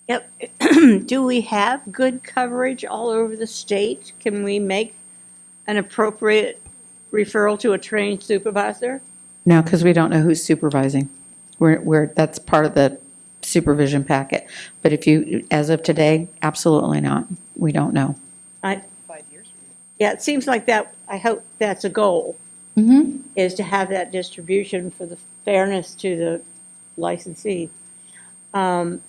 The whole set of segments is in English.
Yep. Do we have good coverage all over the state? Can we make an appropriate referral to a trained supervisor? No, because we don't know who's supervising. That's part of the supervision packet. But if you, as of today, absolutely not. We don't know. Yeah, it seems like that, I hope that's a goal, Mm-hmm. is to have that distribution for the fairness to the licensee. And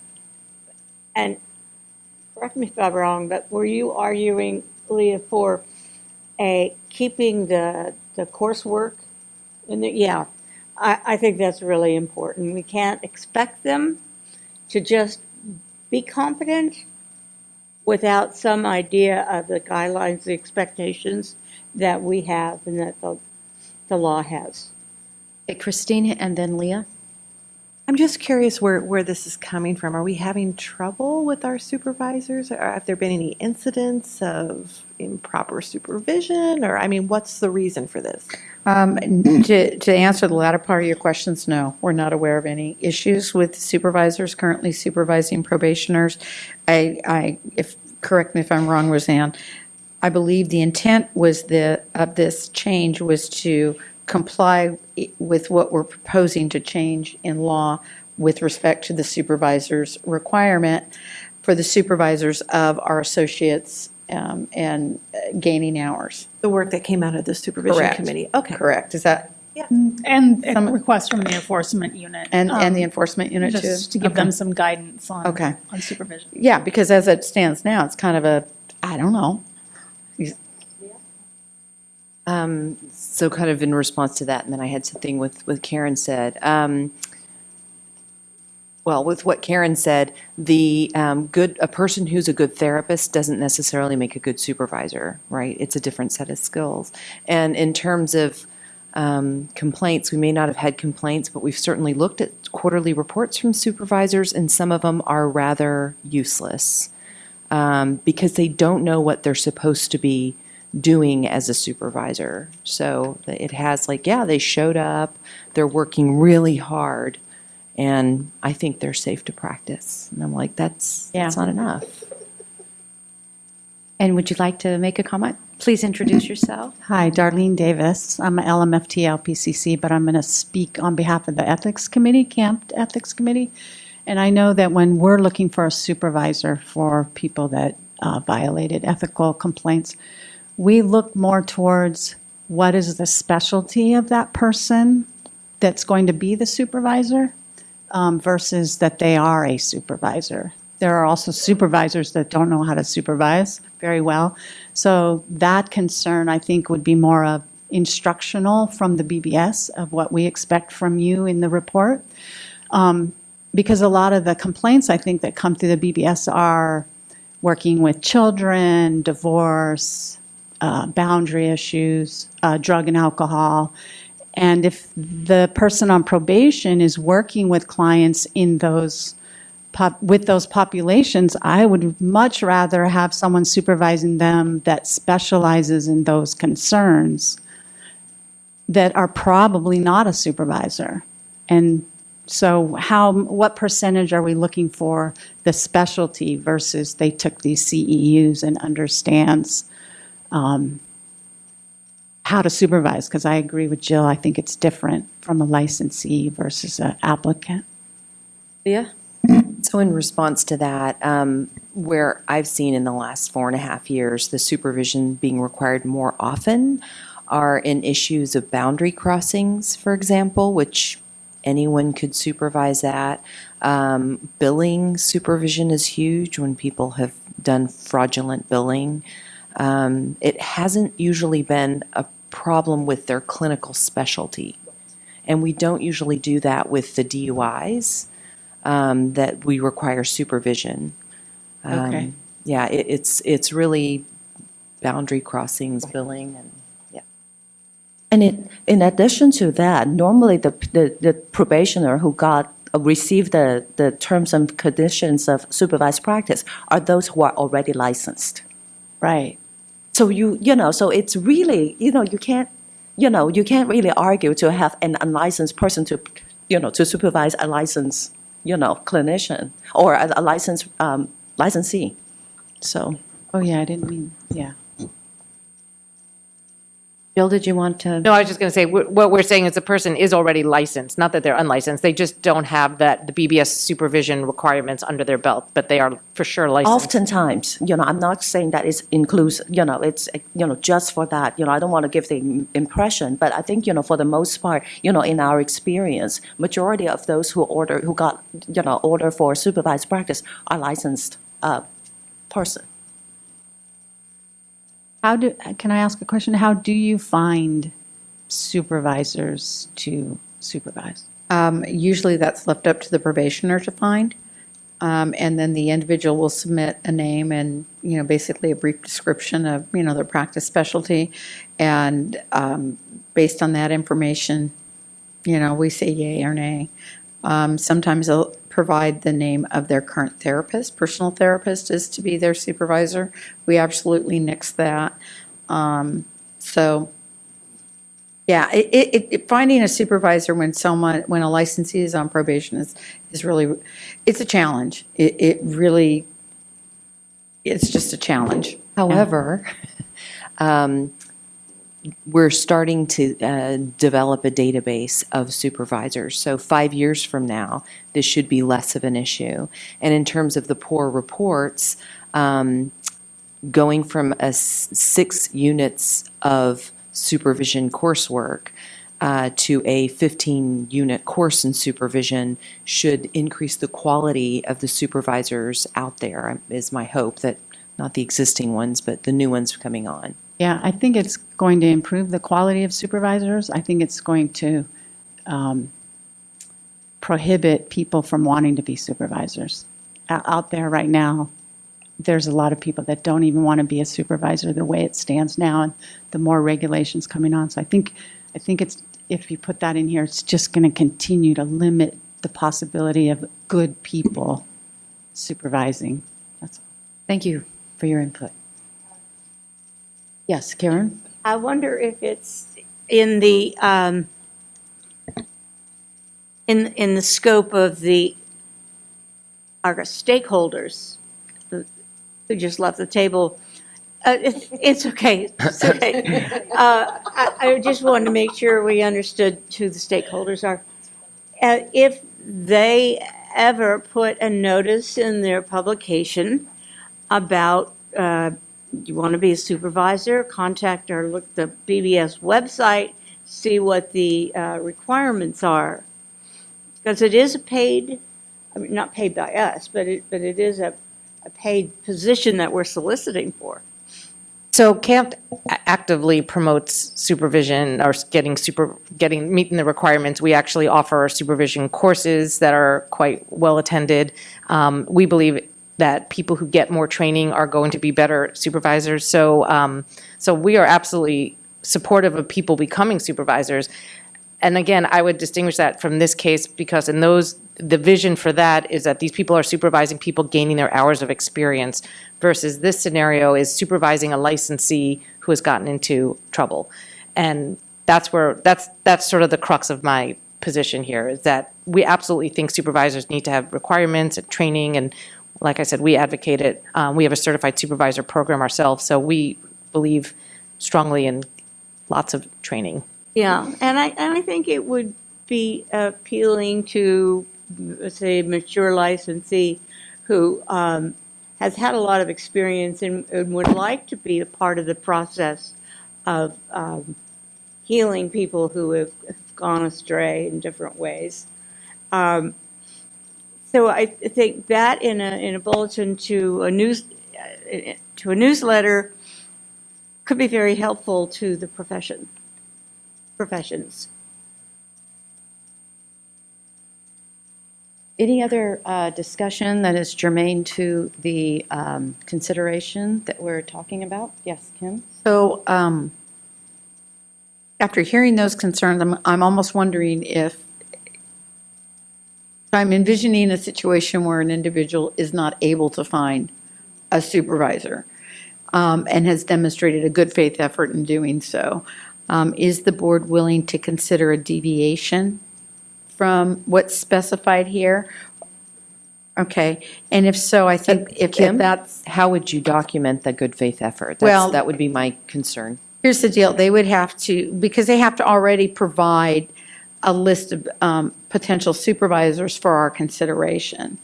correct me if I'm wrong, but were you arguing, Leah, for keeping the coursework in the, yeah, I think that's really important. We can't expect them to just be competent without some idea of the guidelines, the expectations that we have and that the law has. Okay, Christine and then Leah. I'm just curious where this is coming from. Are we having trouble with our supervisors? Or have there been any incidents of improper supervision? Or, I mean, what's the reason for this? To answer the latter part of your questions, no, we're not aware of any issues with supervisors currently supervising probationers. Correct me if I'm wrong, Roseanne, I believe the intent was of this change was to comply with what we're proposing to change in law with respect to the supervisor's requirement for the supervisors of our associates and gaining hours. The work that came out of the supervision Correct. committee? Okay. Correct. Is that, And a request from the enforcement unit. and the enforcement unit too? Just to give them some guidance on, Okay. on supervision. Yeah, because as it stands now, it's kind of I don't know. So kind of in response to that, and then I had something with Karen said. Well, with what Karen said, a person who's a good therapist doesn't necessarily make a good supervisor, right? It's a different set of skills. And in terms of complaints, we may not have had complaints, but we've certainly looked at quarterly reports from supervisors, and some of them are rather useless because they don't know what they're supposed to be doing as a supervisor. So it has they showed up, they're working really hard, and I think they're safe to practice. And I'm like, that's not enough. And would you like to make a comment? Please introduce yourself. Hi, Darlene Davis. I'm a LMFT LPCC, but I'm going to speak on behalf of the Ethics Committee, Camp Ethics Committee. And I know that when we're looking for a supervisor for people that violated ethical complaints, we look more towards what is the specialty of that person that's going to be the supervisor versus that they are a supervisor. There are also supervisors that don't know how to supervise very well. So that concern, I think, would be more of instructional from the BBS of what we expect from you in the report. Because a lot of the complaints, I think, that come through the BBS are working with children, divorce, boundary issues, drug and alcohol. And if the person on probation is working with clients in those with those populations, I would much rather have someone supervising them that specializes in those concerns that are probably not a supervisor. And so what percentage are we looking for the specialty versus they took these CEUs and understands how to supervise? Because I agree with Jill, I think it's different from a licensee versus an applicant. Yeah. So in response to that, where I've seen in the last 4.5 years, the supervision being required more often are in issues of boundary crossings, for example, which anyone could supervise that. Billing supervision is huge when people have done fraudulent billing. It hasn't usually been a problem with their clinical specialty. And we don't usually do that with the DUIs. That we require supervision. Okay. Yeah, it's really boundary crossings, billing, and yeah. And in addition to that, normally the probationer who received the terms and conditions of supervised practice are those who are already licensed. Right. So so it's really, you can't really argue to have an unlicensed person to supervise a licensed clinician or a licensed licensee. So. Oh, yeah, I didn't mean, yeah. Jill, did you want to? No, I was just going to say, what we're saying is the person is already licensed, not that they're unlicensed. They just don't have the BBS supervision requirements under their belt, but they are for sure licensed. Oftentimes, I'm not saying that it's inclusive, it's, just for that, I don't want to give the impression, but I think, for the most part, in our experience, majority of those who got, order for supervised practice are licensed person. Can I ask a question? How do you find supervisors to supervise? Usually that's left up to the probationer to find. And then the individual will submit a name and, basically a brief description of, their practice specialty. And based on that information, we say yay or nay. Sometimes they'll provide the name of their current therapist. Personal therapist is to be their supervisor. We absolutely nix that. So, yeah, finding a supervisor when a licensee is on probation is really, it's a challenge. It's just a challenge. However, we're starting to develop a database of supervisors. So 5 years from now, this should be less of an issue. And in terms of the poor reports, going from 6 units of supervision coursework to a 15-unit course in supervision should increase the quality of the supervisors out there, is my hope, that not the existing ones, but the new ones coming on. Yeah, I think it's going to improve the quality of supervisors. I think it's going to prohibit people from wanting to be supervisors. Out there right now, there's a lot of people that don't even want to be a supervisor the way it stands now, and the more regulations coming on. So I think it's, if you put that in here, it's just going to continue to limit the possibility of good people supervising. That's all. Thank you for your input. Yes, Karen? I wonder if it's in the in the scope of our stakeholders who just left the table. It's okay. It's okay. I just wanted to make sure we understood who the stakeholders are. If they ever put a notice in their publication about you want to be a supervisor, contact or look the BBS website, see what the requirements are. Because it is a paid, I mean, not paid by us, but it is a paid position that we're soliciting for. So CAMP actively promotes supervision or meeting the requirements. We actually offer supervision courses that are quite well attended. We believe that people who get more training are going to be better supervisors. So we are absolutely supportive of people becoming supervisors. And again, I would distinguish that from this case because the vision for that is that these people are supervising people gaining their hours of experience versus this scenario is supervising a licensee who has gotten into trouble. And that's sort of the crux of my position here, is that we absolutely think supervisors need to have requirements and training. And like I said, we advocate it. We have a certified supervisor program ourselves, so we believe strongly in lots of training. Yeah, and I think it would be appealing to, let's say, a mature licensee who has had a lot of experience and would like to be a part of the process of healing people who have gone astray in different ways. So I think that in a bulletin to a newsletter could be very helpful to the professions. Any other discussion that is germane to the consideration that we're talking about? Yes, Kim? So after hearing those concerns, I'm almost wondering if I'm envisioning a situation where an individual is not able to find a supervisor and has demonstrated a good faith effort in doing so. Is the board willing to consider a deviation from what's specified here? Okay, and if so, I think if Kim, that's, how would you document the good faith effort? Well- That would be my concern. here's the deal, they would have to, because they have to already provide a list of potential supervisors for our consideration.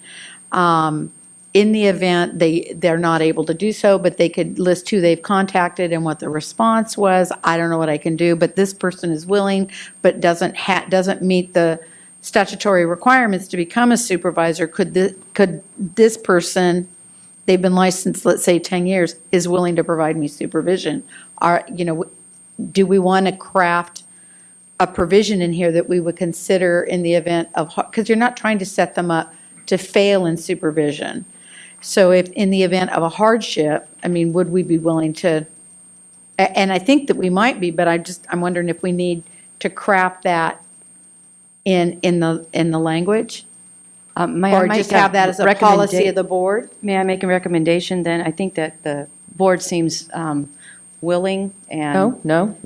In the event they're not able to do so, but they could list who they've contacted and what the response was. I don't know what I can do, but this person is willing, but doesn't meet the statutory requirements to become a supervisor. Could this person, they've been licensed, let's say 10 years, is willing to provide me supervision? Do we want to craft a provision in here that we would consider in the event of, because you're not trying to set them up to fail in supervision. So if in the event of a hardship, I mean, would we be willing to, and I think that we might be, but I'm wondering if we need to craft that in the language? May I Or make just have that as a policy of the board? May I make a recommendation then? I think that the board seems willing and. No.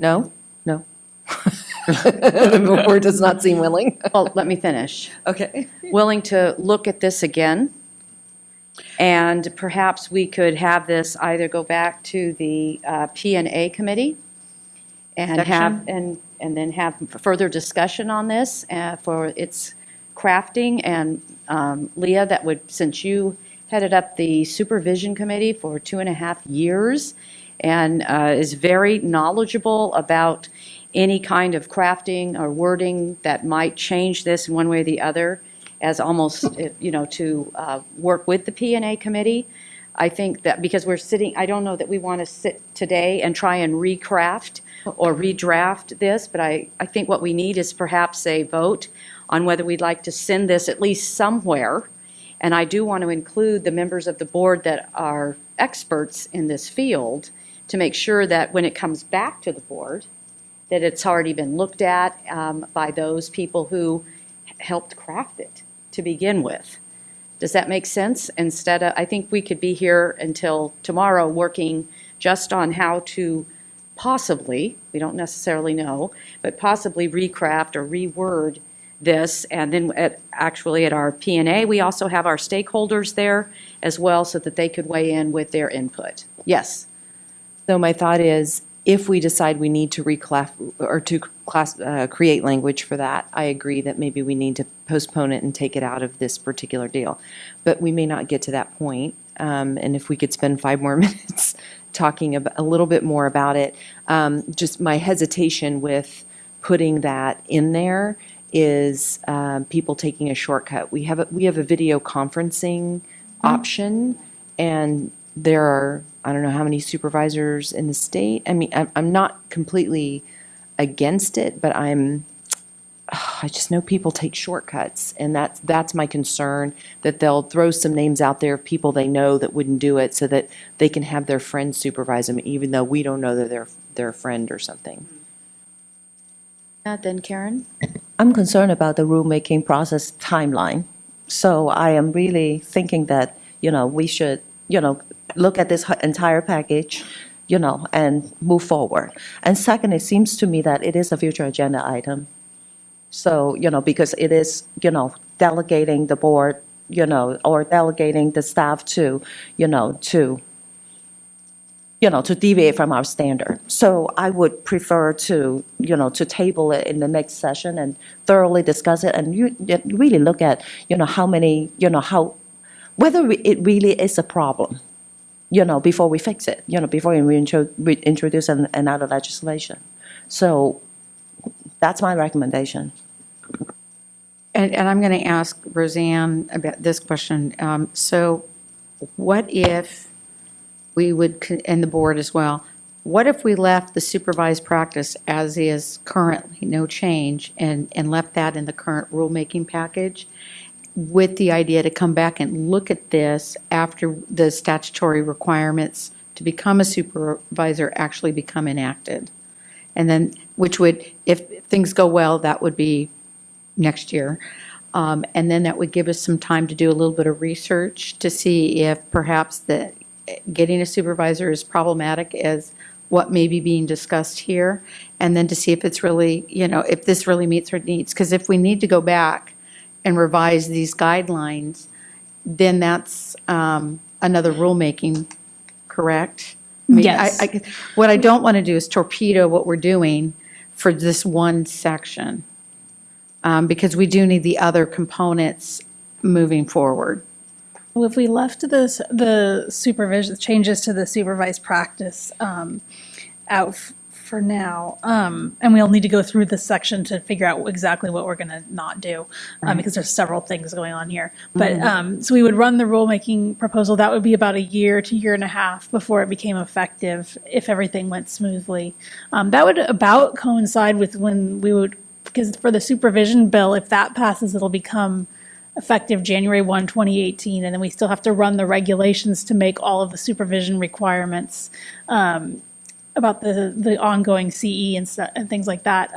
The board does not seem willing. Well, let me finish. Okay. Willing to look at this again. And perhaps we could have this either go back to the P&A committee and have, and then have further discussion on this for its crafting. And Leah, that would, since you headed up the supervision committee for 2.5 years and is very knowledgeable about any kind of crafting or wording that might change this in one way or the other, as almost, to work with the P&A committee. I think that because we're sitting, I don't know that we want to sit today and try and recraft or redraft this, but I think what we need is perhaps a vote on whether we'd like to send this at least somewhere. And I do want to include the members of the board that are experts in this field to make sure that when it comes back to the board, that it's already been looked at by those people who helped craft it to begin with. Does that make sense? Instead of, I think we could be here until tomorrow working just on how to possibly, we don't necessarily know, but possibly recraft or reword this. And then actually at our P&A, we also have our stakeholders there as well so that they could weigh in with their input. Yes. So my thought is, if we decide we need to create language for that, I agree that maybe we need to postpone it and take it out of this particular deal. But we may not get to that point. And if we could spend 5 more minutes talking a little bit more about it, just my hesitation with putting that in there is people taking a shortcut. We have a video conferencing option, and there are, I don't know how many supervisors in the state. I mean, I'm not completely against it, but I just know people take shortcuts, and that's my concern, that they'll throw some names out there of people they know that wouldn't do it so that they can have their friends supervise them, even though we don't know that they're a friend or something. Then Karen? I'm concerned about the rulemaking process timeline. So I am really thinking that, we should, look at this entire package, and move forward. And second, it seems to me that it is a future agenda item. So, because it is, delegating the board, or delegating the staff to deviate from our standard. So I would prefer to, to table it in the next session and thoroughly discuss it and really look at, whether it really is a problem, before we fix it, before we introduce another legislation. So that's my recommendation. And I'm going to ask Roseanne about this question. So what if we would, and the board as well, what if we left the supervised practice as is currently, no change, and left that in the current rulemaking package with the idea to come back and look at this after the statutory requirements to become a supervisor actually become enacted? And then, which would, if things go well, that would be next year. And then that would give us some time to do a little bit of research to see if perhaps getting a supervisor is problematic as what may be being discussed here, and then to see if it's really, if this really meets our needs. Because if we need to go back and revise these guidelines, then that's another rulemaking, correct? I mean, Yes. What I don't want to do is torpedo what we're doing for this one section, because we do need the other components moving forward. Well, if we left the supervision, changes to the supervised practice out for now, and we'll need to go through this section to figure out exactly what we're going to not do, because there's several things going on here. But so we would run the rulemaking proposal. That would be about a year to year and a half before it became effective if everything went smoothly. That would about coincide with when we would, because for the supervision bill, if that passes, it'll become effective January 1, 2018, and then we still have to run the regulations to make all of the supervision requirements about the ongoing CE and things like that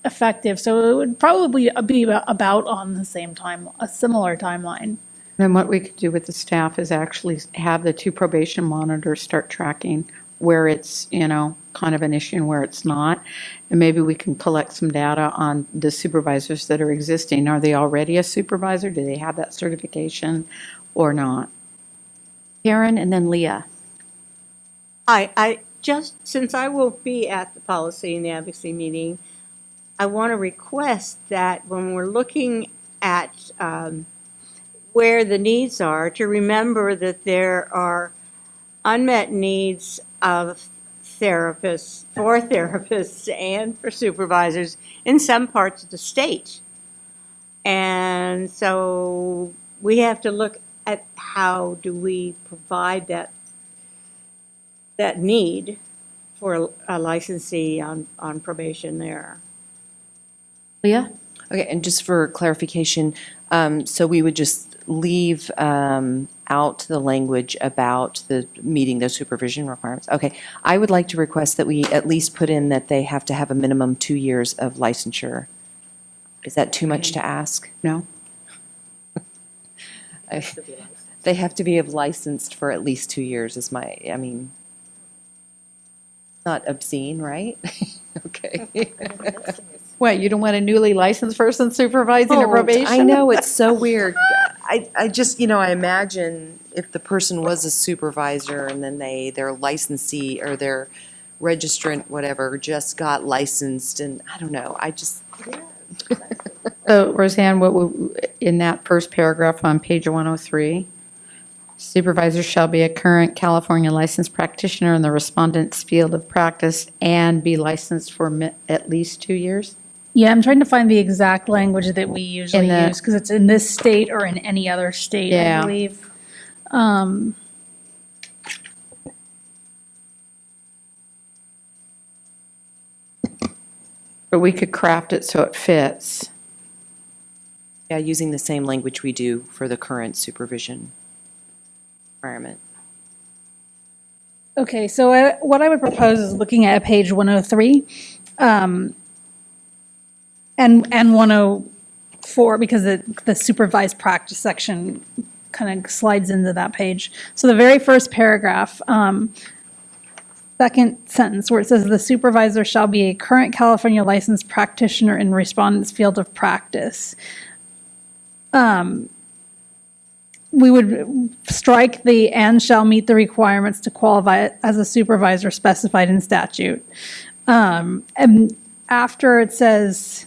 effective. So it would probably be about on the same time, a similar timeline. Then what we could do with the staff is actually have the 2 probation monitors start tracking where it's, kind of an issue and where it's not. And maybe we can collect some data on the supervisors that are existing. Are they already a supervisor? Do they have that certification or not? Karen and then Leah. I just, since I will be at the policy and advocacy meeting, I want to request that when we're looking at where the needs are, to remember that there are unmet needs of therapists, for therapists and for supervisors in some parts of the state. And so we have to look at how do we provide that need for a licensee on probation there. Leah? Okay, and just for clarification, so we would just leave out the language about the meeting those supervision requirements. Okay, I would like to request that we at least put in that they have to have a minimum 2 years of licensure. Is that too much to ask? No? They have to be licensed for at least 2 years is not obscene, right? Okay. What, you don't want a newly licensed person supervising a Oh, probation? I know, it's so weird. I just, I imagine if the person was a supervisor and then their licensee or their registrant, whatever, just got licensed and I don't know, So Roseanne, in that first paragraph on page 103, supervisor shall be a current California licensed practitioner in the respondent's field of practice and be licensed for at least 2 years? Yeah, I'm trying to find the exact language that we usually In the- use, because it's in this state or in any other state, I Yeah. believe. But we could craft it so it fits. yeah, using the same language we do for the current supervision requirement. Okay, so what I would propose is looking at page 103 and 104, because the supervised practice section kind of slides into that page. So the very first paragraph, second sentence, where it says the supervisor shall be a current California licensed practitioner in respondent's field of practice. We would strike the "and shall meet the requirements to qualify as a supervisor specified in statute." And after it says,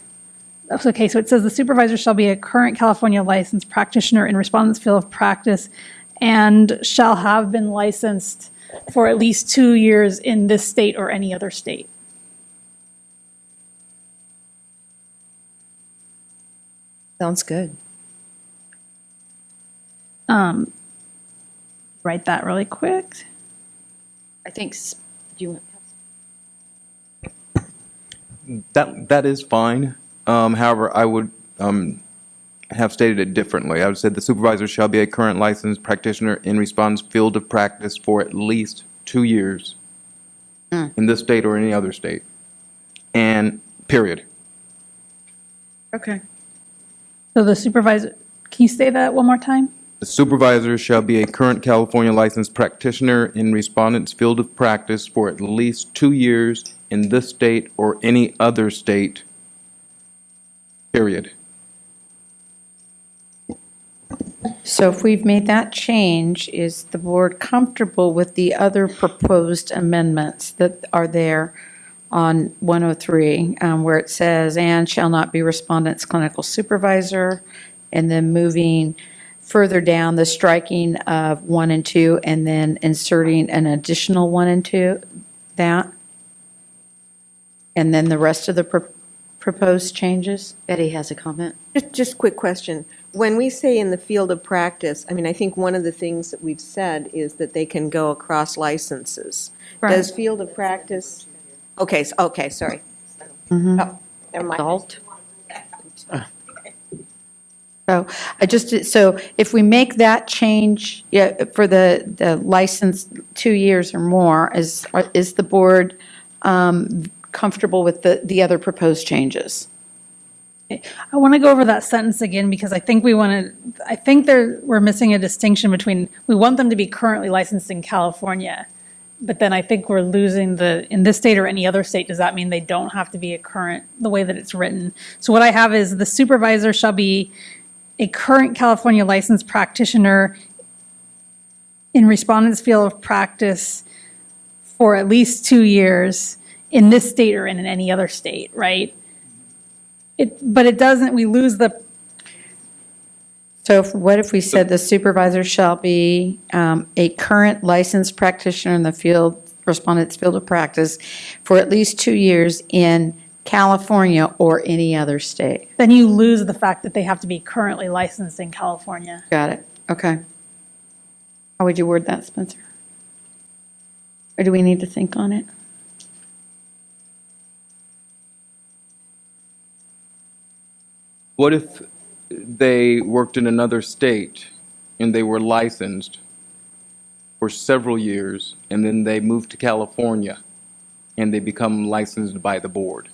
okay, so it says the supervisor shall be a current California licensed practitioner in respondent's field of practice and shall have been licensed for at least 2 years in this state or any other state. Sounds good. Write that really quick. I think, do you want? That is fine. However, I would have stated it differently. I would say the supervisor shall be a current licensed practitioner in respondent's field of practice for at least 2 years in this state or any other state. And period. Okay. So the supervisor, can you say that one more time? The supervisor shall be a current California licensed practitioner in respondent's field of practice for at least 2 years in this state or any other state. Period. So if we've made that change, is the board comfortable with the other proposed amendments that are there on 103, where it says, "and shall not be respondent's clinical supervisor," and then moving further down, the striking of 1 and 2, and then inserting an additional 1 and 2, that? And then the rest of the proposed changes? Betty has a comment. Just quick question. When we say in the field of practice, I mean, I think one of the things that we've said is that they can go across licenses. Does field of practice, okay, sorry. Oh, never mind. Adult? So if we make that change, yeah, for the license 2 years or more, is the board comfortable with the other proposed changes? I want to go over that sentence again because I think we're missing a distinction between, we want them to be currently licensed in California, but then I think we're losing in this state or any other state, does that mean they don't have to be a current, the way that it's written? So what I have is the supervisor shall be a current California licensed practitioner in respondent's field of practice for at least 2 years in this state or in any other state, right? But it doesn't, we lose the, So what if we said the supervisor shall be a current licensed practitioner in the field, respondent's field of practice for at least 2 years in California or any other state? then you lose the fact that they have to be currently licensed in California. Got it, okay. How would you word that, Spencer? Or do we need to think on it? What if they worked in another state and they were licensed for several years and then they moved to California and they become licensed by the board?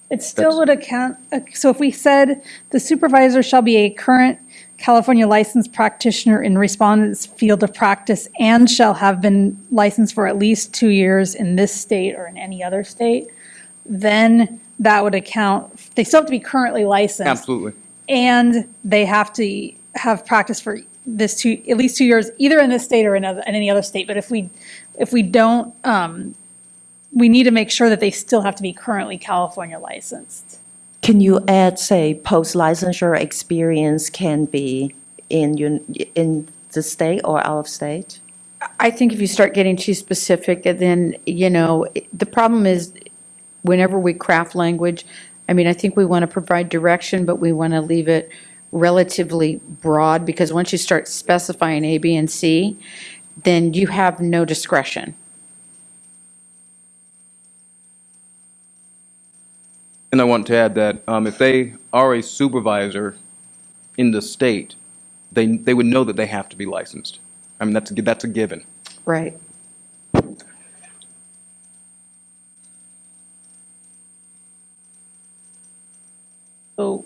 It still would account, so if we said the supervisor shall be a current California licensed practitioner in respondent's field of practice and shall have been licensed for at least 2 years in this state or in any other state, then that would account, they still have to be currently licensed. Absolutely. And they have to have practice for at least 2 years, either in this state or in any other state. But if we don't, we need to make sure that they still have to be currently California licensed. Can you add, say, post-licensure experience can be in the state or out of state? I think if you start getting too specific, then, the problem is whenever we craft language, I mean, I think we want to provide direction, but we want to leave it relatively broad, because once you start specifying A, B, and C, then you have no discretion. And I want to add that if they are a supervisor in the state, they would know that they have to be licensed. I mean, that's a given. Right. So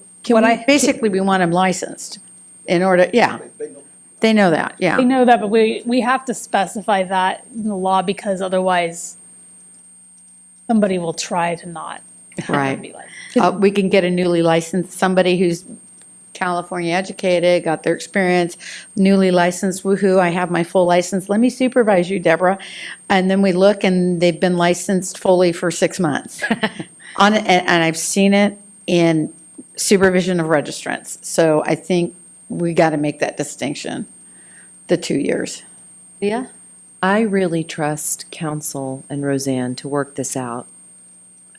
Basically, we want them licensed in order, yeah. They know that, yeah. I know that, but we have to specify that in the law because otherwise somebody will try to not have to be Right. licensed. We can get a newly licensed, somebody who's California educated, got their experience, newly licensed, woo-hoo, I have my full license, let me supervise you, Deborah. And then we look and they've been licensed fully for 6 months. And I've seen it in supervision of registrants. So I think we got to make that distinction, the 2 years. Leah? I really trust counsel and Roseanne to work this out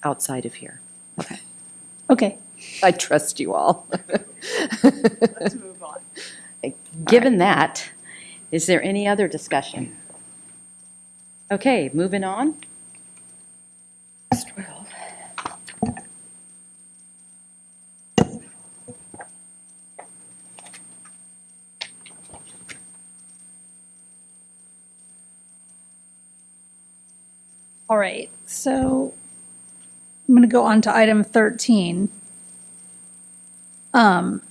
outside of here. Okay. I trust you all. Let's move on. Given that, is there any other discussion? Okay, moving on. All right, so I'm going to go on to item 13. And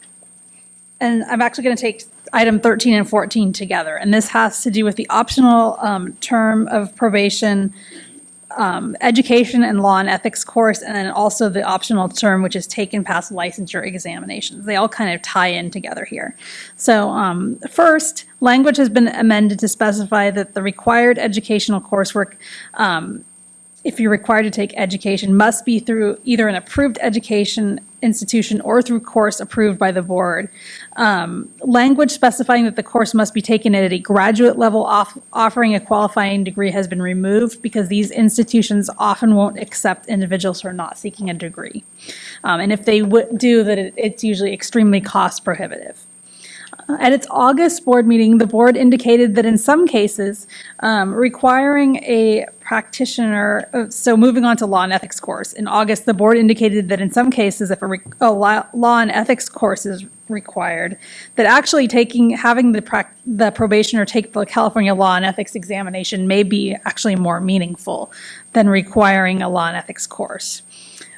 I'm actually going to take item 13 and 14 together. And this has to do with the optional term of probation education and law and ethics course, and then also the optional term, which is take and pass licensure examinations. They all kind of tie in together here. So first, language has been amended to specify that the required educational coursework, if you're required to take education, must be through either an approved education institution or through course approved by the board. Language specifying that the course must be taken at a graduate level offering a qualifying degree has been removed because these institutions often won't accept individuals who are not seeking a degree. And if they do, that it's usually extremely cost prohibitive. At its August board meeting, the board indicated that in some cases, requiring a practitioner, so moving on to law and ethics course, in August, the board indicated that in some cases, if a law and ethics course is required, that actually having the probationer take the California Law and Ethics examination may be actually more meaningful than requiring a law and ethics course.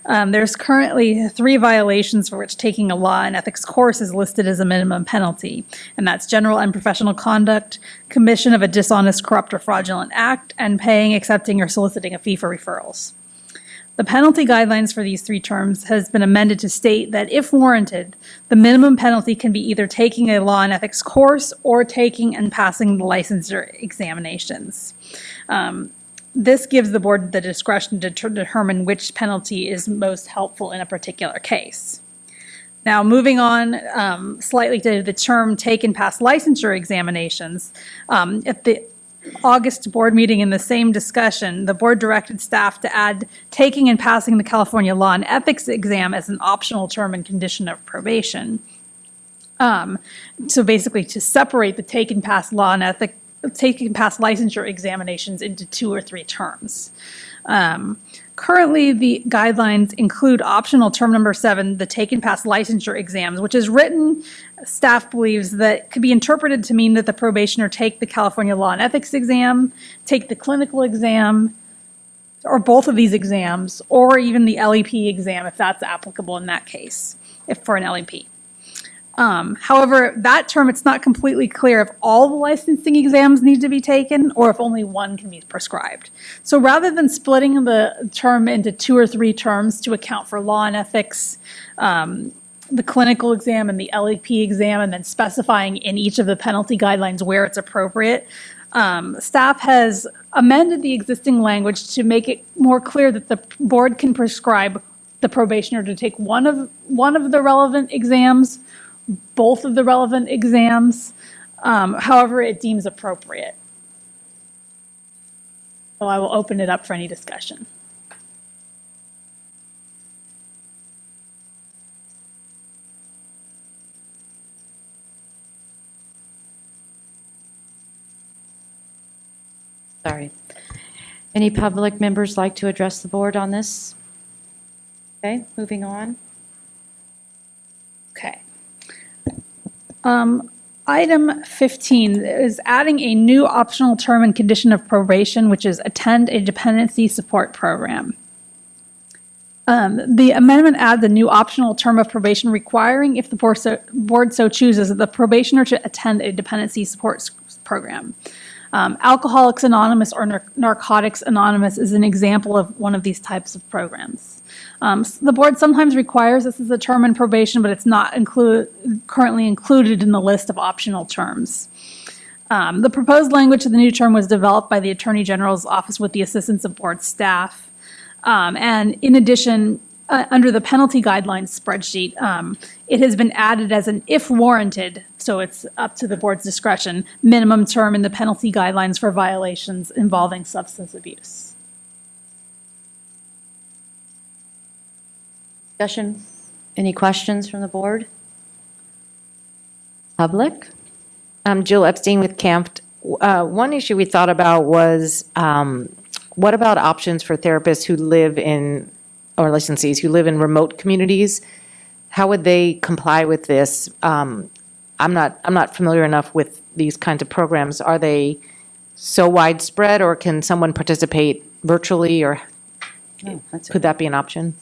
There's currently 3 violations for which taking a law and ethics course is listed as a minimum penalty, and that's general and professional conduct, commission of a dishonest, corrupt, or fraudulent act, and paying, accepting, or soliciting a fee for referrals. The penalty guidelines for these 3 terms has been amended to state that if warranted, the minimum penalty can be either taking a law and ethics course or taking and passing the licensure examinations. This gives the board the discretion to determine which penalty is most helpful in a particular case. Now, moving on slightly to the term take and pass licensure examinations, at the August board meeting in the same discussion, the board directed staff to add taking and passing the California Law and Ethics exam as an optional term and condition of probation. So basically to separate the take and pass law and ethics, take and pass licensure examinations into 2 or 3 terms. Currently, the guidelines include optional term number 7, the take and pass licensure exams, which is written, staff believes that could be interpreted to mean that the probationer take the California Law and Ethics exam, take the clinical exam, or both of these exams, or even the LEP exam if that's applicable in that case, if for an LEP. However, that term, it's not completely clear if all the licensing exams need to be taken or if only one can be prescribed. So rather than splitting the term into 2 or 3 terms to account for law and ethics, the clinical exam and the LEP exam, and then specifying in each of the penalty guidelines where it's appropriate, staff has amended the existing language to make it more clear that the board can prescribe the probationer to take one of the relevant exams, both of the relevant exams, however it deems appropriate. So I will open it up for any discussion. Sorry. Any public members like to address the board on this? Okay, moving on. Okay. Item 15 is adding a new optional term and condition of probation, which is attend a dependency support program. The amendment adds a new optional term of probation requiring, if the board so chooses, the probationer to attend a dependency support program. Alcoholics Anonymous or Narcotics Anonymous is an example of one of these types of programs. The board sometimes requires this as a term in probation, but it's not currently included in the list of optional terms. The proposed language of the new term was developed by the Attorney General's office with the assistance of board staff. And in addition, under the penalty guidelines spreadsheet, it has been added as an if warranted, so it's up to the board's discretion, minimum term in the penalty guidelines for violations involving substance abuse. Discussion? Any questions from the board? Public? Jill Epstein with CAMPT. One issue we thought about was, what about options for therapists who live in, or licensees who live in remote communities? How would they comply with this? I'm not familiar enough with these kinds of programs. Are they so widespread, or can someone participate virtually, or could that be an option?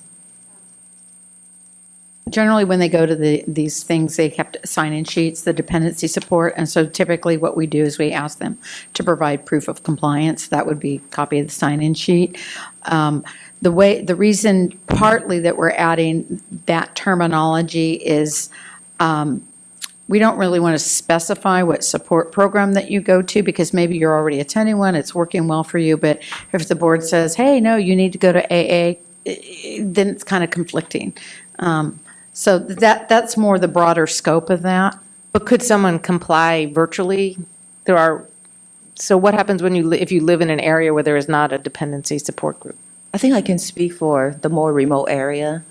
Generally, when they go to these things, they have to sign in sheets, the dependency support, and so typically what we do is we ask them to provide proof of compliance. That would be a copy of the sign-in sheet. The reason partly that we're adding that terminology is we don't really want to specify what support program that you go to, because maybe you're already attending one, it's working well for you, but if the board says, hey, no, you need to go to AA, then it's kind of conflicting. So that's more the broader scope of that. But could someone comply virtually? So what happens when if you live in an area where there is not a dependency support group? I think I can speak for the more remote area.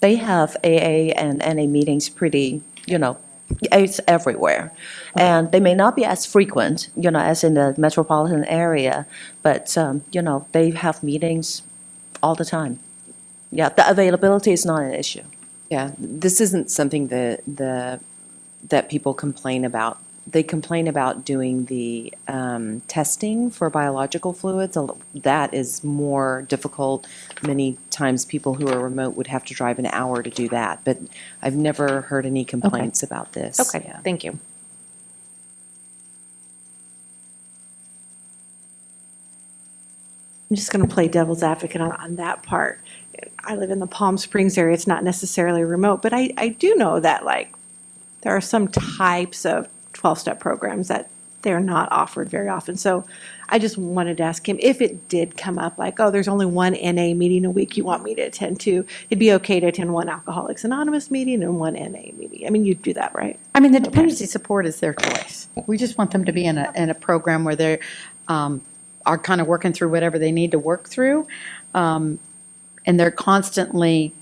They have AA and NA meetings pretty, it's everywhere. And they may not be as frequent, as in the metropolitan area, but, they have meetings all the time. Yeah, the availability is not an issue. Yeah, this isn't something that people complain about. They complain about doing the testing for biological fluids. That is more difficult. Many times people who are remote would have to drive an hour to do that, but I've never heard any complaints about this. Okay, Yeah. thank you. I'm just going to play devil's advocate on that part. I live in the Palm Springs area. It's not necessarily remote, but I do know that, there are some types of 12-step programs that they're not offered very often. So I just wanted to ask him if it did come up, there's only one NA meeting a week you want me to attend to, it'd be okay to attend one Alcoholics Anonymous meeting and one NA meeting. I mean, you'd do that, right? I mean, the dependency support is their choice. We just want them to be in a program where they are kind of working through whatever they need to work through. And they're constantly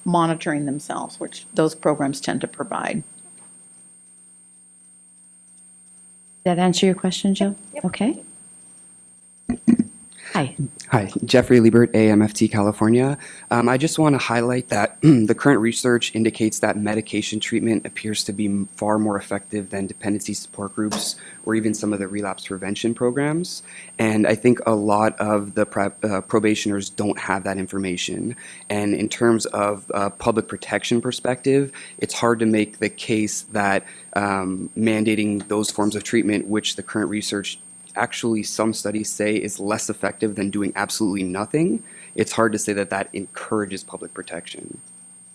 monitoring themselves, which those programs tend to provide. That answer your question, Joe? Okay. Hi. Hi, Jeffrey Liebert, AMFT California. I just want to highlight that the current research indicates that medication treatment appears to be far more effective than dependency support groups or even some of the relapse prevention programs. And I think a lot of the probationers don't have that information. And in terms of public protection perspective, it's hard to make the case that mandating those forms of treatment, which the current research actually some studies say is less effective than doing absolutely nothing, it's hard to say that that encourages public protection.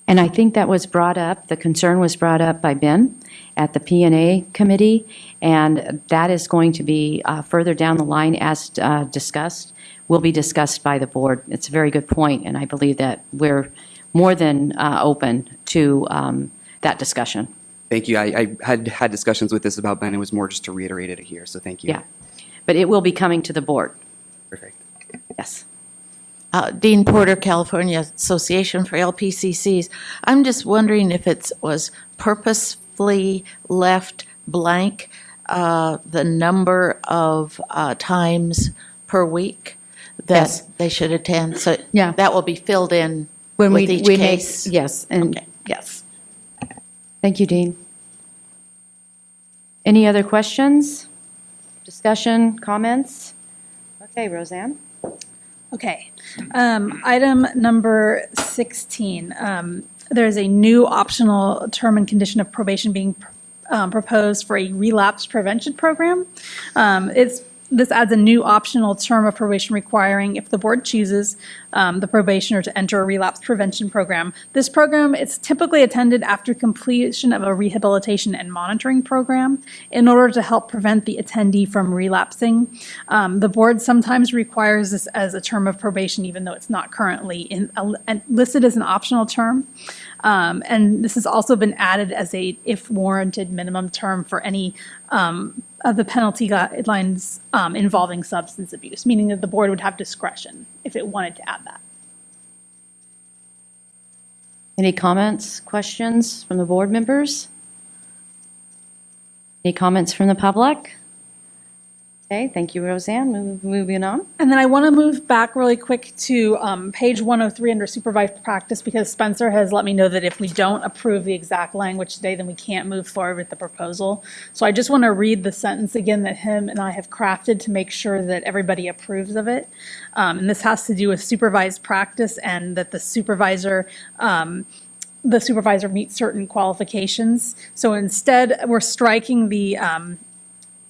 And I think that was brought up, the concern was brought up by Ben at the P&A committee, and that is going to be further down the line as discussed, will be discussed by the board. It's a very good point, and I believe that we're more than open to that discussion. Thank you. I had discussions with this about Ben. It was more just to reiterate it here, so thank you. Yeah. But it will be coming to the board. Perfect. Yes. Dean Porter, California Association for LPCCs. I'm just wondering if it was purposefully left blank, the number of times per week that Yes. they should attend. So Yeah. that will be filled in When with we each make- case. Yes, and Okay. yes. Thank you, Dean. Any other questions? Discussion, comments? Okay, Roseanne? Okay. Item number 16. There is a new optional term and condition of probation being proposed for a relapse prevention program. This adds a new optional term of probation requiring, if the board chooses, the probationer to enter a relapse prevention program. This program is typically attended after completion of a rehabilitation and monitoring program in order to help prevent the attendee from relapsing. The board sometimes requires this as a term of probation, even though it's not currently listed as an optional term. And this has also been added as a, if warranted, minimum term for any of the penalty guidelines involving substance abuse, meaning that the board would have discretion if it wanted to add that. Any comments, questions from the board members? Any comments from the public? Okay, thank you, Roseanne. Moving on. And then I want to move back really quick to page 103 under supervised practice, because Spencer has let me know that if we don't approve the exact language today, then we can't move forward with the proposal. So I just want to read the sentence again that him and I have crafted to make sure that everybody approves of it. And this has to do with supervised practice, and that the supervisor the supervisor meet certain qualifications. So instead, we're striking the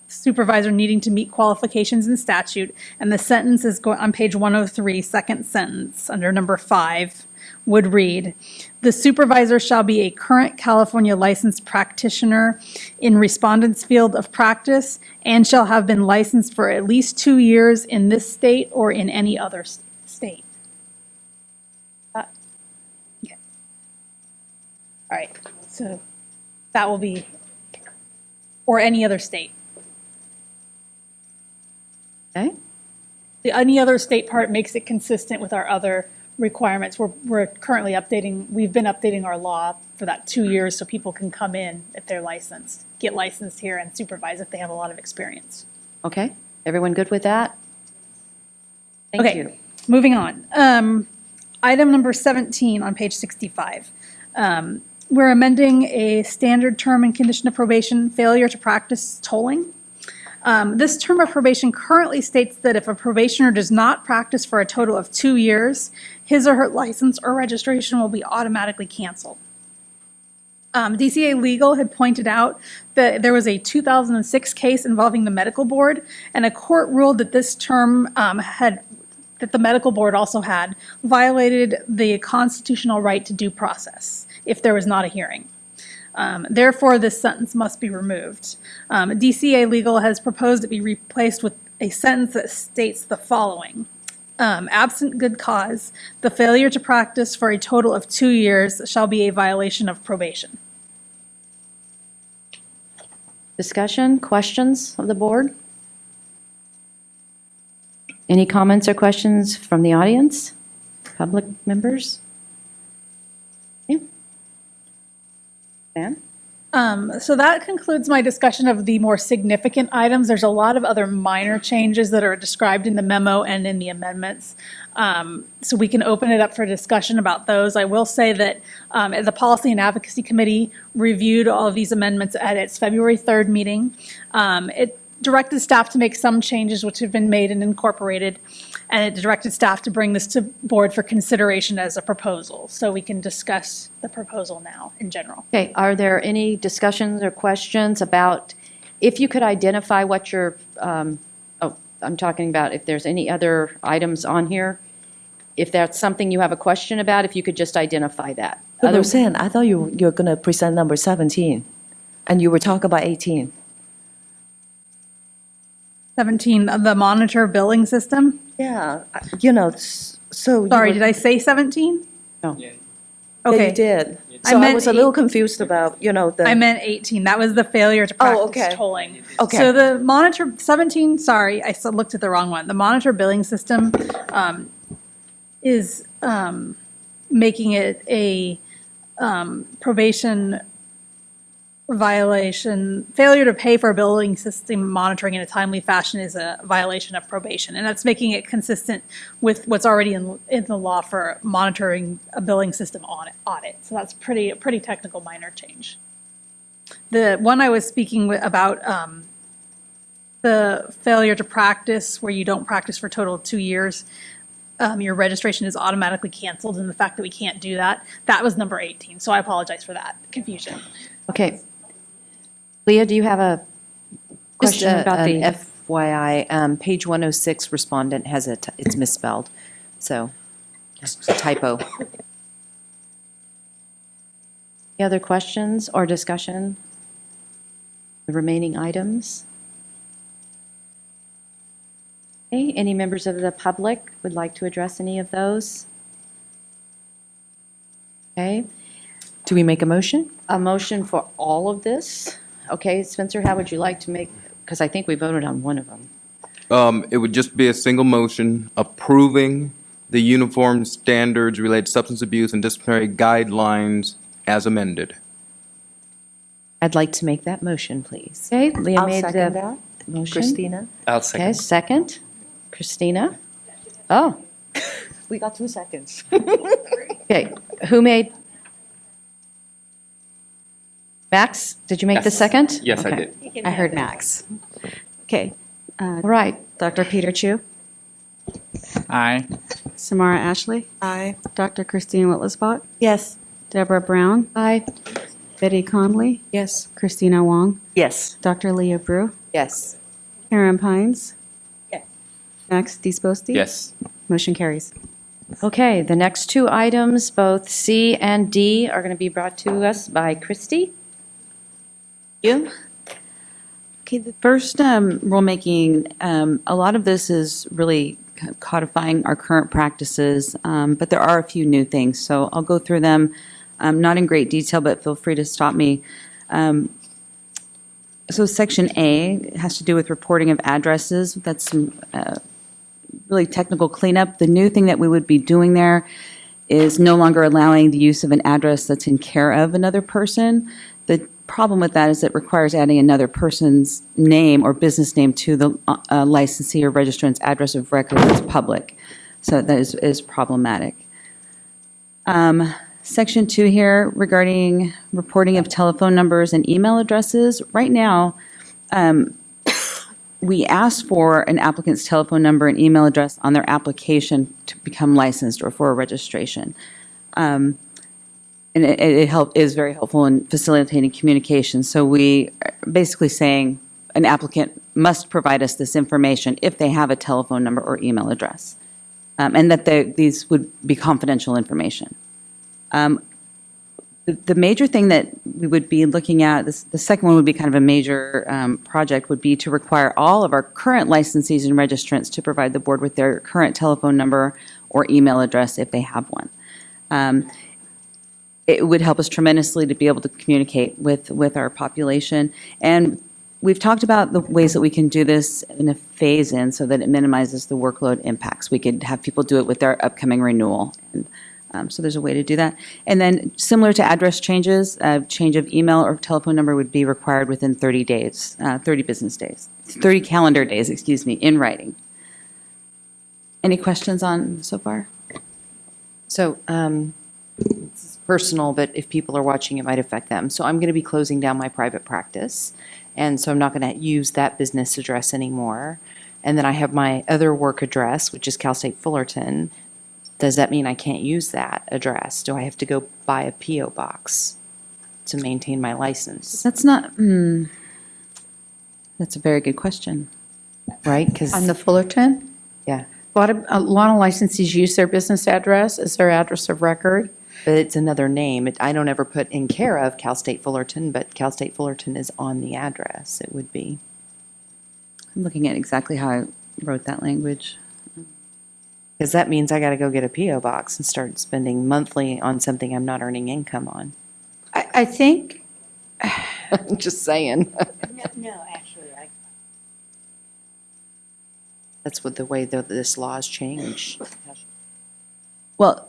supervisor needing to meet qualifications in statute, and the sentence is on page 103, second sentence, under number 5, would read, "The supervisor shall be a current California licensed practitioner in respondent's field of practice and shall have been licensed for at least 2 years in this state or in any other state." Okay. All right, so that will be, or any other state. Okay. The any other state part makes it consistent with our other requirements. We're currently updating, we've been updating our law for that 2 years so people can come in if they're licensed, get licensed here and supervise if they have a lot of experience. Okay, everyone good with that? Thank Okay, you. moving on. Item number 17 on page 65. We're amending a standard term and condition of probation, failure to practice tolling. This term of probation currently states that if a probationer does not practice for a total of 2 years, his or her license or registration will be automatically canceled. DCA Legal had pointed out that there was a 2006 case involving the medical board, and a court ruled that this term that the medical board also had violated the constitutional right to due process if there was not a hearing. Therefore, this sentence must be removed. DCA Legal has proposed it be replaced with a sentence that states the following. Absent good cause, the failure to practice for a total of 2 years shall be a violation of probation. Discussion, questions of the board? Any comments or questions from the audience? Public members? Okay. Dan? So that concludes my discussion of the more significant items. There's a lot of other minor changes that are described in the memo and in the amendments. So we can open it up for discussion about those. I will say that the Policy and Advocacy Committee reviewed all of these amendments at its February 3rd meeting. It directed staff to make some changes which have been made and incorporated, and it directed staff to bring this to board for consideration as a proposal. So we can discuss the proposal now in general. Okay, are there any discussions or questions about, if you could identify what your, I'm talking about if there's any other items on here, if that's something you have a question about, if you could just identify that. But Roseanne, I thought you were going to present number 17, and you were talking about 18. 17, the monitor billing system. Yeah, so. Sorry, did I say 17? No. Yeah, Okay. you did. I So I meant was a little confused about, the. I meant 18. That was the failure to practice okay. tolling. Okay. So the monitor, 17, sorry, I looked at the wrong one. The monitor billing system is making it a probation violation. Failure to pay for a billing system monitoring in a timely fashion is a violation of probation. And that's making it consistent with what's already in the law for monitoring a billing system audit. So that's a pretty technical minor change. The one I was speaking about, the failure to practice, where you don't practice for a total of 2 years, your registration is automatically canceled, and the fact that we can't do that, that was number 18. So I apologize for that confusion. Okay. Leah, do you have a question about an the? FYI, page 106, respondent has it's misspelled, so just a typo. Any other questions or discussion? The remaining items? Okay, any members of the public would like to address any of those? Okay, Do we make a motion? a motion for all of this? Okay, Spencer, how would you like to make, because I think we voted on one of them. It would just be a single motion approving the uniform standards related to substance abuse and disciplinary guidelines as amended. I'd like to make that motion, please. Okay, Leah I'll made second the that. motion. Christina? I'll Okay, second. second. Christina? Oh, We got 2 seconds. okay, who made? Max, did you make the Yes. second? Yes, I Okay. did. I heard Max. Okay. All right, Dr. Peter Chu, Aye. Samara Ashley, Aye. Dr. Christine Whitlisbach, Yes. Deborah Brown, Aye. Betty Conley, Yes. Christina Wong, Yes. Dr. Leah Brew, Yes. Karen Pines. Yes. Max Disposti. Yes. Motion carries. Okay, the next two items, both C and D, are going to be brought to us by Christy. You? Okay, the first rulemaking, a lot of this is really codifying our current practices, but there are a few new things. So I'll go through them, not in great detail, but feel free to stop me. So Section A has to do with reporting of addresses. That's some really technical cleanup. The new thing that we would be doing there is no longer allowing the use of an address that's in care of another person. The problem with that is it requires adding another person's name or business name to the licensee or registrant's address of record that's public. So that is problematic. Section 2 here regarding reporting of telephone numbers and email addresses. Right now, we ask for an applicant's telephone number and email address on their application to become licensed or for a registration. And it is very helpful in facilitating communication. So we are basically saying an applicant must provide us this information if they have a telephone number or email address, and that these would be confidential information. The major thing that we would be looking at, the second one would be kind of a major project, would be to require all of our current licensees and registrants to provide the board with their current telephone number or email address if they have one. It would help us tremendously to be able to communicate with our population. And we've talked about the ways that we can do this in a phase-in so that it minimizes the workload impacts. We could have people do it with their upcoming renewal. And so there's a way to do that. And then similar to address changes, change of email or telephone number would be required within 30 days, 30 business days, 30 calendar days, excuse me, in writing. Any questions on so far? So, this is personal, but if people are watching, it might affect them. So I'm going to be closing down my private practice, and so I'm not going to use that business address anymore. And then I have my other work address, which is Cal State Fullerton. Does that mean I can't use that address? Do I have to go buy a P.O. box to maintain my license? That's not, that's a very good question. Right? Because, On the Fullerton, yeah, a lot of licensees use their business address as their address of record. but it's another name. I don't ever put in care of Cal State Fullerton, but Cal State Fullerton is on the address. It would be. I'm looking at exactly how I wrote that language. Because that means I got to go get a P.O. box and start spending monthly on something I'm not earning income on. I think, I'm just saying. No, actually, That's what the way that this law has changed. Well,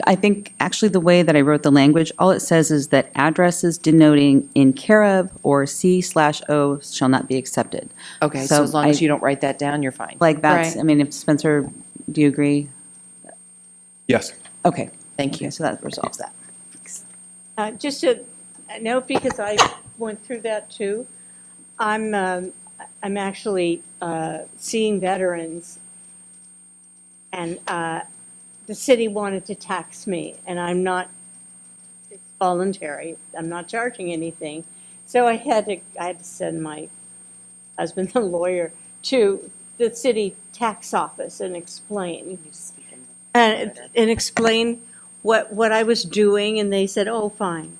I think actually the way that I wrote the language, all it says is that addresses denoting in care of or C/O shall not be accepted. Okay, so as long as I- you don't write that down, you're fine. Like that's, Right. I mean, if Spencer, do you agree? Yes. Okay. Thank you. Okay, so that resolves that. just a note, because I went through that too. I'm actually seeing veterans, and the city wanted to tax me, and I'm not, it's voluntary, I'm not charging anything. So I had to send my husband, the lawyer, to the city tax office and explain. And explain what I was doing, and they said, oh, fine.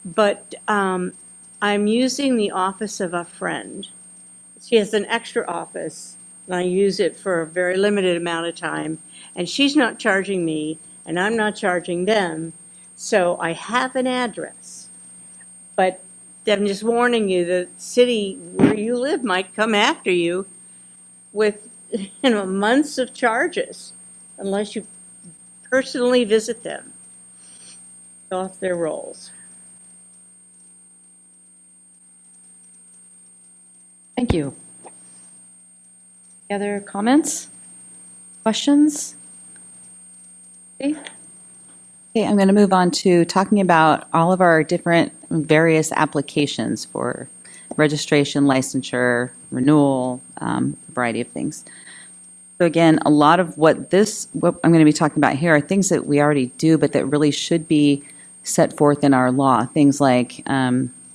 But I'm using the office of a friend. She has an extra office, and I use it for a very limited amount of time, and she's not charging me, and I'm not charging them, so I have an address. But I'm just warning you, the city where you live might come after you with, months of charges, unless you personally visit them, off their rolls. Thank you. Any other comments? Questions? Okay. Okay, I'm going to move on to talking about all of our different various applications for registration, licensure, renewal, variety of things. So again, a lot of what I'm going to be talking about here are things that we already do, but that really should be set forth in our law. Things like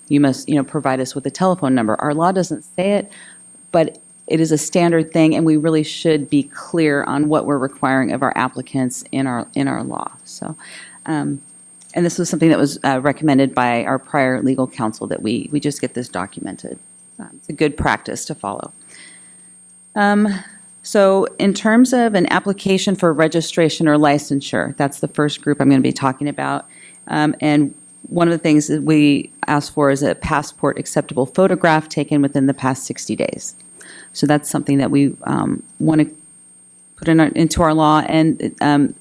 you must, provide us with a telephone number. Our law doesn't say it, but it is a standard thing, and we really should be clear on what we're requiring of our applicants in our law. So, and this was something that was recommended by our prior legal counsel, that we just get this documented. It's a good practice to follow. So in terms of an application for registration or licensure, that's the first group I'm going to be talking about. And one of the things that we ask for is a passport acceptable photograph taken within the past 60 days. So that's something that we want to put into our law. And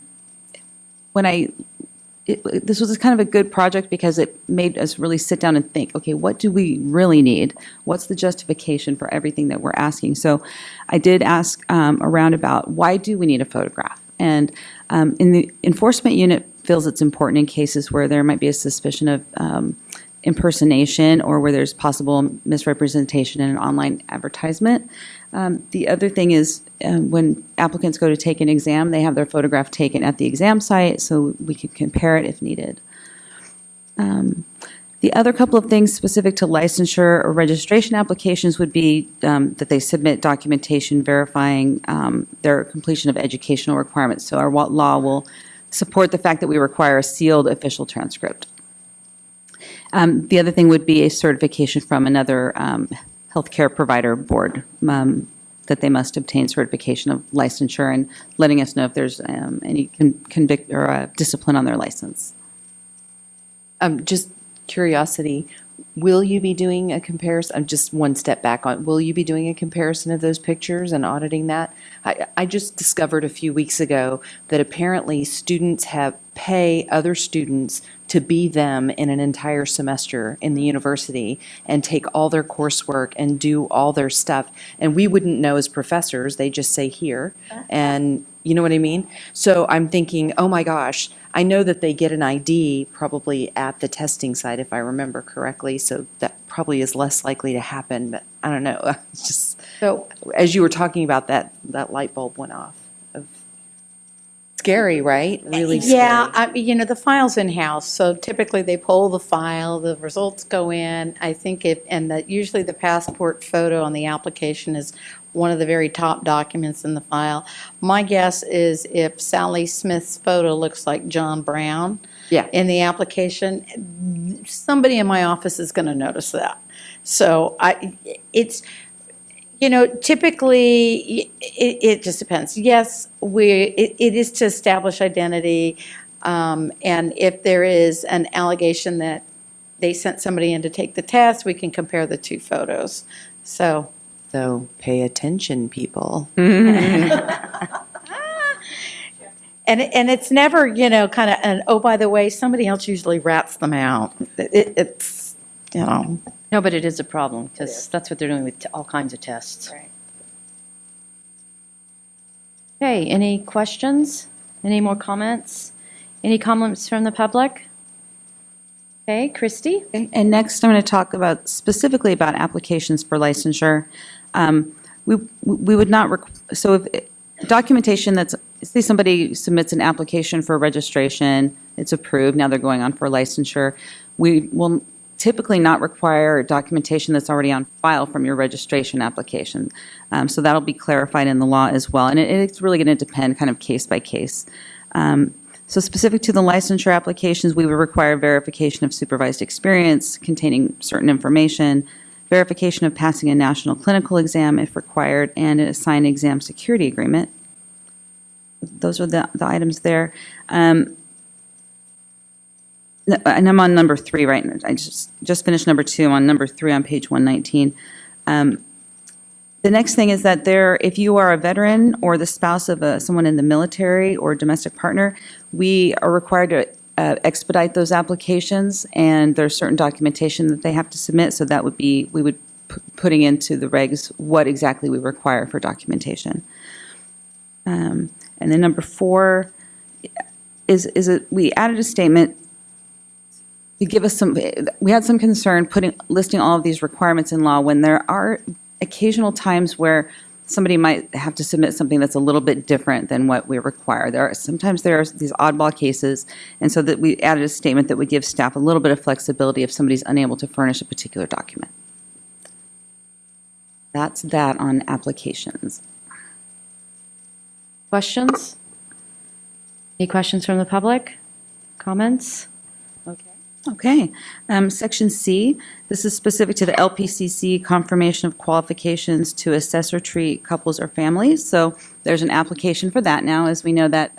this was kind of a good project because it made us really sit down and think, okay, what do we really need? What's the justification for everything that we're asking? So I did ask around about why do we need a photograph? And in the enforcement unit feels it's important in cases where there might be a suspicion of impersonation or where there's possible misrepresentation in an online advertisement. The other thing is when applicants go to take an exam, they have their photograph taken at the exam site so we can compare it if needed. The other couple of things specific to licensure or registration applications would be that they submit documentation verifying their completion of educational requirements. So our law will support the fact that we require a sealed official transcript. The other thing would be a certification from another healthcare provider board that they must obtain certification of licensure and letting us know if there's any convict or discipline on their license. Just curiosity, will you be doing a comparison? I'm just one step back on. Will you be doing a comparison of those pictures and auditing that? I just discovered a few weeks ago that apparently students pay other students to be them in an entire semester in the university and take all their coursework and do all their stuff. And we wouldn't know as professors, they just say here. And you know what I mean? So I'm thinking, oh my gosh, I know that they get an ID probably at the testing site, if I remember correctly. So that probably is less likely to happen, but I don't know. It's just, so as you were talking about that light bulb went off. Scary, right? Really scary. Yeah, the file's in-house, so typically they pull the file, the results go in. I think usually the passport photo on the application is one of the very top documents in the file. My guess is if Sally Smith's photo looks like John Brown in the application, somebody in my office is going to notice that. So typically, it just depends. Yes, it is to establish identity, and if there is an allegation that they sent somebody in to take the test, we can compare the two photos. So pay attention, people. And it's never, kind of an, oh, by the way, somebody else usually rats them out. It's. No, but it is a problem, because that's what they're doing with all kinds of tests. Right. Okay, any questions? Any more comments? Any comments from the public? Okay, Christy? And next, I'm going to talk specifically about applications for licensure. We would not, so if documentation say somebody submits an application for registration, it's approved, now they're going on for licensure, we will typically not require documentation that's already on file from your registration application. So that'll be clarified in the law as well. And it's really going to depend kind of case by case. So specific to the licensure applications, we would require verification of supervised experience containing certain information, verification of passing a national clinical exam if required, and an assigned exam security agreement. Those are the items there. And I'm on number 3 right now. I just finished number 2. I'm on number 3 on page 119. The next thing is that if you are a veteran or the spouse of someone in the military or domestic partner, we are required to expedite those applications, and there's certain documentation that they have to submit. So that would be, we would putting into the regs what exactly we require for documentation. And then number 4 is we added a statement to give us we had some concern listing all of these requirements in law when there are occasional times where somebody might have to submit something that's a little bit different than what we require. Sometimes there are these oddball cases, and so that we added a statement that would give staff a little bit of flexibility if somebody's unable to furnish a particular document. That's that on applications. Questions? Any questions from the public? Comments? Okay. Okay. Section C, this is specific to the LPCC confirmation of qualifications to assess or treat couples or families. So there's an application for that now, as we know that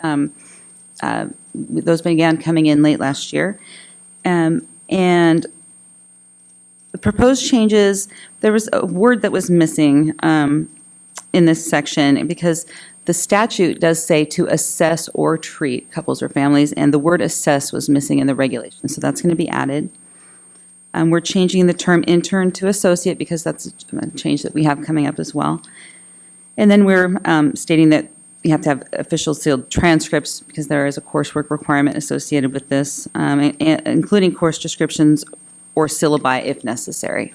those began coming in late last year. And the proposed changes, there was a word that was missing in this section because the statute does say to assess or treat couples or families, and the word assess was missing in the regulations, so that's going to be added. We're changing the term intern to associate because that's a change that we have coming up as well. And then we're stating that you have to have official sealed transcripts because there is a coursework requirement associated with this, including course descriptions or syllabi if necessary.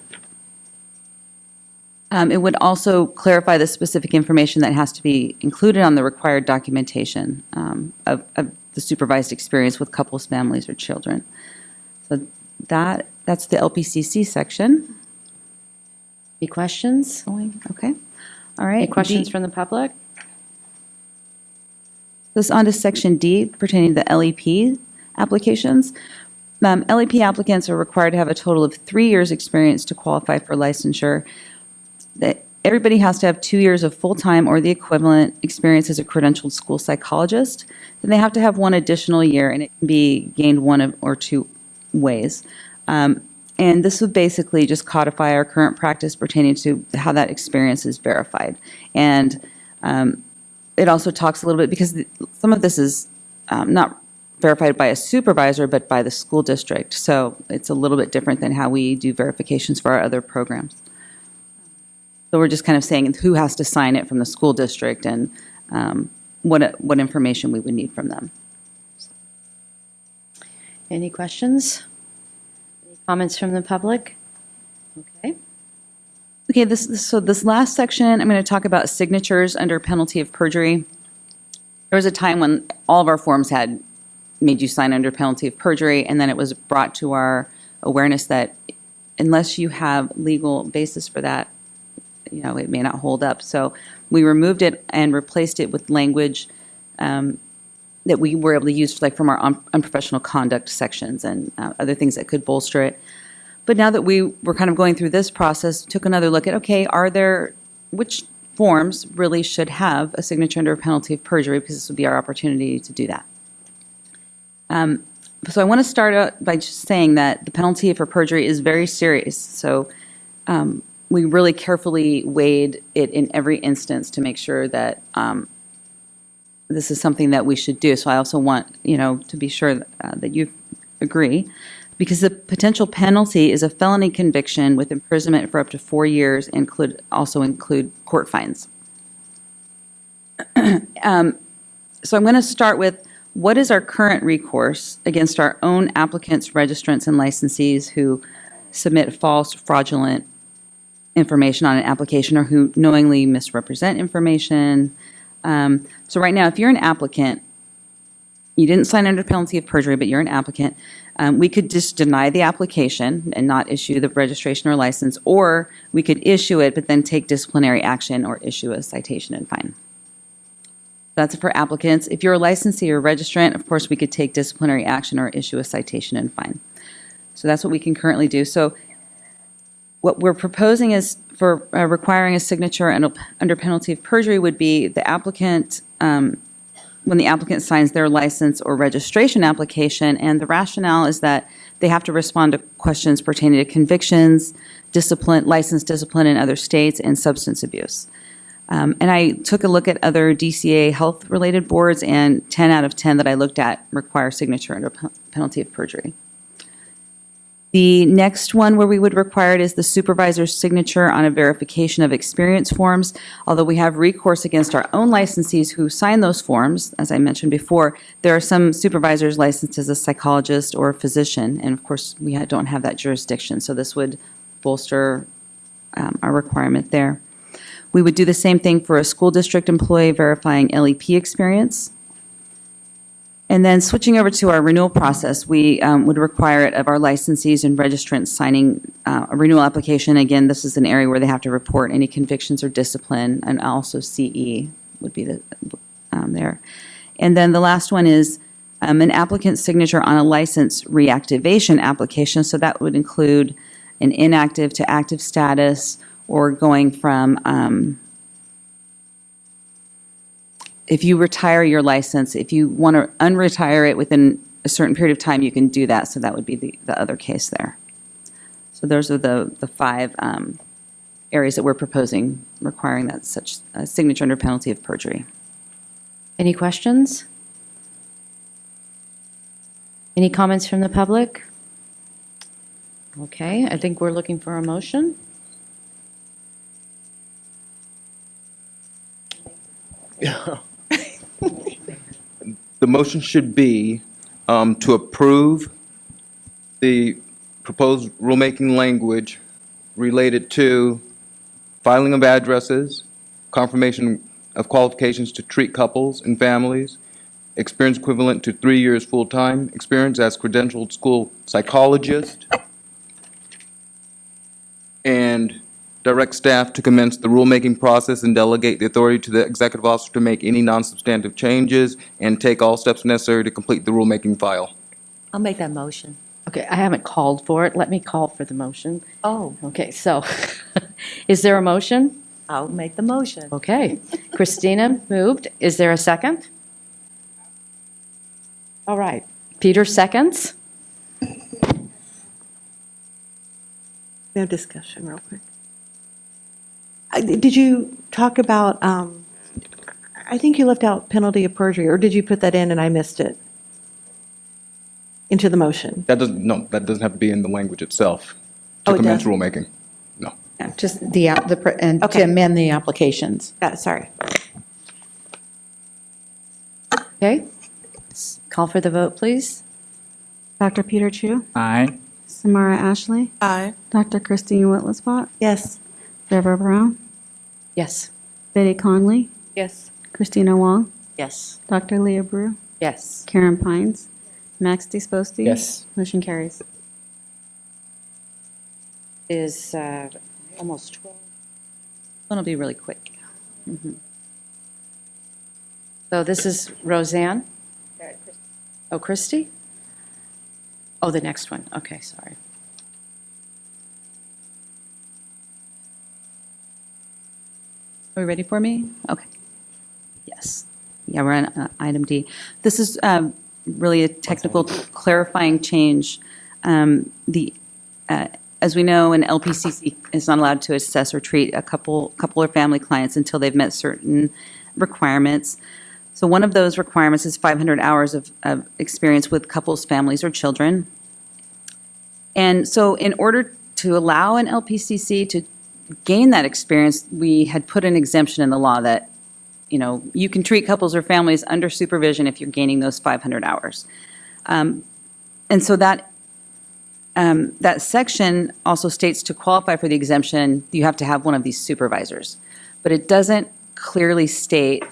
It would also clarify the specific information that has to be included on the required documentation of the supervised experience with couples, families, or children. So that's the LPCC section. Any questions? Okay. All right. Any questions from the public? This on to section D pertaining to the LEP applications. LEP applicants are required to have a total of 3 years experience to qualify for licensure. That everybody has to have 2 years of full-time or the equivalent experience as a credentialed school psychologist. Then they have to have 1 additional year, and it can be gained 1 or 2 ways. And this would basically just codify our current practice pertaining to how that experience is verified. And it also talks a little bit, because some of this is not verified by a supervisor, but by the school district. So it's a little bit different than how we do verifications for our other programs. So we're just kind of saying who has to sign it from the school district and what information we would need from them. Any questions? Any comments from the public? Okay. Okay, so this last section, I'm going to talk about signatures under penalty of perjury. There was a time when all of our forms had made you sign under penalty of perjury, and then it was brought to our awareness that unless you have legal basis for that, it may not hold up. So we removed it and replaced it with language that we were able to use from our unprofessional conduct sections and other things that could bolster it. But now that we were kind of going through this process, took another look at, okay, which forms really should have a signature under penalty of perjury, because this would be our opportunity to do that. So I want to start out by just saying that the penalty for perjury is very serious. So we really carefully weighed it in every instance to make sure that this is something that we should do. So I also want, to be sure that you agree, because the potential penalty is a felony conviction with imprisonment for up to 4 years and could also include court fines. So I'm going to start with, what is our current recourse against our own applicants, registrants, and licensees who submit false, fraudulent information on an application or who knowingly misrepresent information? So right now, if you're an applicant, you didn't sign under penalty of perjury, but you're an applicant, we could just deny the application and not issue the registration or license, or we could issue it but then take disciplinary action or issue a citation and fine. That's for applicants. If you're a licensee or registrant, of course, we could take disciplinary action or issue a citation and fine. So that's what we can currently do. So what we're proposing is for requiring a signature under penalty of perjury would be the applicant, when the applicant signs their license or registration application, and the rationale is that they have to respond to questions pertaining to convictions, discipline, license discipline in other states, and substance abuse. And I took a look at other DCA health-related boards, and 10 out of 10 that I looked at require signature under penalty of perjury. The next one where we would require it is the supervisor's signature on a verification of experience forms. Although we have recourse against our own licensees who sign those forms, as I mentioned before, there are some supervisors licensed as a psychologist or a physician, and of course we don't have that jurisdiction, so this would bolster our requirement there. We would do the same thing for a school district employee verifying LEP experience. And then switching over to our renewal process, we would require it of our licensees and registrants signing a renewal application. Again, this is an area where they have to report any convictions or discipline, and also CE would be there. And then the last one is an applicant's signature on a license reactivation application. So that would include an inactive to active status, or going from, if you retire your license, if you want to unretire it within a certain period of time, you can do that. So that would be the other case there. So those are the five areas that we're proposing requiring that such a signature under penalty of perjury. Any questions? Any comments from the public? Okay, I think we're looking for a motion. The motion should be to approve the proposed rulemaking language related to filing of addresses, confirmation of qualifications to treat couples and families, experience equivalent to 3 years full-time experience as credentialed school psychologist, and direct staff to commence the rulemaking process and delegate the authority to the executive officer to make any non-substantive changes and take all steps necessary to complete the rulemaking file. I'll make that motion. Okay, I haven't called for it. Let me call for the motion. Oh, Okay, so is there a motion? I'll make the motion. Okay, Christina moved. Is there a second? All right, Peter seconds. No discussion, real quick. Did you talk about, I think you left out penalty of perjury, or did you put that in and I missed it? Into the motion? That doesn't have to be in the language itself Oh, to it commence doesn't? rulemaking. No. Just and to Okay. amend the applications. Sorry. Okay, call for the vote, please. Dr. Peter Chu, Aye. Samara Ashley, Aye. Dr. Christine Whitlisbach, Yes. Deborah Brown, Yes. Betty Conley, Yes. Christina Wong, Yes. Dr. Leah Brew, Yes. Karen Pines, Max Disposti. Yes. Motion carries. Is almost 12. It'll be really quick. So this is Roseanne? Oh, Christie? Oh, the next one. Okay, sorry. Are we ready for me? Okay. Yes. Yeah, we're on item D. This is really a technical clarifying change. As we know, an LPCC is not allowed to assess or treat a couple or family clients until they've met certain requirements. So one of those requirements is 500 hours of experience with couples, families, or children. And so in order to allow an LPCC to gain that experience, we had put an exemption in the law that, you can treat couples or families under supervision if you're gaining those 500 hours. And so that section also states to qualify for the exemption, you have to have one of these supervisors. But it doesn't clearly state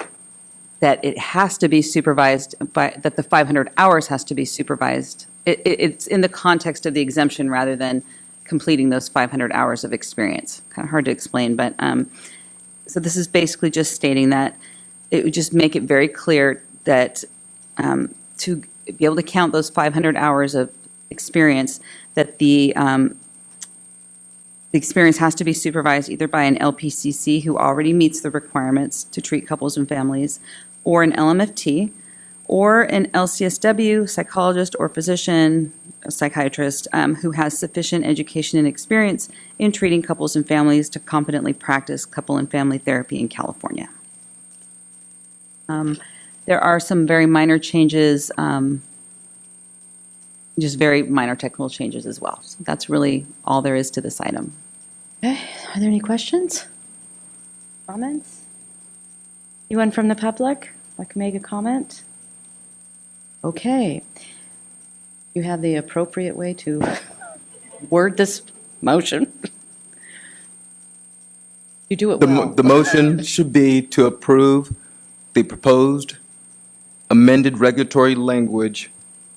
that it has to be supervised that the 500 hours has to be supervised. It's in the context of the exemption rather than completing those 500 hours of experience. Kind of hard to explain, but so this is basically just stating that it would just make it very clear that to be able to count those 500 hours of experience, that the experience has to be supervised either by an LPCC who already meets the requirements to treat couples and families, or an LMFT, or an LCSW, psychologist or physician, a psychiatrist, who has sufficient education and experience in treating couples and families to competently practice couple and family therapy in California. There are some very minor changes, just very minor technical changes as well. So that's really all there is to this item. Okay, are there any questions? Comments? Anyone from the public like to make a comment? Okay. You have the appropriate way to word this motion. You do it The, well. the motion should be to approve the proposed amended regulatory language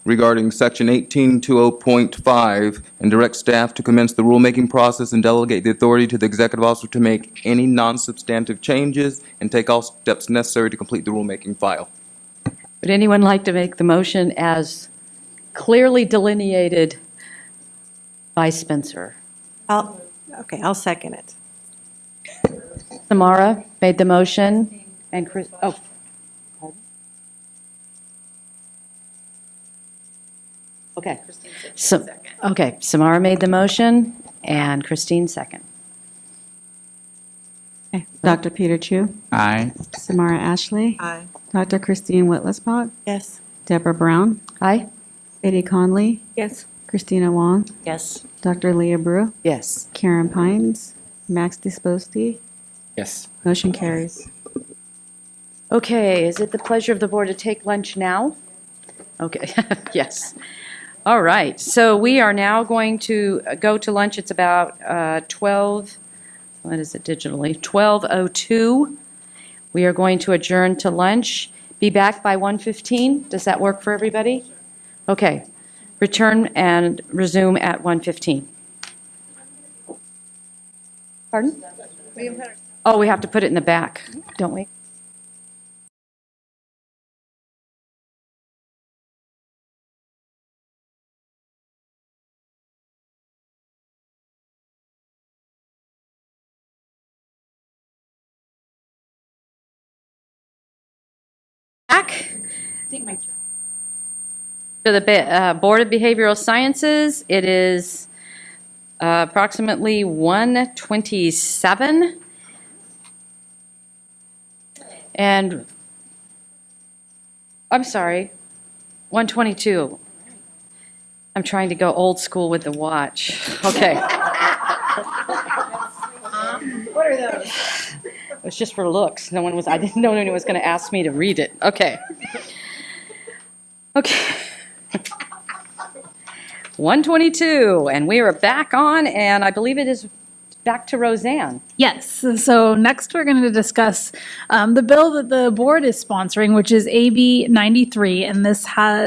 regarding Section 1820.5 and direct staff to commence the rulemaking process and delegate the authority to the executive officer to make any non-substantive changes and take all steps necessary to complete the rulemaking file. Would anyone like to make the motion as clearly delineated by Spencer? I'll second it. Samara made the motion, and Chris, oh. Okay. So, okay, Samara made the motion, and Christine second. Okay. Dr. Peter Chu, Aye. Samara Ashley, Aye. Dr. Christine Whitlisbach, Yes. Deborah Brown, Aye? Eddie Conley, Yes. Christina Wong, Yes. Dr. Leah Brew, Yes. Karen Pines, Max Disposti. Yes. Motion carries. Okay, is it the pleasure of the board to take lunch now? Okay, yes. All right, so we are now going to go to lunch. It's about 12, what is it digitally? 12:02. We are going to adjourn to lunch. Be back by 1:15. Does that work for everybody? Okay, return and resume at 1:15. Pardon? Oh, we have to put it in the back, don't we? Back to the Board of Behavioral Sciences. It is approximately 1:27. And, I'm sorry, 1:22. I'm trying to go old school with the watch. Okay. What are those? It was just for looks. I didn't know anyone was going to ask me to read it. Okay. Okay. 1:22, and we are back on, and I believe it is back to Roseanne. Yes, so next we're going to discuss the bill that the board is sponsoring, which is AB 93, and this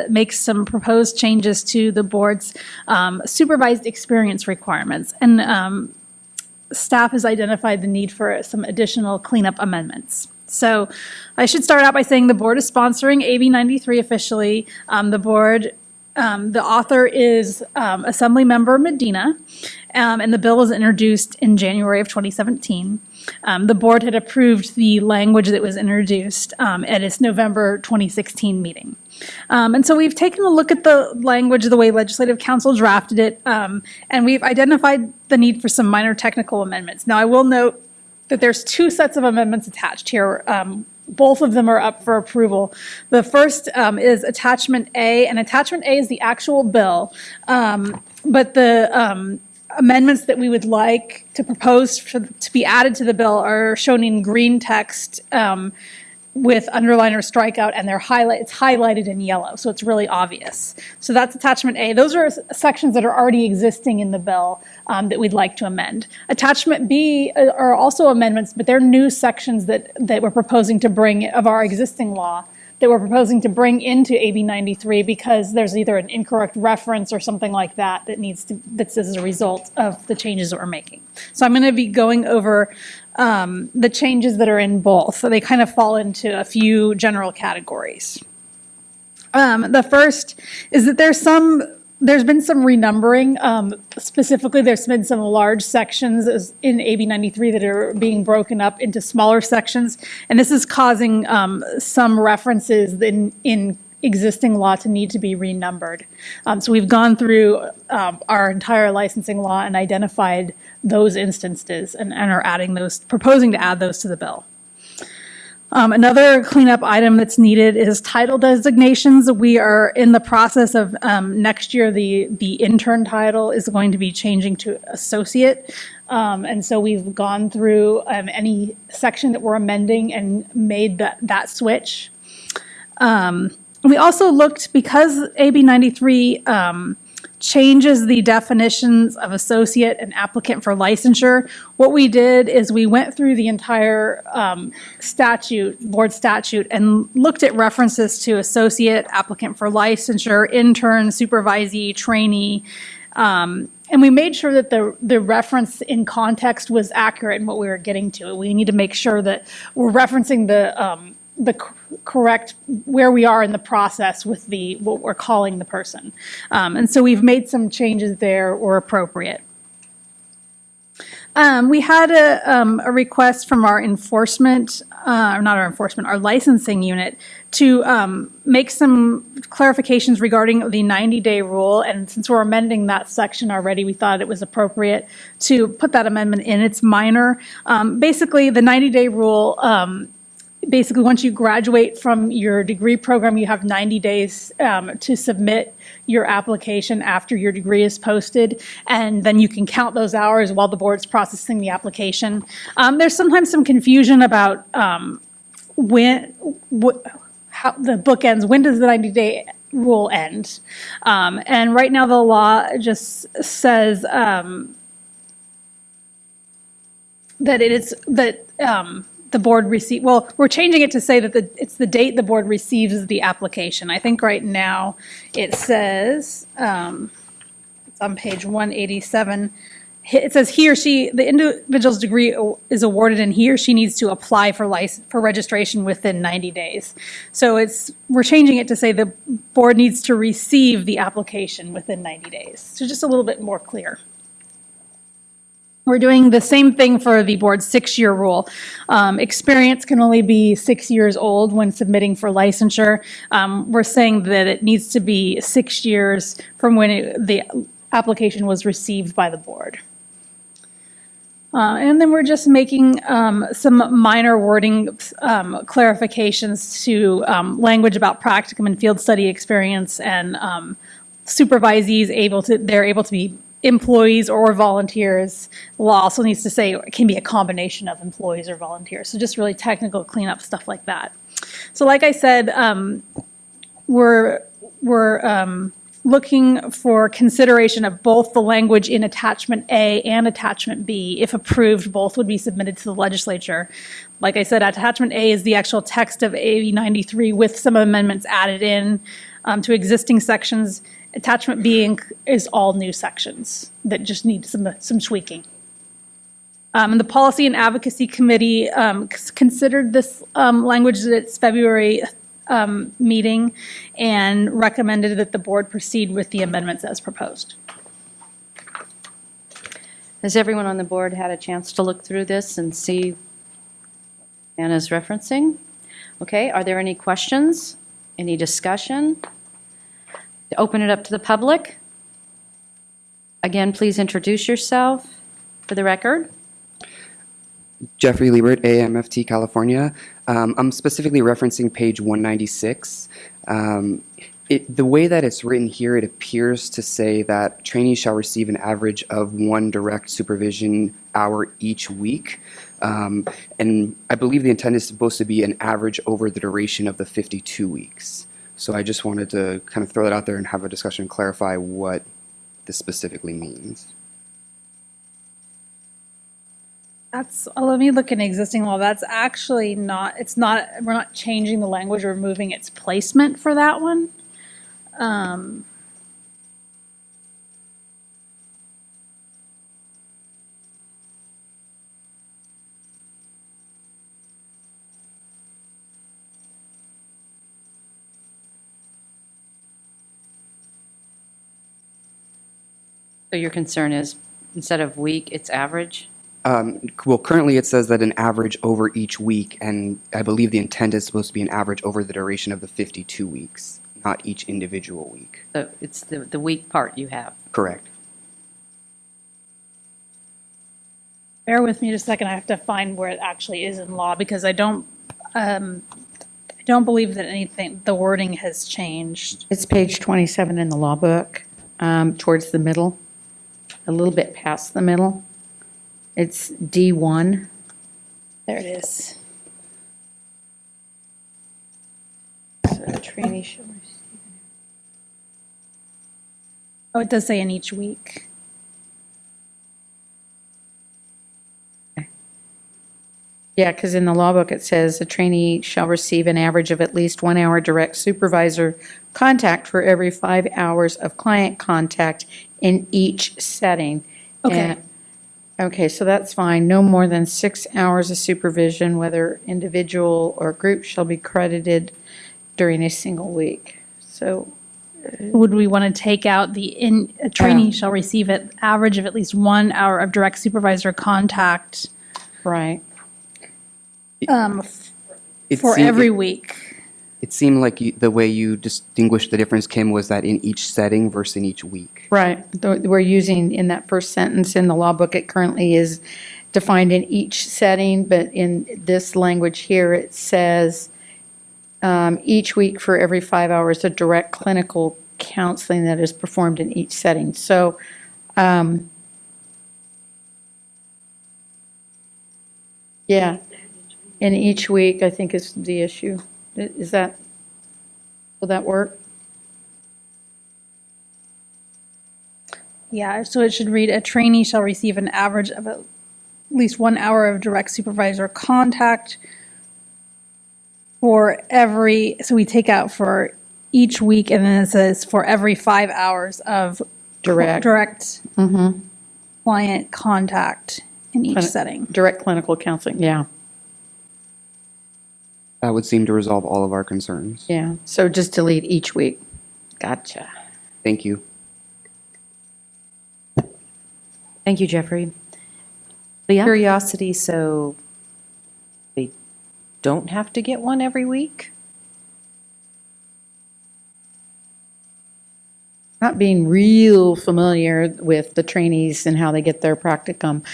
makes some proposed changes to the board's supervised experience requirements. And staff has identified the need for some additional cleanup amendments. So I should start out by saying the board is sponsoring AB 93 officially. The author is Assemblymember Medina, and the bill was introduced in January of 2017. The board had approved the language that was introduced at its November 2016 meeting. And so we've taken a look at the language, the way Legislative Council drafted it, and we've identified the need for some minor technical amendments. Now, I will note that there's two sets of amendments attached here. Both of them are up for approval. The first is Attachment A, and Attachment A is the actual bill, but the amendments that we would like to propose to be added to the bill are shown in green text with underline or strikeout, and it's highlighted in yellow, so it's really obvious. So that's Attachment A. Those are sections that are already existing in the bill that we'd like to amend. Attachment B are also amendments, but they're new sections that we're proposing to bring of our existing law that we're proposing to bring into AB 93 because there's either an incorrect reference or something like that's as a result of the changes that we're making. So I'm going to be going over the changes that are in both. So they kind of fall into a few general categories. The first is that there's been some renumbering. Specifically, there's been some large sections in AB 93 that are being broken up into smaller sections, and this is causing some references in existing law to need to be renumbered. So we've gone through our entire licensing law and identified those instances and are proposing to add those to the bill. Another cleanup item that's needed is title designations. We are in the process of next year, the intern title is going to be changing to associate. And so we've gone through any section that we're amending and made that switch. We also looked, because AB 93 changes the definitions of associate and applicant for licensure. What we did is we went through the entire board statute, and looked at references to associate, applicant for licensure, intern, supervisee, trainee, and we made sure that the reference in context was accurate in what we were getting to. We need to make sure that we're referencing the correct where we are in the process with what we're calling the person. And so we've made some changes there where appropriate. We had a request from our our licensing unit to make some clarifications regarding the 90-day rule. And since we're amending that section already, we thought it was appropriate to put that amendment in. It's minor. Basically, the 90-day rule, basically, once you graduate from your degree program, you have 90 days to submit your application after your degree is posted, and then you can count those hours while the board's processing the application. There's sometimes some confusion about how the book ends. When does the 90-day rule end? And right now, the law just says the board receive, well, we're changing it to say that it's the date the board receives the application. I think right now it says, it's on page 187, it says he or she, the individual's degree is awarded and he or she needs to apply for registration within 90 days. So we're changing it to say the board needs to receive the application within 90 days. So just a little bit more clear. We're doing the same thing for the board's 6-year rule. Experience can only be 6 years old when submitting for licensure. We're saying that it needs to be 6 years from when the application was received by the board. And then we're just making some minor wording clarifications to language about practicum and field study experience, and supervisees they're able to be employees or volunteers. The law also needs to say it can be a combination of employees or volunteers. So just really technical cleanup stuff like that. So like I said, we're looking for consideration of both the language in Attachment A and Attachment B. If approved, both would be submitted to the legislature. Like I said, Attachment A is the actual text of AB 93 with some amendments added in to existing sections. Attachment B is all new sections that just need some tweaking. And the Policy and Advocacy Committee considered this language at its February meeting and recommended that the board proceed with the amendments as proposed. Has everyone on the board had a chance to look through this and see what Anna's referencing? Okay, are there any questions? Any discussion? To open it up to the public. Again, please introduce yourself for the record. Jeffrey Liebert, AMFT California. I'm specifically referencing page 196. The way that it's written here, it appears to say that trainees shall receive an average of 1 direct supervision hour each week. And I believe the intent is supposed to be an average over the duration of the 52 weeks. So I just wanted to kind of throw that out there and have a discussion and clarify what this specifically means. Let me look in existing law. That's actually we're not changing the language, we're moving its placement for that one. So your concern is instead of week, it's average? Well, currently it says that an average over each week, and I believe the intent is supposed to be an average over the duration of the 52 weeks, not each individual week. So it's the week part you have. Correct. Bear with me just a second. I have to find where it actually is in law because I don't believe that the wording has changed. It's page 27 in the law book, towards the middle, a little bit past the middle. It's D1. There it is. So trainee shall receive. Oh, it does say in each week. Yeah, because in the law book, it says a trainee shall receive an average of at least 1 hour direct supervisor contact for every 5 hours of client contact in each setting. Okay. And- Okay, so that's fine. No more than 6 hours of supervision, whether individual or group, shall be credited during a single week. So, Would we want to take out a trainee shall receive an average of at least 1 hour of direct supervisor contact right. It for seem- every it- week? It seemed like the way you distinguished the difference, Kim, was that in each setting versus in each week. Right. We're using in that first sentence in the law book, it currently is defined in each setting, but in this language here, it says each week for every 5 hours of direct clinical counseling that is performed in each setting. So, yeah, in each week, I think is the issue. Is that, will that work? Yeah, so it should read, a trainee shall receive an average of at least 1 hour of direct supervisor contact for every, so we take out for each week, and then it says for every 5 hours of Direct. client contact in each setting. Direct clinical counseling, yeah. That would seem to resolve all of our concerns. Yeah, so just delete each week. Gotcha. Thank you. Thank you, Jeffrey. Curiosity, so they don't have to get one every week? Not being real familiar with the trainees and how they get their practicum.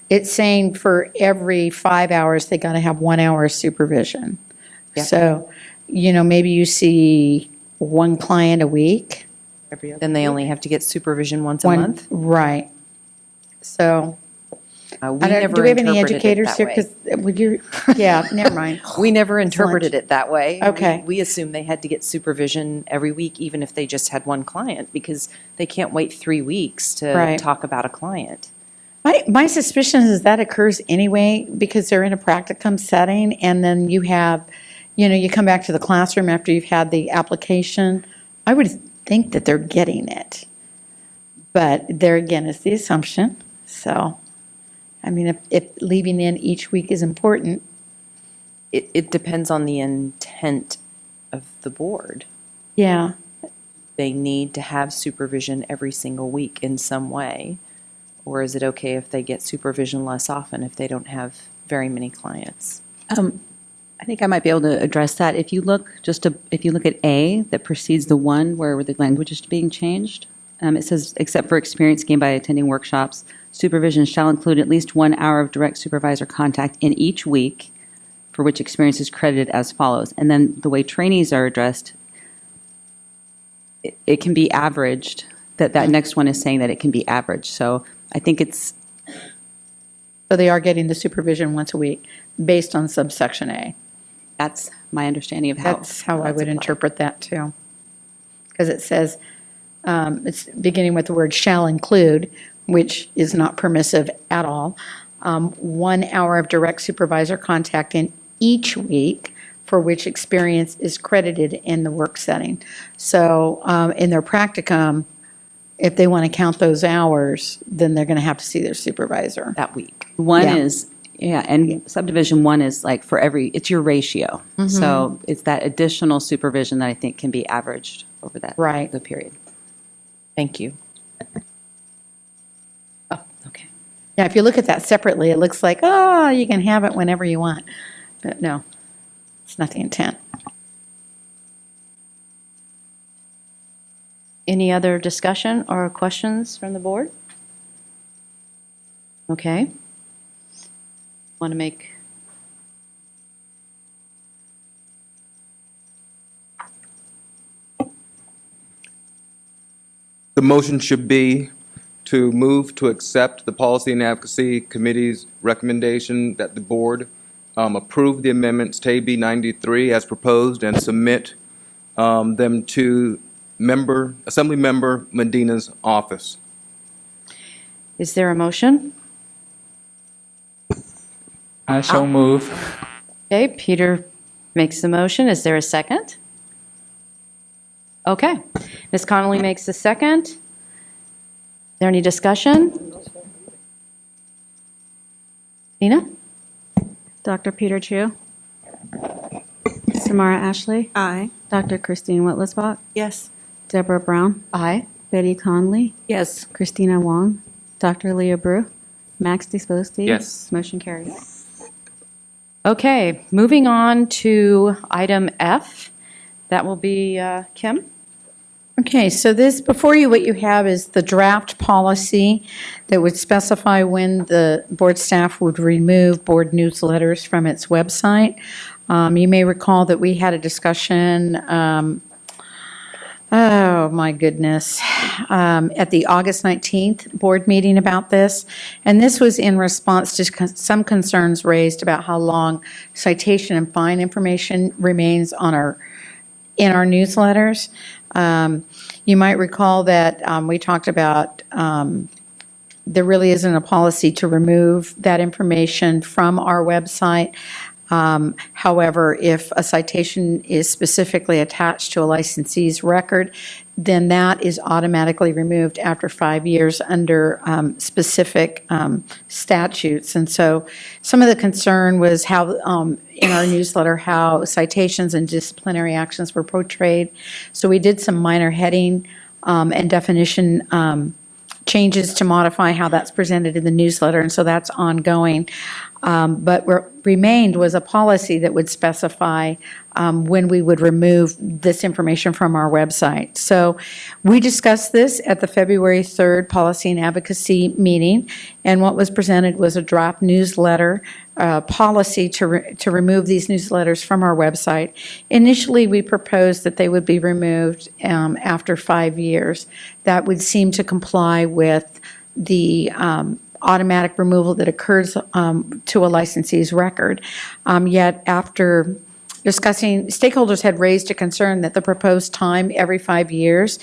It's saying for every 5 hours, they got to have 1 hour of supervision. Yeah. So, maybe you see one client a week. Then they only have to get supervision once a month? Right. So, We I don't, never do we have any interpreted it educators that here? way. Because would you, yeah, never mind. We never interpreted it that way. Okay. We assumed they had to get supervision every week, even if they just had one client, because they can't wait 3 weeks to Right. talk about a client. My suspicion is that occurs anyway because they're in a practicum setting and then you have, you come back to the classroom after you've had the application. I would think that they're getting it. But there again is the assumption. So, I mean, if leaving in each week is important. It depends on the intent of the board. Yeah. They need to have supervision every single week in some way. Or is it okay if they get supervision less often if they don't have very many clients? I think I might be able to address that. If you look at A, that precedes the one where the language is being changed, it says, except for experience gained by attending workshops, supervision shall include at least 1 hour of direct supervisor contact in each week, for which experience is credited as follows. And then the way trainees are addressed, it can be averaged. That next one is saying that it can be averaged. So I think it's. So they are getting the supervision once a week based on subsection A. That's my understanding of how. That's how I that's would applied. interpret that too. Because it says, it's beginning with the word shall include, which is not permissive at all. 1 hour of direct supervisor contact in each week for which experience is credited in the work setting. So in their practicum, if they want to count those hours, then they're going to have to see their supervisor. That week. One Yeah. is, and subdivision one is like for it's your ratio. So it's that additional supervision that I think can be averaged over that. Right. The period. Thank you. Oh, okay. Yeah, if you look at that separately, it looks like, you can have it whenever you want. But no, it's not the intent. Any other discussion or questions from the board? Okay. Want to make, The motion should be to move to accept the Policy and Advocacy Committee's recommendation that the board approve the amendments to AB 93 as proposed and submit them to Assemblymember Medina's office. Is there a motion? I shall move. Okay, Peter makes the motion. Is there a second? Okay. Ms. Connolly makes the second. Is there any discussion? Nina? Dr. Peter Chu. Samara Ashley. Aye. Dr. Christine Whitlisbach. Yes. Deborah Brown. Aye. Betty Conley. Yes. Christina Wong. Dr. Leah Brew. Max Disposti. Yes. Motion carries. Okay, moving on to item F. That will be Kim. Okay, so this, before you, what you have is the draft policy that would specify when the board staff would remove board newsletters from its website. You may recall that we had a discussion, oh my goodness, at the August 19th board meeting about this. And this was in response to some concerns raised about how long citation and fine information remains on in our newsletters. You might recall that we talked about there really isn't a policy to remove that information from our website. However, if a citation is specifically attached to a licensee's record, then that is automatically removed after 5 years under specific statutes. And so some of the concern was how, in our newsletter, how citations and disciplinary actions were portrayed. So we did some minor heading and definition changes to modify how that's presented in the newsletter, and so that's ongoing. But what remained was a policy that would specify when we would remove this information from our website. So we discussed this at the February 3rd Policy and Advocacy meeting, and what was presented was a draft newsletter policy to remove these newsletters from our website. Initially, we proposed that they would be removed after 5 years. That would seem to comply with the automatic removal that occurs to a licensee's record. Yet after discussing, stakeholders had raised a concern that the proposed time every 5 years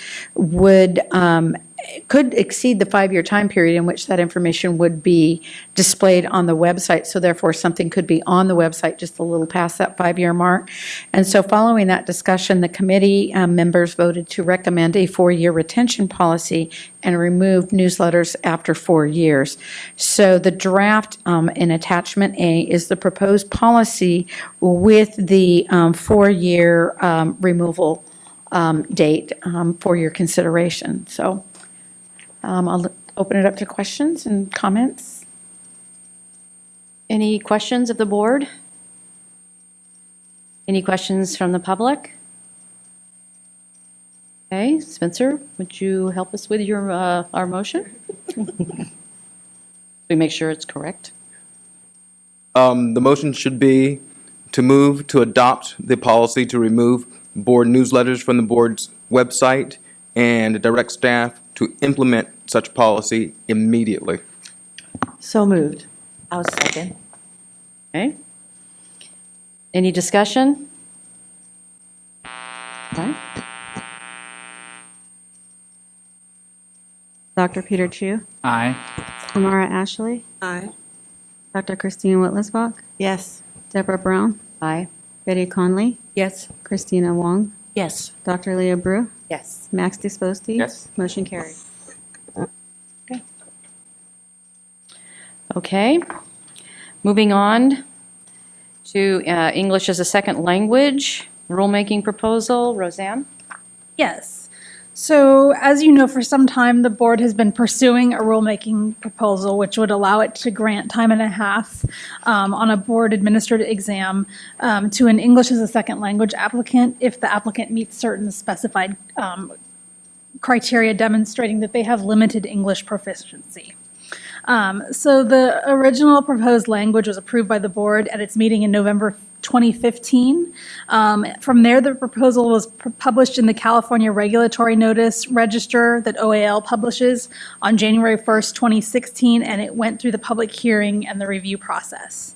could exceed the 5-year time period in which that information would be displayed on the website. So therefore, something could be on the website just a little past that 5-year mark. And so following that discussion, the committee members voted to recommend a 4-year retention policy and remove newsletters after 4 years. So the draft in attachment A is the proposed policy with the 4-year removal date for your consideration. So I'll open it up to questions and comments. Any questions of the board? Any questions from the public? Okay, Spencer, would you help us with your our motion? We make sure it's correct. The motion should be to move to adopt the policy to remove board newsletters from the board's website and direct staff to implement such policy immediately. So moved. I'll second. Okay. Any discussion? Okay. Dr. Peter Chu. Aye. Samara Ashley. Aye. Dr. Christine Whitlisbach. Yes. Deborah Brown. Aye. Betty Conley. Yes. Christina Wong. Yes. Dr. Leah Brew. Yes. Max Disposti. Yes. Motion carried. Okay. Moving on to English as a second language, rulemaking proposal. Roseanne? Yes. So as you know, for some time, the board has been pursuing a rulemaking proposal, which would allow it to grant time and a half on a board administered exam to an English as a second language applicant if the applicant meets certain specified criteria demonstrating that they have limited English proficiency. So the original proposed language was approved by the board at its meeting in November 2015. From there, the proposal was published in the California Regulatory Notice Register that OAL publishes on January 1st, 2016, and it went through the public hearing and the review process.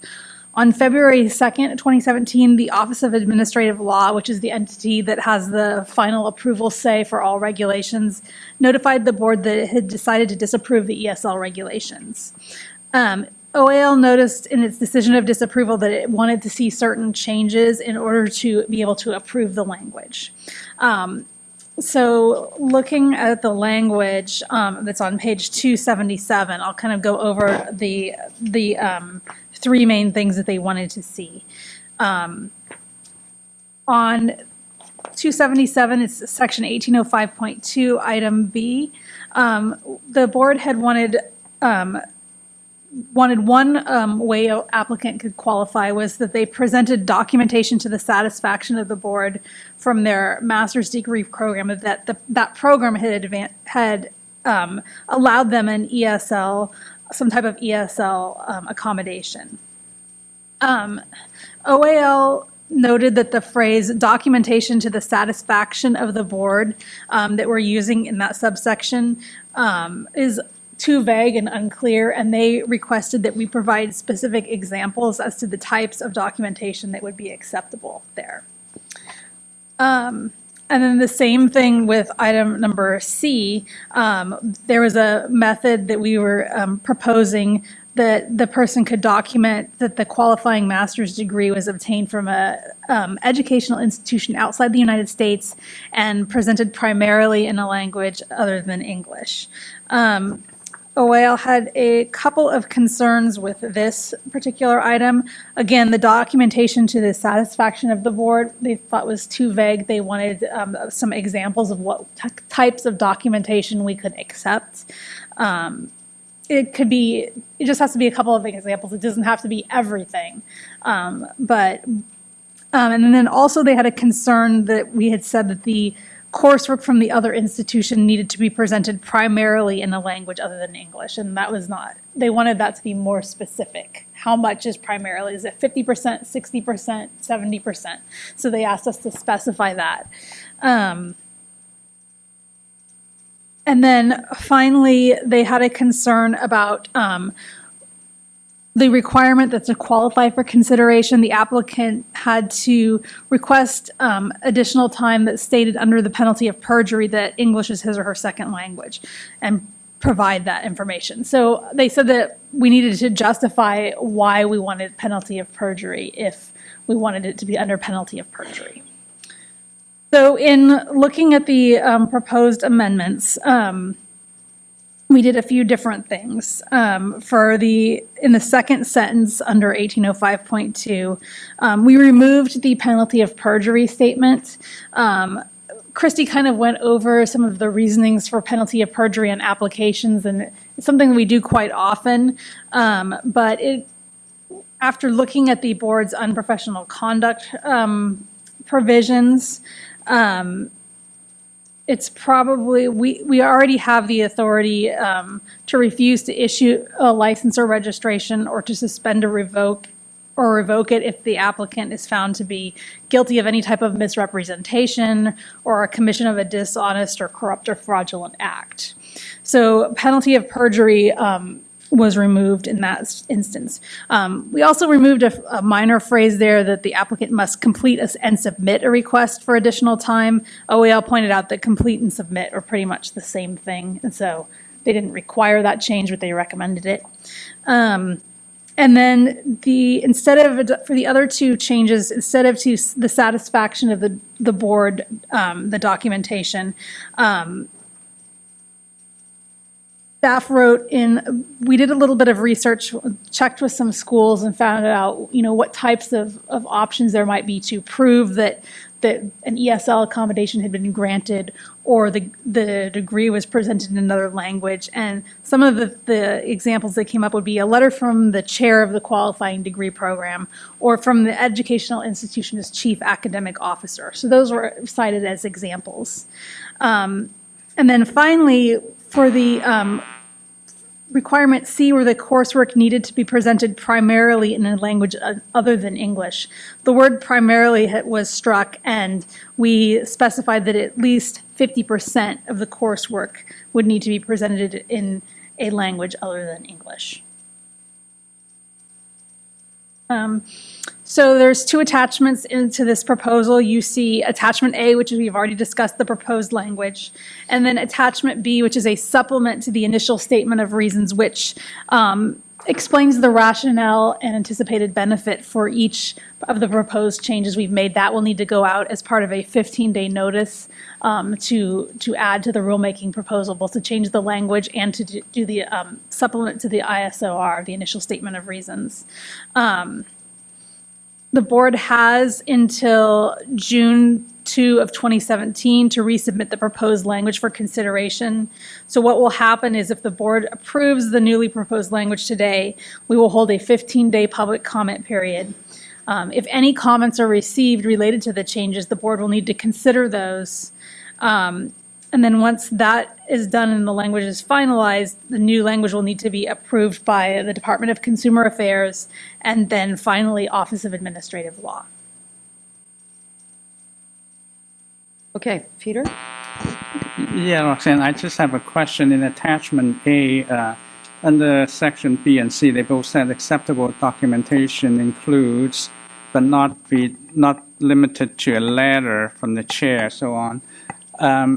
On February 2nd, 2017, the Office of Administrative Law, which is the entity that has the final approval say for all regulations, notified the board that it had decided to disapprove the ESL regulations. OAL noticed in its decision of disapproval that it wanted to see certain changes in order to be able to approve the language. So looking at the language that's on page 277, I'll kind of go over the three main things that they wanted to see. On 277, it's section 1805.2, item B. The board had wanted one way an applicant could qualify was that they presented documentation to the satisfaction of the board from their master's degree program that that program had allowed them an ESL, some type of ESL accommodation. OAL noted that the phrase documentation to the satisfaction of the board that we're using in that subsection is too vague and unclear, and they requested that we provide specific examples as to the types of documentation that would be acceptable there. And then the same thing with item number C. There was a method that we were proposing that the person could document that the qualifying master's degree was obtained from a educational institution outside the United States and presented primarily in a language other than English. OAL had a couple of concerns with this particular item. Again, the documentation to the satisfaction of the board, they thought was too vague. They wanted some examples of what types of documentation we could accept. It just has to be a couple of examples. It doesn't have to be everything. And then also they had a concern that we had said that the coursework from the other institution needed to be presented primarily in a language other than English, and that was not. They wanted that to be more specific. How much is primarily? Is it 50%, 60%, 70%? So they asked us to specify that. And then finally, they had a concern about the requirement that to qualify for consideration, the applicant had to request additional time that stated under the penalty of perjury that English is his or her second language and provide that information. So they said that we needed to justify why we wanted penalty of perjury if we wanted it to be under penalty of perjury. So in looking at the proposed amendments, we did a few different things. In the second sentence under 1805.2, we removed the penalty of perjury statement. Christy kind of went over some of the reasonings for penalty of perjury on applications, and it's something that we do quite often. But after looking at the board's unprofessional conduct provisions, it's probably, we already have the authority to refuse to issue a license or registration or to suspend or revoke it if the applicant is found to be guilty of any type of misrepresentation or a commission of a dishonest or corrupt or fraudulent act. So penalty of perjury was removed in that instance. We also removed a minor phrase there that the applicant must complete and submit a request for additional time. OAL pointed out that complete and submit are pretty much the same thing, and so they didn't require that change, but they recommended it. And then for the other two changes, instead of to the satisfaction of the board, the documentation, staff wrote in, we did a little bit of research, checked with some schools and found out, what types of options there might be to prove that an ESL accommodation had been granted or the degree was presented in another language. And some of the examples that came up would be a letter from the chair of the qualifying degree program or from the educational institution's chief academic officer. So those were cited as examples. And then finally, for the requirement C, where the coursework needed to be presented primarily in a language other than English, the word primarily was struck, and we specified that at least 50% of the coursework would need to be presented in a language other than English. So there's two attachments into this proposal. You see attachment A, which we've already discussed, the proposed language, and then attachment B, which is a supplement to the initial statement of reasons, which explains the rationale and anticipated benefit for each of the proposed changes we've made. That will need to go out as part of a 15-day notice to add to the rulemaking proposal, both to change the language and to do the supplement to the ISOR, the initial statement of reasons. The board has until June 2 of 2017 to resubmit the proposed language for consideration. So what will happen is if the board approves the newly proposed language today, we will hold a 15-day public comment period. If any comments are received related to the changes, the board will need to consider those. And then once that is done and the language is finalized, the new language will need to be approved by the Department of Consumer Affairs and then finally Office of Administrative Law. Okay, Peter? Yeah, Roxanne, I just have a question. In attachment A, under section B and C, they both said acceptable documentation includes, but not limited to a letter from the chair, so on.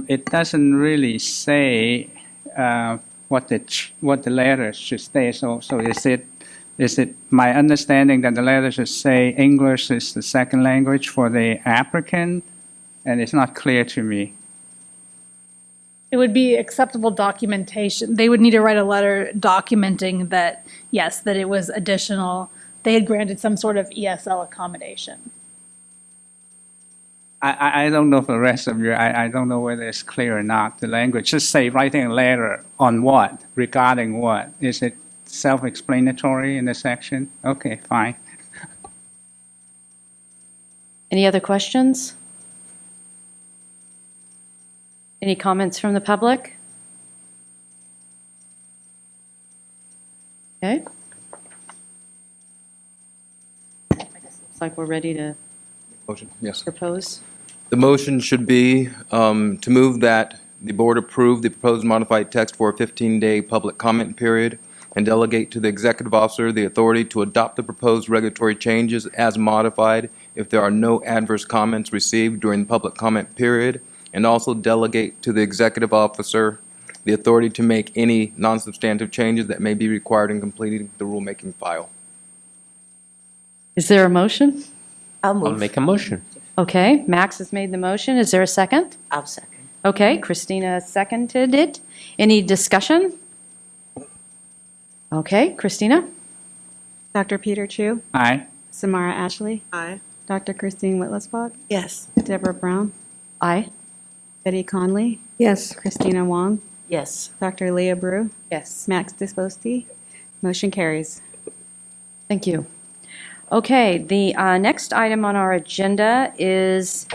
It doesn't really say what the letter should say. So is it my understanding that the letter should say English is the second language for the applicant? And it's not clear to me. It would be acceptable documentation. They would need to write a letter documenting that, yes, that it was additional. They had granted some sort of ESL accommodation. I don't know for the rest of you. I don't know whether it's clear or not. The language just say writing a letter on what, regarding what. Is it self-explanatory in the section? Okay, fine. Any other questions? Any comments from the public? Okay. I guess looks like we're ready to Motion, yes. propose. The motion should be to move that the board approve the proposed modified text for a 15-day public comment period and delegate to the executive officer the authority to adopt the proposed regulatory changes as modified if there are no adverse comments received during the public comment period, and also delegate to the executive officer the authority to make any non-substantive changes that may be required in completing the rulemaking file. Is there a motion? I'll I'll move. make a motion. Okay, Max has made the motion. Is there a second? I'll second. Okay, Christina seconded it. Any discussion? Okay, Christina? Dr. Peter Chu, Aye. Samara Ashley, Aye. Dr. Christine Whitlow-Spock, Yes. Deborah Brown, Aye. Betty Conley, Yes. Christina Wong, Yes. Dr. Leah Brew, Yes. Max Disposti. Motion carries. Thank you. Okay, the next item on our agenda is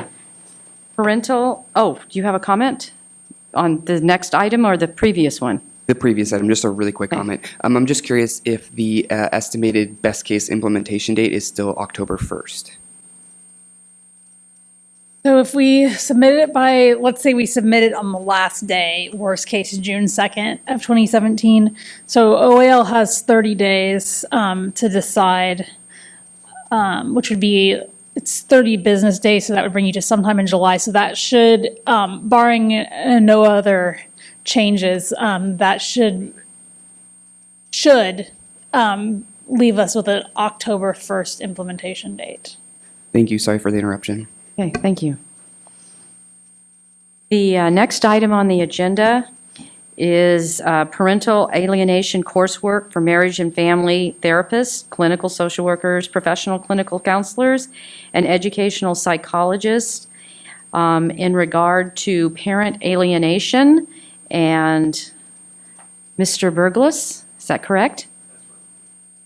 parental, do you have a comment on the next item or the previous one? The previous item, just a really quick comment. I'm just curious if the estimated best case implementation date is still October 1st. So if we submit it by, let's say we submit it on the last day, worst case June 2nd of 2017. So OAL has 30 days to decide, which would be, it's 30 business days, so that would bring you to sometime in July. So that should, barring no other changes, that should leave us with an October 1st implementation date. Thank you. Sorry for the interruption. Okay, thank you. The next item on the agenda is parental alienation coursework for marriage and family therapists, clinical social workers, professional clinical counselors, and educational psychologists in regard to parent alienation. And Mr. Burglas, is that correct?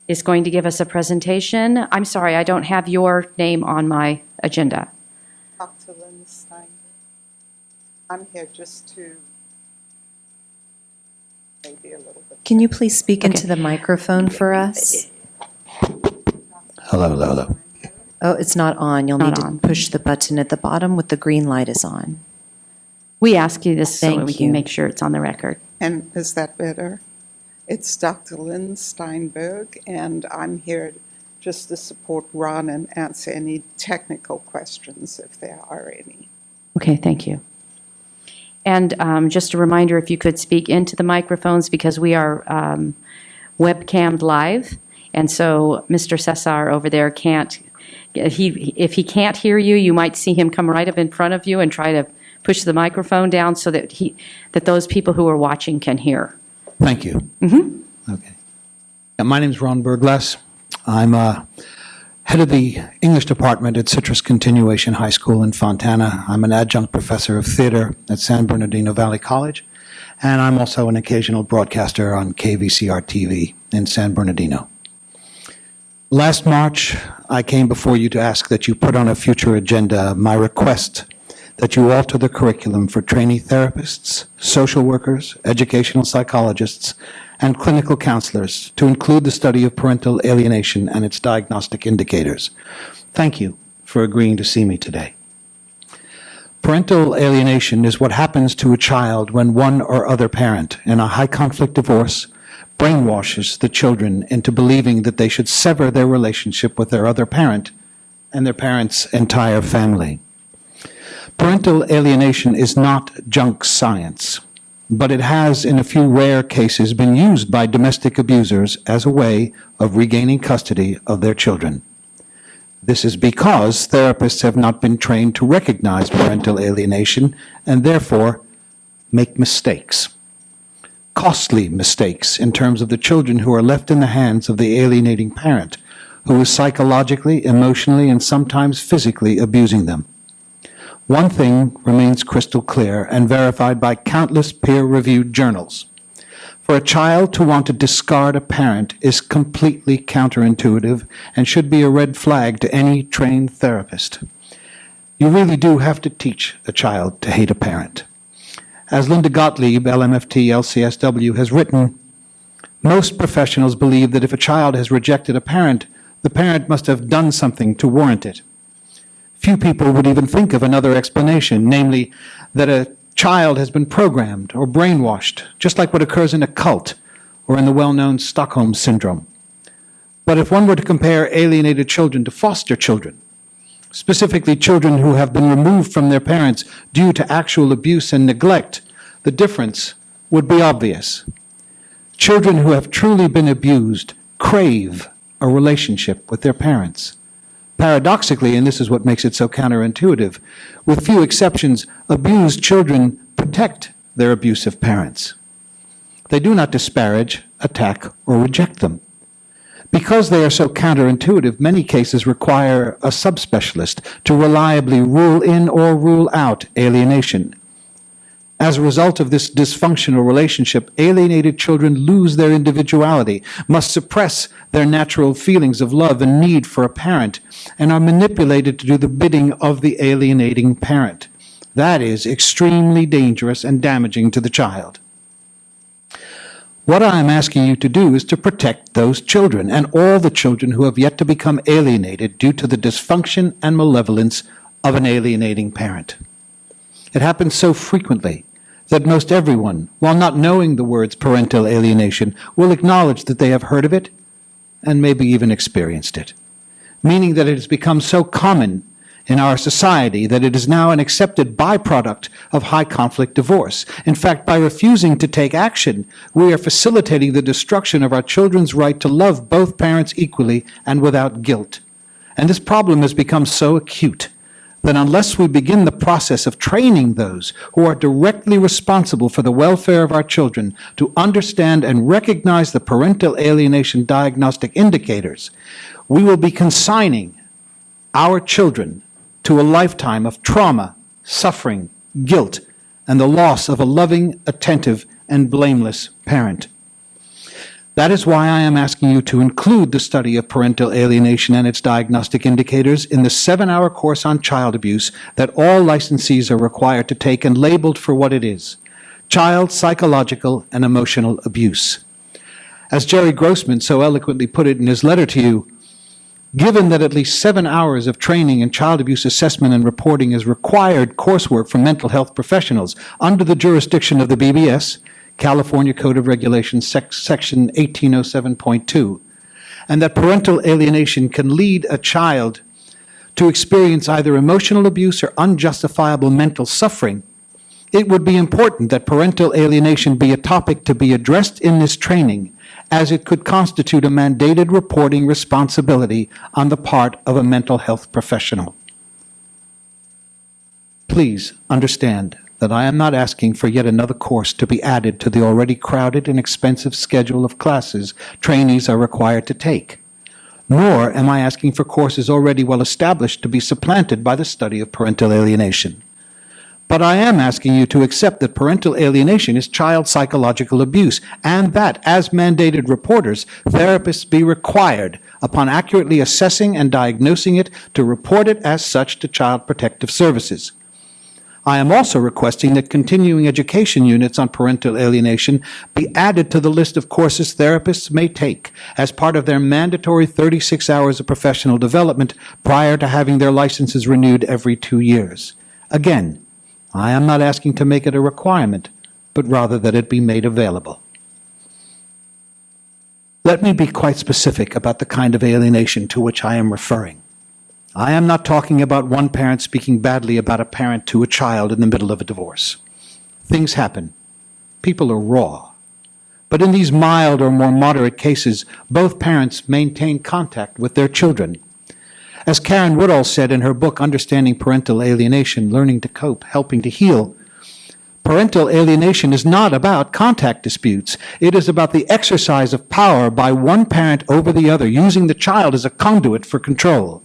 Is going to give us a presentation. I'm sorry, I don't have your name on my agenda. Dr. Lynn Steinberg. I'm here just to maybe a little bit. Can you please speak into the microphone for us? Hello. Oh, it's not on. You'll need to push the button at the bottom with the green light is on. We ask you this so Thank we you. can make sure it's on the record. And is that better? It's Dr. Lynn Steinberg, and I'm here just to support Ron and answer any technical questions if there are any. Okay, thank you. And just a reminder, if you could speak into the microphones, because we are webcammed live, and so Mr. Cesar over there can't, if he can't hear you, you might see him come right up in front of you and try to push the microphone down so that those people who are watching can hear. Thank you. Okay. My name is Ron Berglass. I'm head of the English department at Citrus Continuation High School in Fontana. I'm an adjunct professor of theater at San Bernardino Valley College, and I'm also an occasional broadcaster on KVCR TV in San Bernardino. Last March, I came before you to ask that you put on a future agenda my request that you alter the curriculum for trainee therapists, social workers, educational psychologists, and clinical counselors to include the study of parental alienation and its diagnostic indicators. Thank you for agreeing to see me today. Parental alienation is what happens to a child when one or other parent in a high-conflict divorce brainwashes the children into believing that they should sever their relationship with their other parent and their parent's entire family. Parental alienation is not junk science, but it has, in a few rare cases, been used by domestic abusers as a way of regaining custody of their children. This is because therapists have not been trained to recognize parental alienation and therefore make mistakes. Costly mistakes in terms of the children who are left in the hands of the alienating parent, who is psychologically, emotionally, and sometimes physically abusing them. One thing remains crystal clear and verified by countless peer-reviewed journals. For a child to want to discard a parent is completely counterintuitive and should be a red flag to any trained therapist. You really do have to teach a child to hate a parent. As Linda Gottlieb, LMFT, LCSW, has written, most professionals believe that if a child has rejected a parent, the parent must have done something to warrant it. Few people would even think of another explanation, namely that a child has been programmed or brainwashed, just like what occurs in a cult or in the well-known Stockholm Syndrome. But if one were to compare alienated children to foster children, specifically children who have been removed from their parents due to actual abuse and neglect, the difference would be obvious. Children who have truly been abused crave a relationship with their parents. Paradoxically, and this is what makes it so counterintuitive, with few exceptions, abused children protect their abusive parents. They do not disparage, attack, or reject them. Because they are so counterintuitive, many cases require a subspecialist to reliably rule in or rule out alienation. As a result of this dysfunctional relationship, alienated children lose their individuality, must suppress their natural feelings of love and need for a parent, and are manipulated to do the bidding of the alienating parent. That is extremely dangerous and damaging to the child. What I am asking you to do is to protect those children and all the children who have yet to become alienated due to the dysfunction and malevolence of an alienating parent. It happens so frequently that most everyone, while not knowing the words parental alienation, will acknowledge that they have heard of it and maybe even experienced it, meaning that it has become so common in our society that it is now an accepted byproduct of high-conflict divorce. In fact, by refusing to take action, we are facilitating the destruction of our children's right to love both parents equally and without guilt. And this problem has become so acute that unless we begin the process of training those who are directly responsible for the welfare of our children to understand and recognize the parental alienation diagnostic indicators, we will be consigning our children to a lifetime of trauma, suffering, guilt, and the loss of a loving, attentive, and blameless parent. That is why I am asking you to include the study of parental alienation and its diagnostic indicators in the 7-hour course on child abuse that all licensees are required to take and labeled for what it is: child psychological and emotional abuse. As Jerry Grossman so eloquently put it in his letter to you, given that at least 7 hours of training in child abuse assessment and reporting is required coursework for mental health professionals under the jurisdiction of the BBS, California Code of Regulations, Section 1807.2, and that parental alienation can lead a child to experience either emotional abuse or unjustifiable mental suffering, it would be important that parental alienation be a topic to be addressed in this training, as it could constitute a mandated reporting responsibility on the part of a mental health professional. Please understand that I am not asking for yet another course to be added to the already crowded and expensive schedule of classes trainees are required to take. Nor am I asking for courses already well established to be supplanted by the study of parental alienation. But I am asking you to accept that parental alienation is child psychological abuse, and that, as mandated reporters, therapists be required, upon accurately assessing and diagnosing it, to report it as such to Child Protective Services. I am also requesting that continuing education units on parental alienation be added to the list of courses therapists may take as part of their mandatory 36 hours of professional development prior to having their licenses renewed every 2 years. Again, I am not asking to make it a requirement, but rather that it be made available. Let me be quite specific about the kind of alienation to which I am referring. I am not talking about one parent speaking badly about a parent to a child in the middle of a divorce. Things happen. People are raw. But in these mild or more moderate cases, both parents maintain contact with their children. As Karen Woodall said in her book, Understanding Parental Alienation, Learning to Cope, Helping to Heal, parental alienation is not about contact disputes. It is about the exercise of power by one parent over the other, using the child as a conduit for control.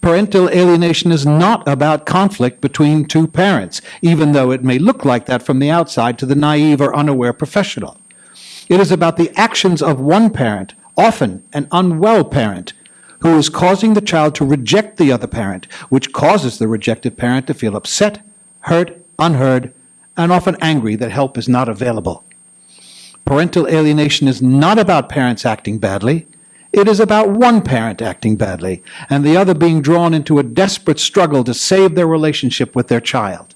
Parental alienation is not about conflict between two parents, even though it may look like that from the outside to the naive or unaware professional. It is about the actions of one parent, often an unwell parent, who is causing the child to reject the other parent, which causes the rejected parent to feel upset, hurt, unheard, and often angry that help is not available. Parental alienation is not about parents acting badly. It is about one parent acting badly and the other being drawn into a desperate struggle to save their relationship with their child.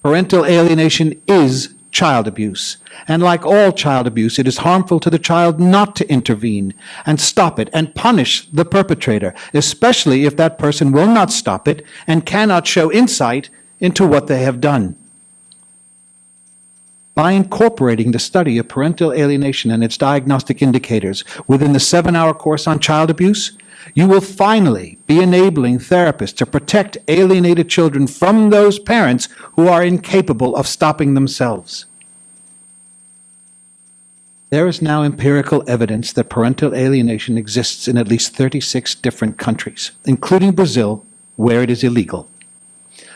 Parental alienation is child abuse, and like all child abuse, it is harmful to the child not to intervene and stop it and punish the perpetrator, especially if that person will not stop it and cannot show insight into what they have done. By incorporating the study of parental alienation and its diagnostic indicators within the 7-hour course on child abuse, you will finally be enabling therapists to protect alienated children from those parents who are incapable of stopping themselves. There is now empirical evidence that parental alienation exists in at least 36 different countries, including Brazil, where it is illegal.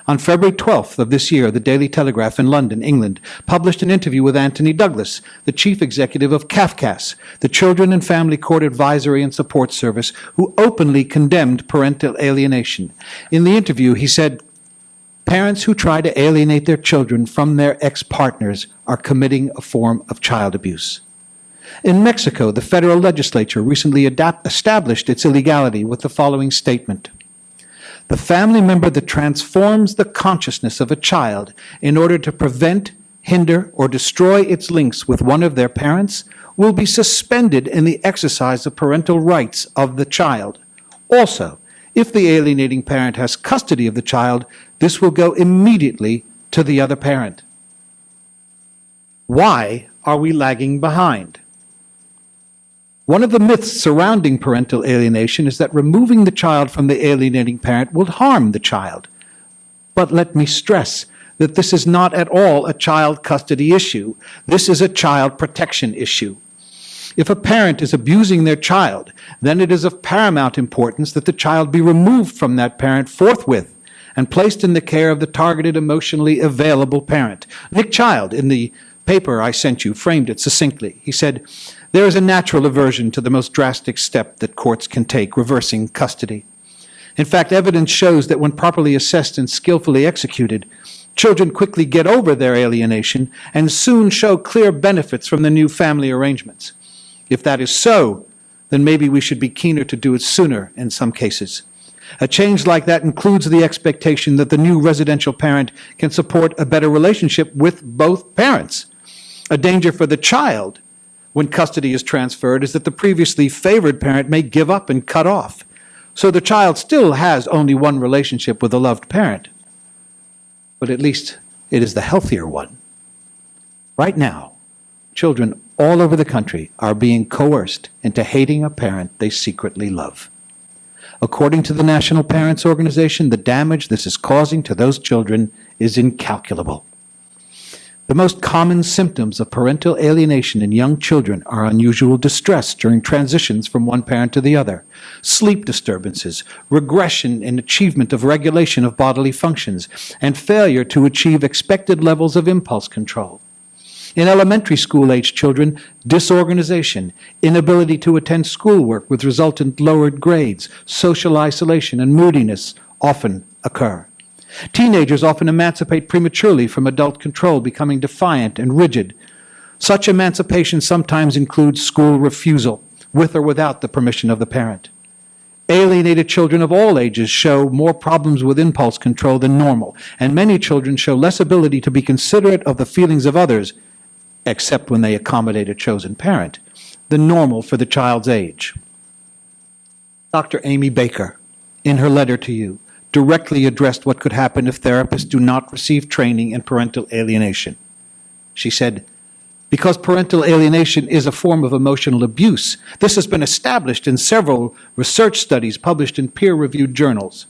On February 12th of this year, the Daily Telegraph in London, England, published an interview with Anthony Douglas, the chief executive of CAFCAS, the Children and Family Court Advisory and Support Service, who openly condemned parental alienation. In the interview, he said, "Parents who try to alienate their children from their ex-partners are committing a form of child abuse." In Mexico, the federal legislature recently established its illegality with the following statement: "The family member that transforms the consciousness of a child in order to prevent, hinder, or destroy its links with one of their parents will be suspended in the exercise of parental rights of the child. Also, if the alienating parent has custody of the child, this will go immediately to the other parent." Why are we lagging behind? One of the myths surrounding parental alienation is that removing the child from the alienating parent will harm the child. But let me stress that this is not at all a child custody issue. This is a child protection issue. If a parent is abusing their child, then it is of paramount importance that the child be removed from that parent forthwith and placed in the care of the targeted, emotionally available parent. Nick Child, in the paper I sent you, framed it succinctly. He said, "There is a natural aversion to the most drastic step that courts can take, reversing custody. In fact, evidence shows that when properly assessed and skillfully executed, children quickly get over their alienation and soon show clear benefits from the new family arrangements. If that is so, then maybe we should be keener to do it sooner in some cases. A change like that includes the expectation that the new residential parent can support a better relationship with both parents. A danger for the child when custody is transferred is that the previously favored parent may give up and cut off, so the child still has only one relationship with a loved parent. But at least it is the healthier one. Right now, children all over the country are being coerced into hating a parent they secretly love. According to the National Parents Organization, the damage this is causing to those children is incalculable. The most common symptoms of parental alienation in young children are unusual distress during transitions from one parent to the other, sleep disturbances, regression in achievement of regulation of bodily functions, and failure to achieve expected levels of impulse control. In elementary school-age children, disorganization, inability to attend schoolwork with resultant lowered grades, social isolation, and moodiness often occur. Teenagers often emancipate prematurely from adult control, becoming defiant and rigid. Such emancipation sometimes includes school refusal, with or without the permission of the parent. Alienated children of all ages show more problems with impulse control than normal, and many children show less ability to be considerate of the feelings of others, except when they accommodate a chosen parent, than normal for the child's age. Dr. Amy Baker, in her letter to you, directly addressed what could happen if therapists do not receive training in parental alienation. She said, because parental alienation is a form of emotional abuse, this has been established in several research studies published in peer-reviewed journals.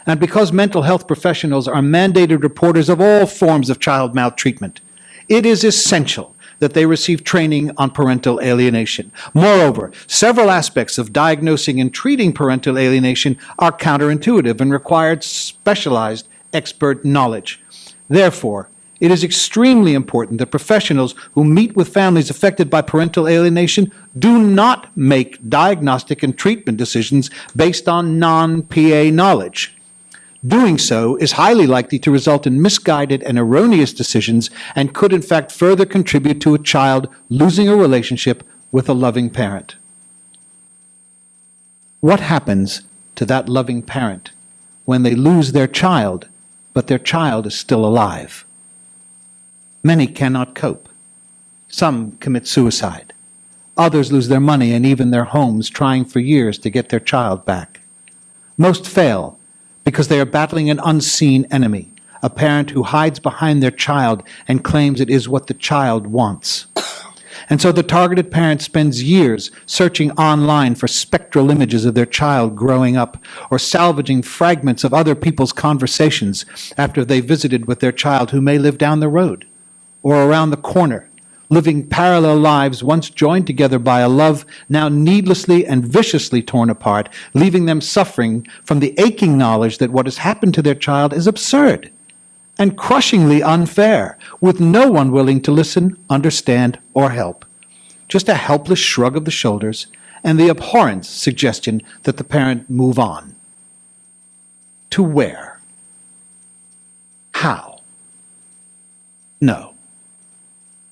And because mental health professionals are mandated reporters of all forms of child maltreatment, it is essential that they receive training on parental alienation. Moreover, several aspects of diagnosing and treating parental alienation are counterintuitive and require specialized expert knowledge. Therefore, it is extremely important that professionals who meet with families affected by parental alienation do not make diagnostic and treatment decisions based on non-PA knowledge. Doing so is highly likely to result in misguided and erroneous decisions and could in fact further contribute to a child losing a relationship with a loving parent. What happens to that loving parent when they lose their child, but their child is still alive? Many cannot cope. Some commit suicide. Others lose their money and even their homes, trying for years to get their child back. Most fail because they are battling an unseen enemy, a parent who hides behind their child and claims it is what the child wants. And so the targeted parent spends years searching online for spectral images of their child growing up, or salvaging fragments of other people's conversations after they visited with their child who may live down the road or around the corner, living parallel lives once joined together by a love now needlessly and viciously torn apart, leaving them suffering from the aching knowledge that what has happened to their child is absurd and crushingly unfair, with no one willing to listen, understand, or help. Just a helpless shrug of the shoulders and the abhorrent suggestion that the parent move on. To where? How? No.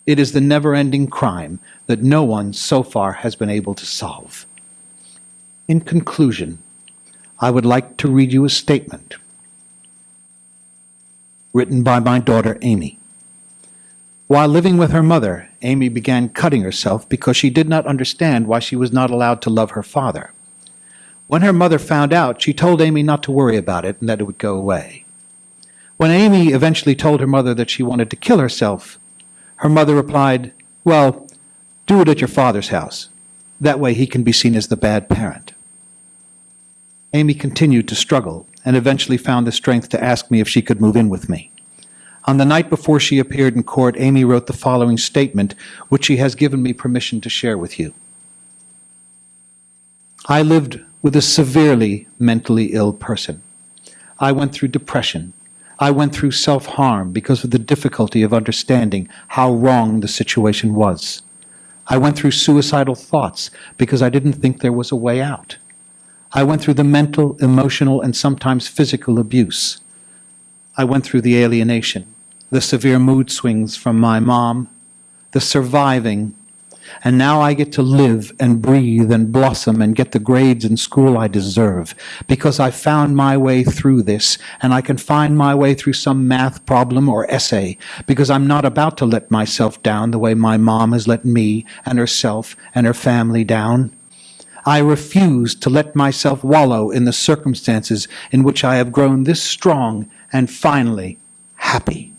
It is the never-ending crime that no one so far has been able to solve. In conclusion, I would like to read you a statement written by my daughter, Amy. While living with her mother, Amy began cutting herself because she did not understand why she was not allowed to love her father. When her mother found out, she told Amy not to worry about it and that it would go away. When Amy eventually told her mother that she wanted to kill herself, her mother replied, "Well, do it at your father's house. That way he can be seen as the bad parent." Amy continued to struggle and eventually found the strength to ask me if she could move in with me. On the night before she appeared in court, Amy wrote the following statement, which she has given me permission to share with you. I lived with a severely mentally ill person. I went through depression. I went through self-harm because of the difficulty of understanding how wrong the situation was. I went through suicidal thoughts because I didn't think there was a way out. I went through the mental, emotional, and sometimes physical abuse. I went through the alienation, the severe mood swings from my mom, the surviving, And now I get to live and breathe and blossom and get the grades in school I deserve because I found my way through this, and I can find my way through some math problem or essay because I'm not about to let myself down the way my mom has let me and herself and her family down. I refuse to let myself wallow in the circumstances in which I have grown this strong and finally happy.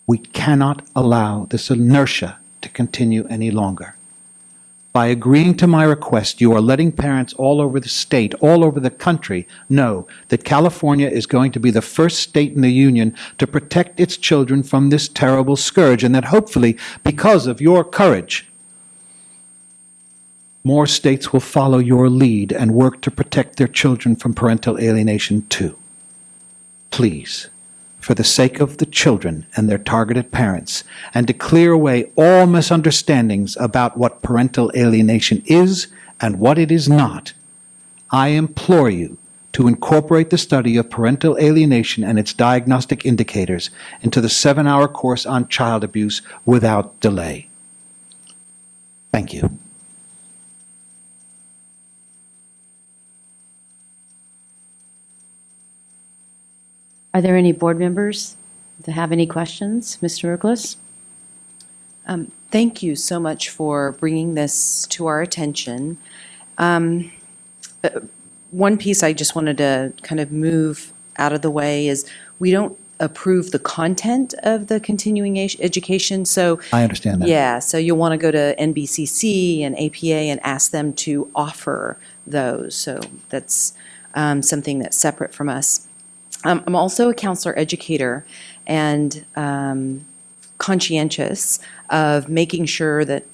We cannot allow this inertia to continue any longer. By agreeing to my request, you are letting parents all over the state, all over the country, know that California is going to be the first state in the union to protect its children from this terrible scourge, and that hopefully, because of your courage, more states will follow your lead and work to protect their children from parental alienation too. Please, for the sake of the children and their targeted parents, and to clear away all misunderstandings about what parental alienation is and what it is not, I implore you to incorporate the study of parental alienation and its diagnostic indicators into the 7-hour course on child abuse without delay. Thank you. Are there any board members that have any questions? Mr. Ruckus? Thank you so much for bringing this to our attention. One piece I just wanted to kind of move out of the way is we don't approve the content of the continuing education, so. I understand that. Yeah, so you'll want to go to NBCC and APA and ask them to offer those. So that's something that's separate from us. I'm also a counselor educator and conscientious of making sure that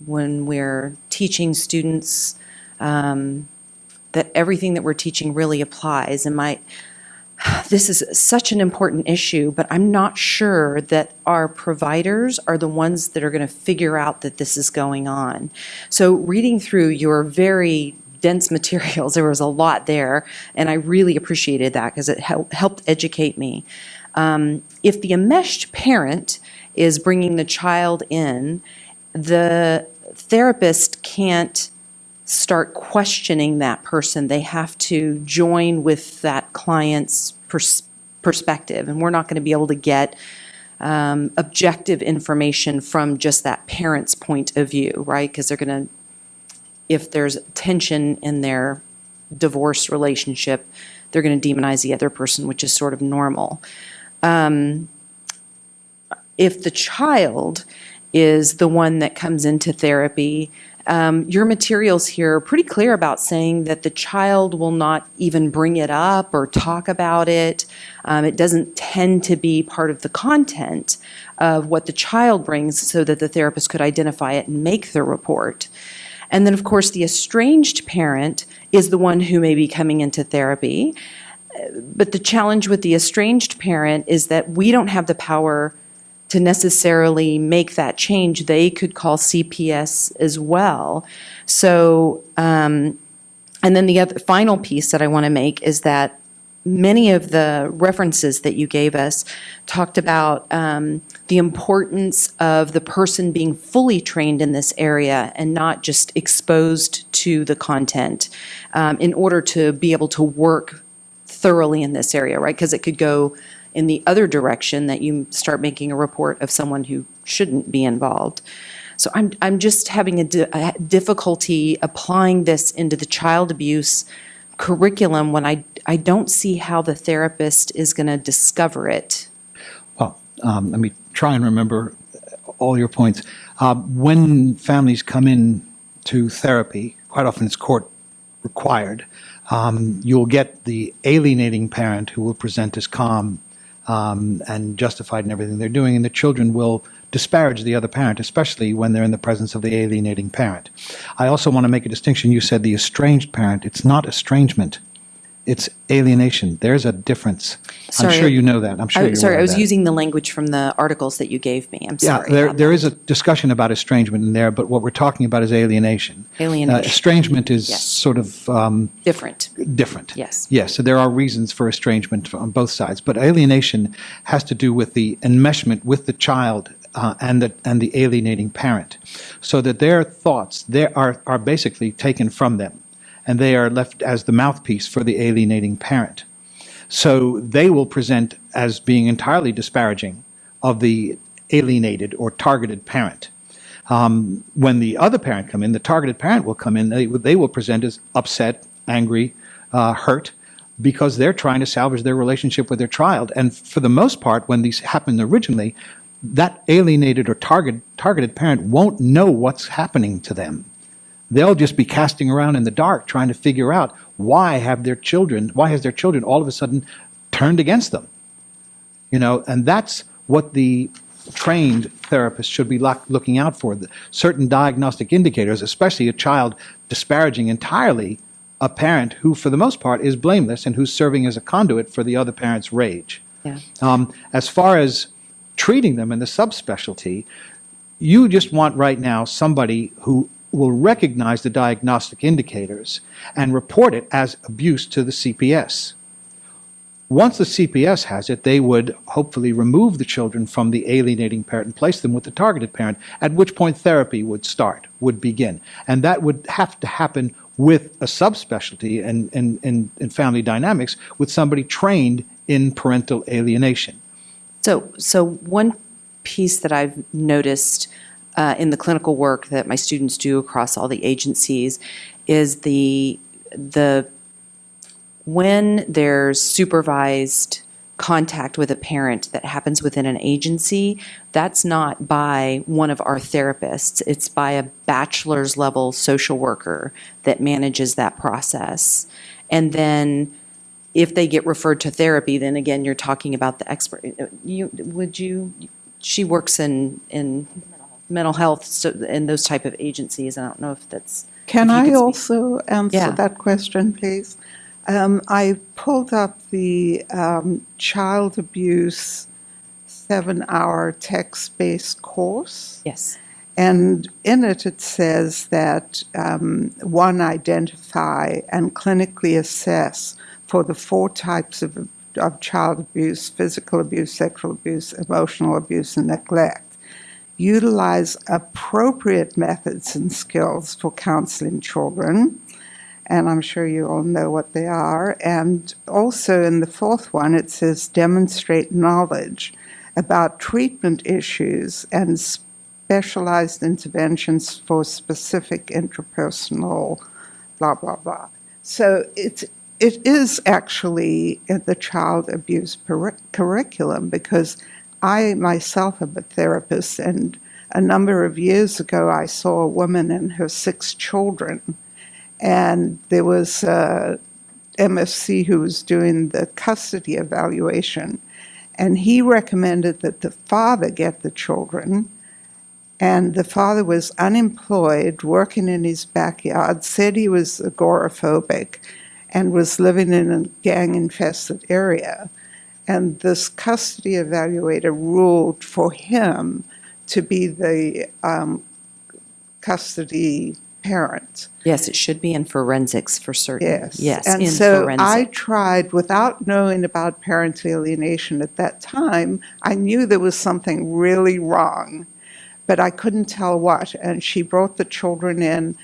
when we're teaching students that everything that we're teaching really applies. And this is such an important issue, but I'm not sure that our providers are the ones that are going to figure out that this is going on. So reading through your very dense materials, there was a lot there, and I really appreciated that because it helped educate me. If the enmeshed parent is bringing the child in, the therapist can't start questioning that person. They have to join with that client's perspective, and we're not going to be able to get objective information from just that parent's point of view, right? Because they're going to, if there's tension in their divorce relationship, they're going to demonize the other person, which is sort of normal. If the child is the one that comes into therapy, your materials here are pretty clear about saying that the child will not even bring it up or talk about it. It doesn't tend to be part of the content of what the child brings so that the therapist could identify it and make the report. And then, of course, the estranged parent is the one who may be coming into therapy. But the challenge with the estranged parent is that we don't have the power to necessarily make that change. They could call CPS as well. So, and then the other final piece that I want to make is that many of the references that you gave us talked about the importance of the person being fully trained in this area and not just exposed to the content in order to be able to work thoroughly in this area, right? Because it could go in the other direction that you start making a report of someone who shouldn't be involved. So I'm just having a difficulty applying this into the child abuse curriculum when I don't see how the therapist is going to discover it. Well, let me try and remember all your points. When families come in to therapy, quite often it's court required, you'll get the alienating parent who will present as calm and justified in everything they're doing, and the children will disparage the other parent, especially when they're in the presence of the alienating parent. I also want to make a distinction. You said the estranged parent. It's not estrangement. It's alienation. There's a difference. Sorry, I'm sure you know that. I'm sure you're sorry, aware I of was that. using the language from the articles that you gave me. I'm sorry. Yeah, about there that. is a discussion about estrangement in there, but what we're talking about is alienation. Alienation. Estrangement is Yes. sort of Different. different. Yes. Yes, so there are reasons for estrangement on both sides, but alienation has to do with the enmeshment with the child and the alienating parent, so that their thoughts are basically taken from them, and they are left as the mouthpiece for the alienating parent. So they will present as being entirely disparaging of the alienated or targeted parent. When the other parent come in, the targeted parent will come in, they will present as upset, angry, hurt, because they're trying to salvage their relationship with their child. And for the most part, when these happened originally, that alienated or targeted parent won't know what's happening to them. They'll just be casting around in the dark trying to figure out why has their children all of a sudden turned against them. And that's what the trained therapist should be looking out for. Certain diagnostic indicators, especially a child disparaging entirely a parent who, for the most part, is blameless and who's serving as a conduit for the other parent's rage. Yeah. As far as treating them in the subspecialty, you just want right now somebody who will recognize the diagnostic indicators and report it as abuse to the CPS. Once the CPS has it, they would hopefully remove the children from the alienating parent and place them with the targeted parent, at which point therapy would begin. And that would have to happen with a subspecialty in family dynamics with somebody trained in parental alienation. So one piece that I've noticed in the clinical work that my students do across all the agencies is the when there's supervised contact with a parent that happens within an agency, that's not by one of our therapists. It's by a bachelor's level social worker that manages that process. And then if they get referred to therapy, then again, you're talking about the expert. She works in mental health, so in those type of agencies. I don't know if that's. Can if you I could speak. also answer Yeah. that question, please? I pulled up the child abuse 7-hour text-based course. Yes. And in it, it says that one, identify and clinically assess for the 4 types of child abuse: physical abuse, sexual abuse, emotional abuse, and neglect. Utilize appropriate methods and skills for counseling children. And I'm sure you all know what they are. And also in the 4th one, it says demonstrate knowledge about treatment issues and specialized interventions for specific interpersonal blah, blah, blah. So it is actually in the child abuse curriculum, because I myself am a therapist, and a number of years ago I saw a woman and her 6 children, and there was a MFC who was doing the custody evaluation, and he recommended that the father get the children, and the father was unemployed, working in his backyard, said he was agoraphobic, and was living in a gang-infested area. And this custody evaluator ruled for him to be the custody parent. Yes, it should be in forensics for certain. Yes. Yes, And in so forensic. I tried, without knowing about parental alienation at that time, I knew there was something really wrong, but I couldn't tell what. And she brought the children in,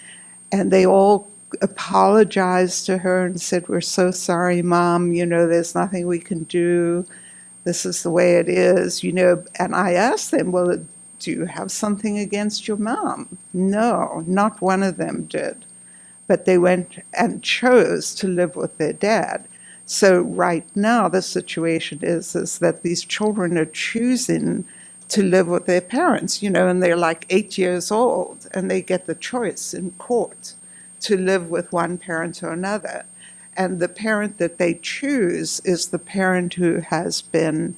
and they all apologized to her and said, "We're so sorry, Mom, there's nothing we can do. This is the way it is, And I asked them, well, do you have something against your mom? No, not one of them did. But they went and chose to live with their dad. So right now the situation is that these children are choosing to live with their parents, and they're like 8 years old, and they get the choice in court to live with one parent or another. And the parent that they choose is the parent who has been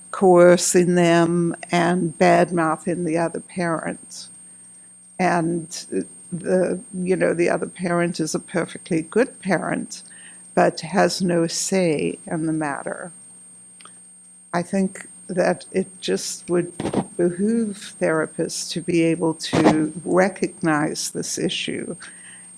coercing them and bad-mouthing the other parent. And the other parent is a perfectly good parent, but has no say in the matter. I think that it just would behoove therapists to be able to recognize this issue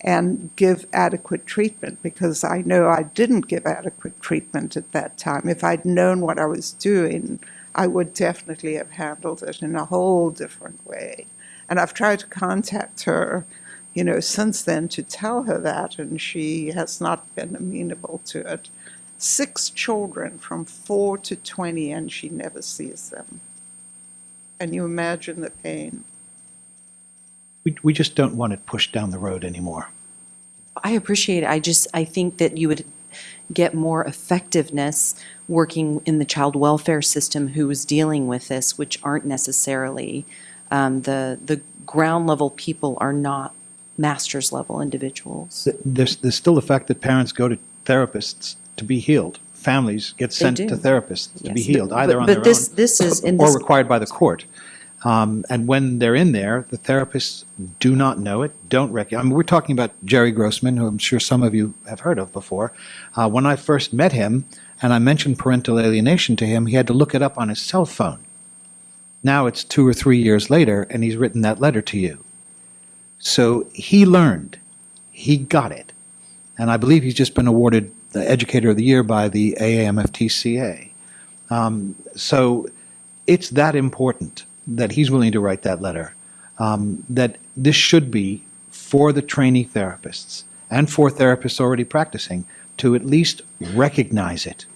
and give adequate treatment, because I know I didn't give adequate treatment at that time. If I'd known what I was doing, I would definitely have handled it in a whole different way. And I've tried to contact her, since then to tell her that, and she has not been amenable to it. 6 children from 4 to 20, and she never sees them. Can you imagine the pain? We just don't want it pushed down the road anymore. I appreciate it. I think that you would get more effectiveness working in the child welfare system who is dealing with this, which aren't necessarily, the ground level people are not master's level individuals. There's still the fact that parents go to therapists to be healed. Families get sent do. to therapists to be Yes. healed, either on But their this- own this is- in or this- required by the court. And when they're in there, the therapists do not know it, don't recognize. I mean, we're talking about Jerry Grossman, who I'm sure some of you have heard of before. When I first met him and I mentioned parental alienation to him, he had to look it up on his cell phone. Now it's 2 or 3 years later, and he's written that letter to you. So he learned. He got it. And I believe he's just been awarded the Educator of the Year by the AAMFTCA. So it's that important that he's willing to write that letter, that this should be for the trainee therapists and for therapists already practicing to at least recognize it.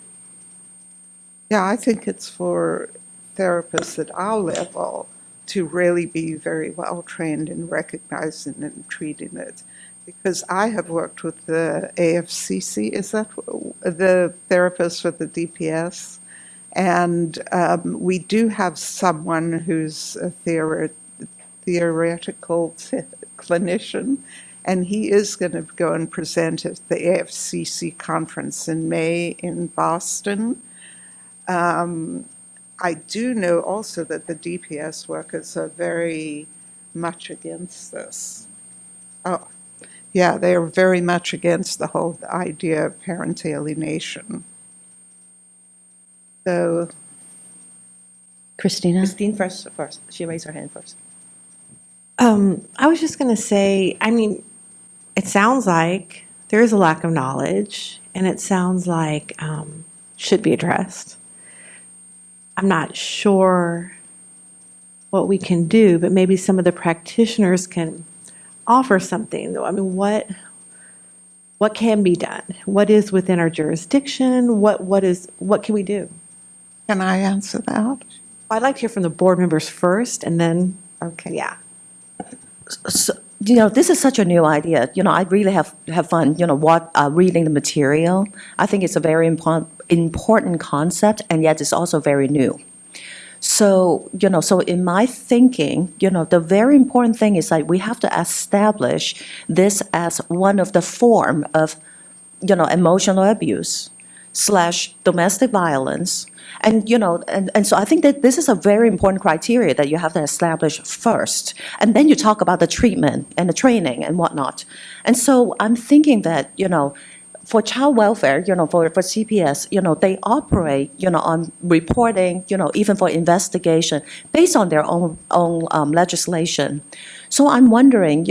Yeah, I think it's for therapists at our level to really be very well trained in recognizing and treating it. Because I have worked with the AFCC, is that the therapists with the DPS? And we do have someone who's a theoretical clinician, and he is going to go and present at the AFCC conference in May in Boston. I do know also that the DPS workers are very much against this. Oh, yeah, they are very much against the whole idea of parental alienation. So, Christina? Christine first. She raised her hand first. I was just going to say, it sounds like there is a lack of knowledge, and it sounds like should be addressed. I'm not sure what we can do, but maybe some of the practitioners can offer something, though. What can be done? What is within our jurisdiction? What can we do? can I answer that? I'd like to hear from the board members first, and then, Okay. yeah. So, this is such a new idea. I really have fun, reading the material. I think it's a very important concept, and yet it's also very new. So, so in my thinking, the very important thing is like we have to establish this as one of the form of, emotional abuse / domestic violence. And, and so I think that this is a very important criteria that you have to establish first. And then you talk about the treatment and the training and whatnot. And so I'm thinking that, for child welfare, for CPS, they operate, on reporting, even for investigation, based on their own legislation. So I'm wondering,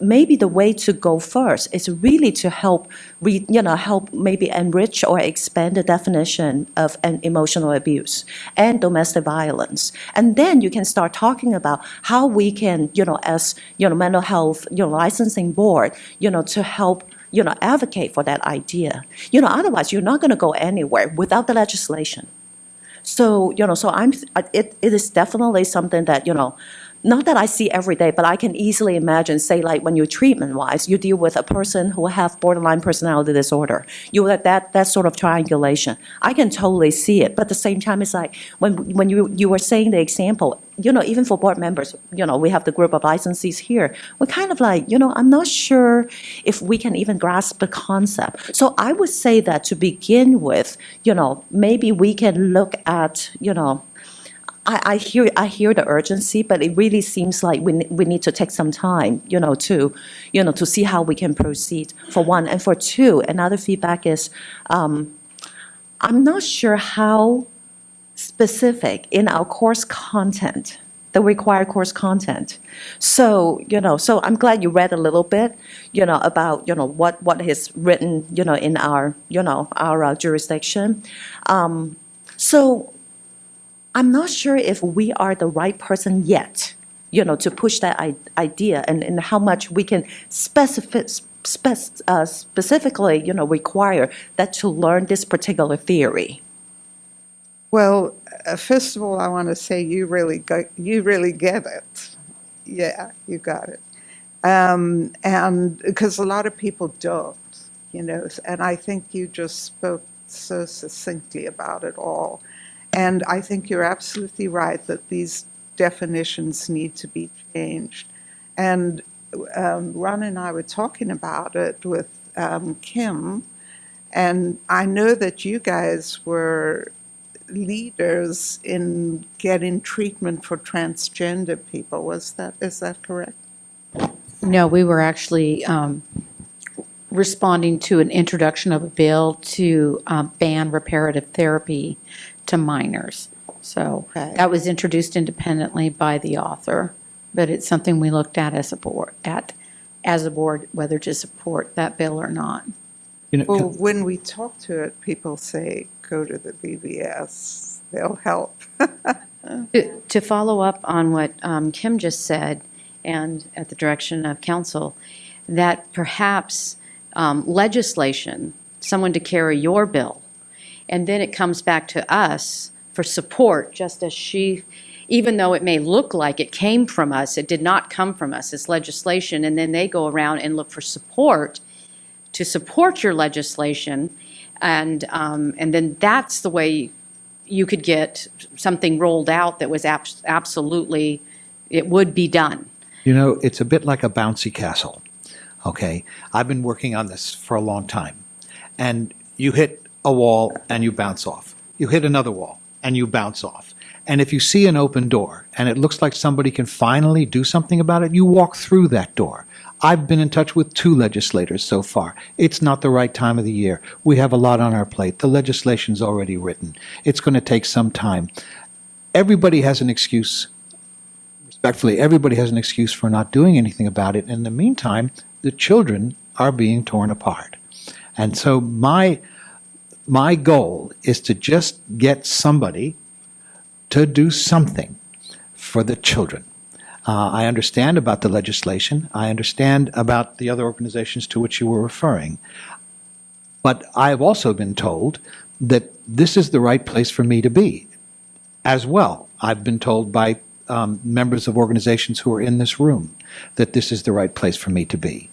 maybe the way to go first is really to help maybe enrich or expand the definition of an emotional abuse and domestic violence. And then you can start talking about how we can, as, mental health, licensing board, to help advocate for that idea. Otherwise you're not going to go anywhere without the legislation. So, it is definitely something that, not that I see every day, but I can easily imagine, say, like when you're treatment-wise, you deal with a person who have borderline personality disorder. You have that sort of triangulation. I can totally see it, but at the same time, it's like when you were saying the example, even for board members, we have the group of licensees here. We're kind of like, I'm not sure if we can even grasp the concept. So I would say that to begin with, maybe we can look at, I hear the urgency, but it really seems like we need to take some time, to see how we can proceed, for one. And for two, another feedback is, I'm not sure how specific in our course content, the required course content. So, so I'm glad you read a little bit, about, what is written, in our, our jurisdiction. So I'm not sure if we are the right person yet, to push that idea and how much we can specifically, require that to learn this particular theory. Well, first of all, I want to say you really get it. Yeah, you got it. And because a lot of people don't, and I think you just spoke so succinctly about it all. And I think you're absolutely right that these definitions need to be changed. And Ron and I were talking about it with Kim, and I know that you guys were leaders in getting treatment for transgender people. Is that correct? No, we were actually responding to an introduction of a bill to ban reparative therapy to minors. So Okay. that was introduced independently by the author, but it's something we looked at as a board, whether to support that bill or not. Well, when we talk to it, people say, go to the BBS, they'll help. To follow up on what Kim just said, and at the direction of council, that perhaps legislation, someone to carry your bill, and then it comes back to us for support, just as even though it may look like it came from us, it did not come from us, it's legislation, and then they go around and look for support to support your legislation, and then that's the way you could get something rolled out that was absolutely, it would be done. It's a bit like a bouncy castle, okay? I've been working on this for a long time. And you hit a wall and you bounce off. You hit another wall and you bounce off. And if you see an open door and it looks like somebody can finally do something about it, you walk through that door. I've been in touch with 2 legislators so far. It's not the right time of the year. We have a lot on our plate. The legislation's already written. It's going to take some time. Everybody has an excuse. Respectfully, everybody has an excuse for not doing anything about it. In the meantime, the children are being torn apart. And so my goal is to just get somebody to do something for the children. I understand about the legislation. I understand about the other organizations to which you were referring. But I have also been told that this is the right place for me to be as well. I've been told by members of organizations who are in this room that this is the right place for me to be.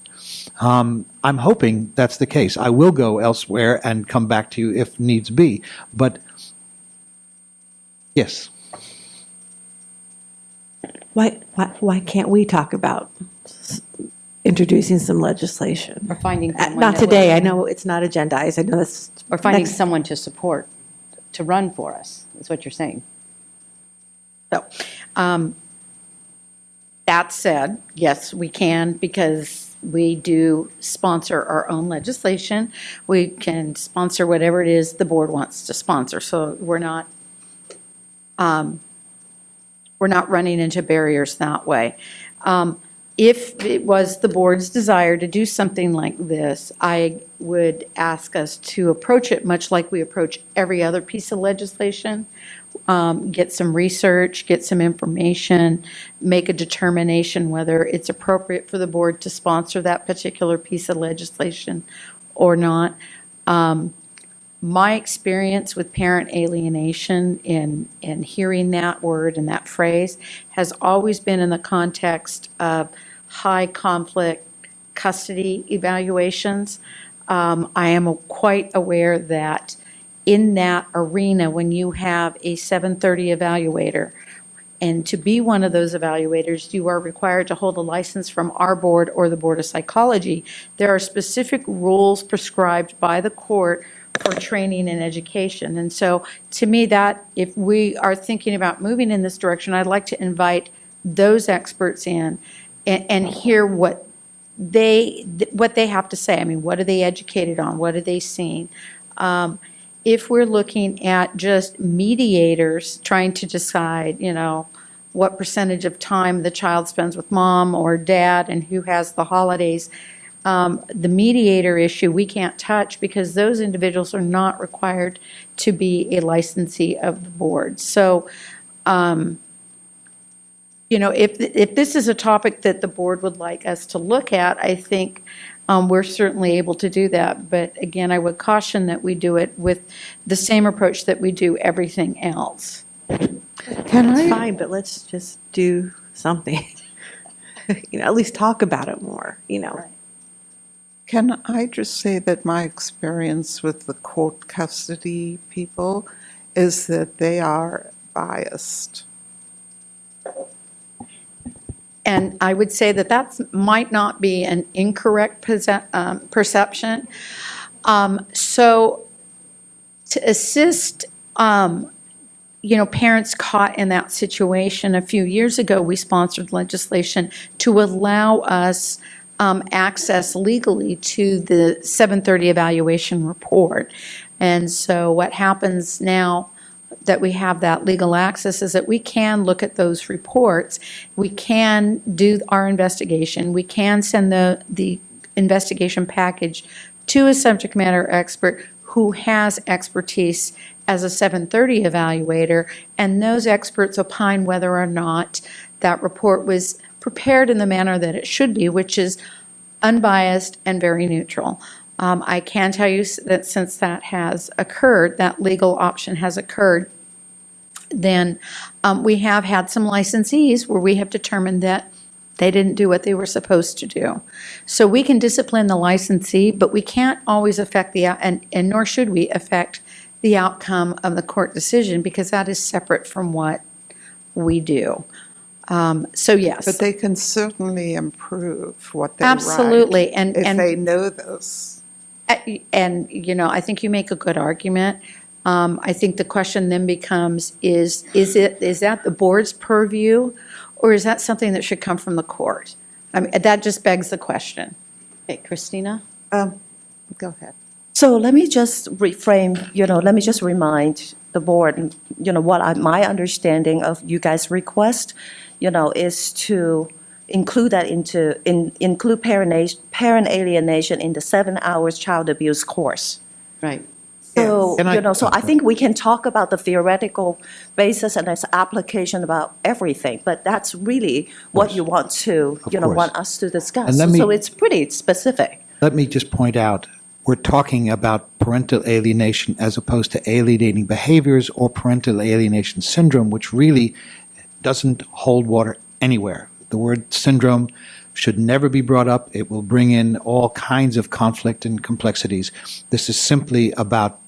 I'm hoping that's the case. I will go elsewhere and come back to you if needs be. But yes. Why can't we talk about introducing some legislation? Or finding someone Not that today, will- I know it's not agendized, I know that's. Or finding next- someone to support, to run for us, is what you're saying. So, that said, yes, we can, because we do sponsor our own legislation. We can sponsor whatever it is the board wants to sponsor. So we're not running into barriers that way. If it was the board's desire to do something like this, I would ask us to approach it much like we approach every other piece of legislation. Get some research, get some information, make a determination whether it's appropriate for the board to sponsor that particular piece of legislation or not. My experience with parent alienation in hearing that word and that phrase has always been in the context of high conflict custody evaluations. I am quite aware that in that arena, when you have a 730 evaluator, and to be one of those evaluators, you are required to hold a license from our board or the Board of Psychology. There are specific rules prescribed by the court for training and education. And so to me, that if we are thinking about moving in this direction, I'd like to invite those experts in and hear what they have to say. I mean, what are they educated on? What are they seeing? If we're looking at just mediators trying to decide, what percentage of time the child spends with mom or dad and who has the holidays, The mediator issue, we can't touch because those individuals are not required to be a licensee of the board. So, if this is a topic that the board would like us to look at, I think we're certainly able to do that. But again, I would caution that we do it with the same approach that we do everything else. It's fine, but let's just do something. At least talk about it more, Can I just say that my experience with the court custody people is that they are biased? And I would say that might not be an incorrect perception. So to assist, parents caught in that situation, a few years ago, we sponsored legislation to allow us access legally to the 730 evaluation report. And so what happens now that we have that legal access is that we can look at those reports, we can do our investigation, we can send the investigation package to a subject matter expert who has expertise as a 730 evaluator, and those experts opine whether or not that report was prepared in the manner that it should be, which is unbiased and very neutral. I can tell you that since that has occurred, that legal option has occurred, then we have had some licensees where we have determined that they didn't do what they were supposed to do. So we can discipline the licensee, but we can't always affect and nor should we affect the outcome of the court decision, because that is separate from what we do. So yes. But they can certainly improve what they write. Absolutely. If they know this. And, I think you make a good argument. I think the question then becomes, is that the board's purview, or is that something that should come from the court? I mean, that just begs the question. Okay, Christina? Go ahead. So let me just reframe, let me just remind the board, what my understanding of you guys' request, is to include that include parent alienation in the 7 hours child abuse course. Right. So, so I think we can talk about the theoretical basis and its application about everything, but that's really what you want to, want us to discuss. So it's pretty specific. Let me just point out, we're talking about parental alienation as opposed to alienating behaviors or parental alienation syndrome, which really doesn't hold water anywhere. The word syndrome should never be brought up. It will bring in all kinds of conflict and complexities. This is simply about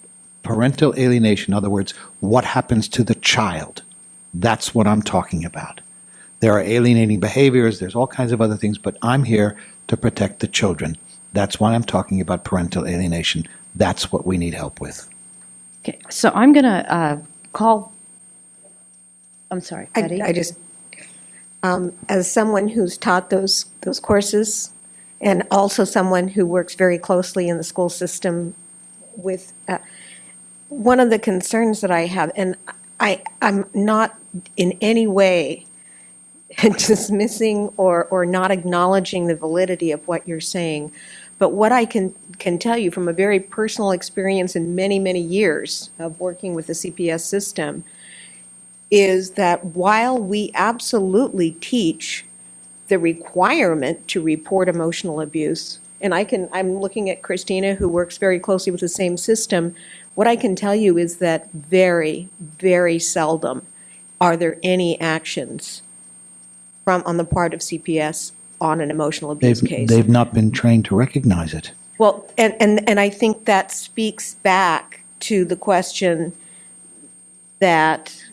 parental alienation. In other words, what happens to the child. That's what I'm talking about. There are alienating behaviors, there's all kinds of other things, but I'm here to protect the children. That's why I'm talking about parental alienation. That's what we need help with. Okay, so I'm going to call, I'm sorry, Betty? I just, as someone who's taught those courses, and also someone who works very closely in the school system with, one of the concerns that I have, and I'm not in any way dismissing or not acknowledging the validity of what you're saying, but what I can tell you from a very personal experience in many, many years of working with the CPS system is that while we absolutely teach the requirement to report emotional abuse, and I'm looking at Christina, who works very closely with the same system, what I can tell you is that very, very seldom are there any actions on the part of CPS on an emotional abuse case. They've not been trained to recognize it. Well, and I think that speaks back to the question that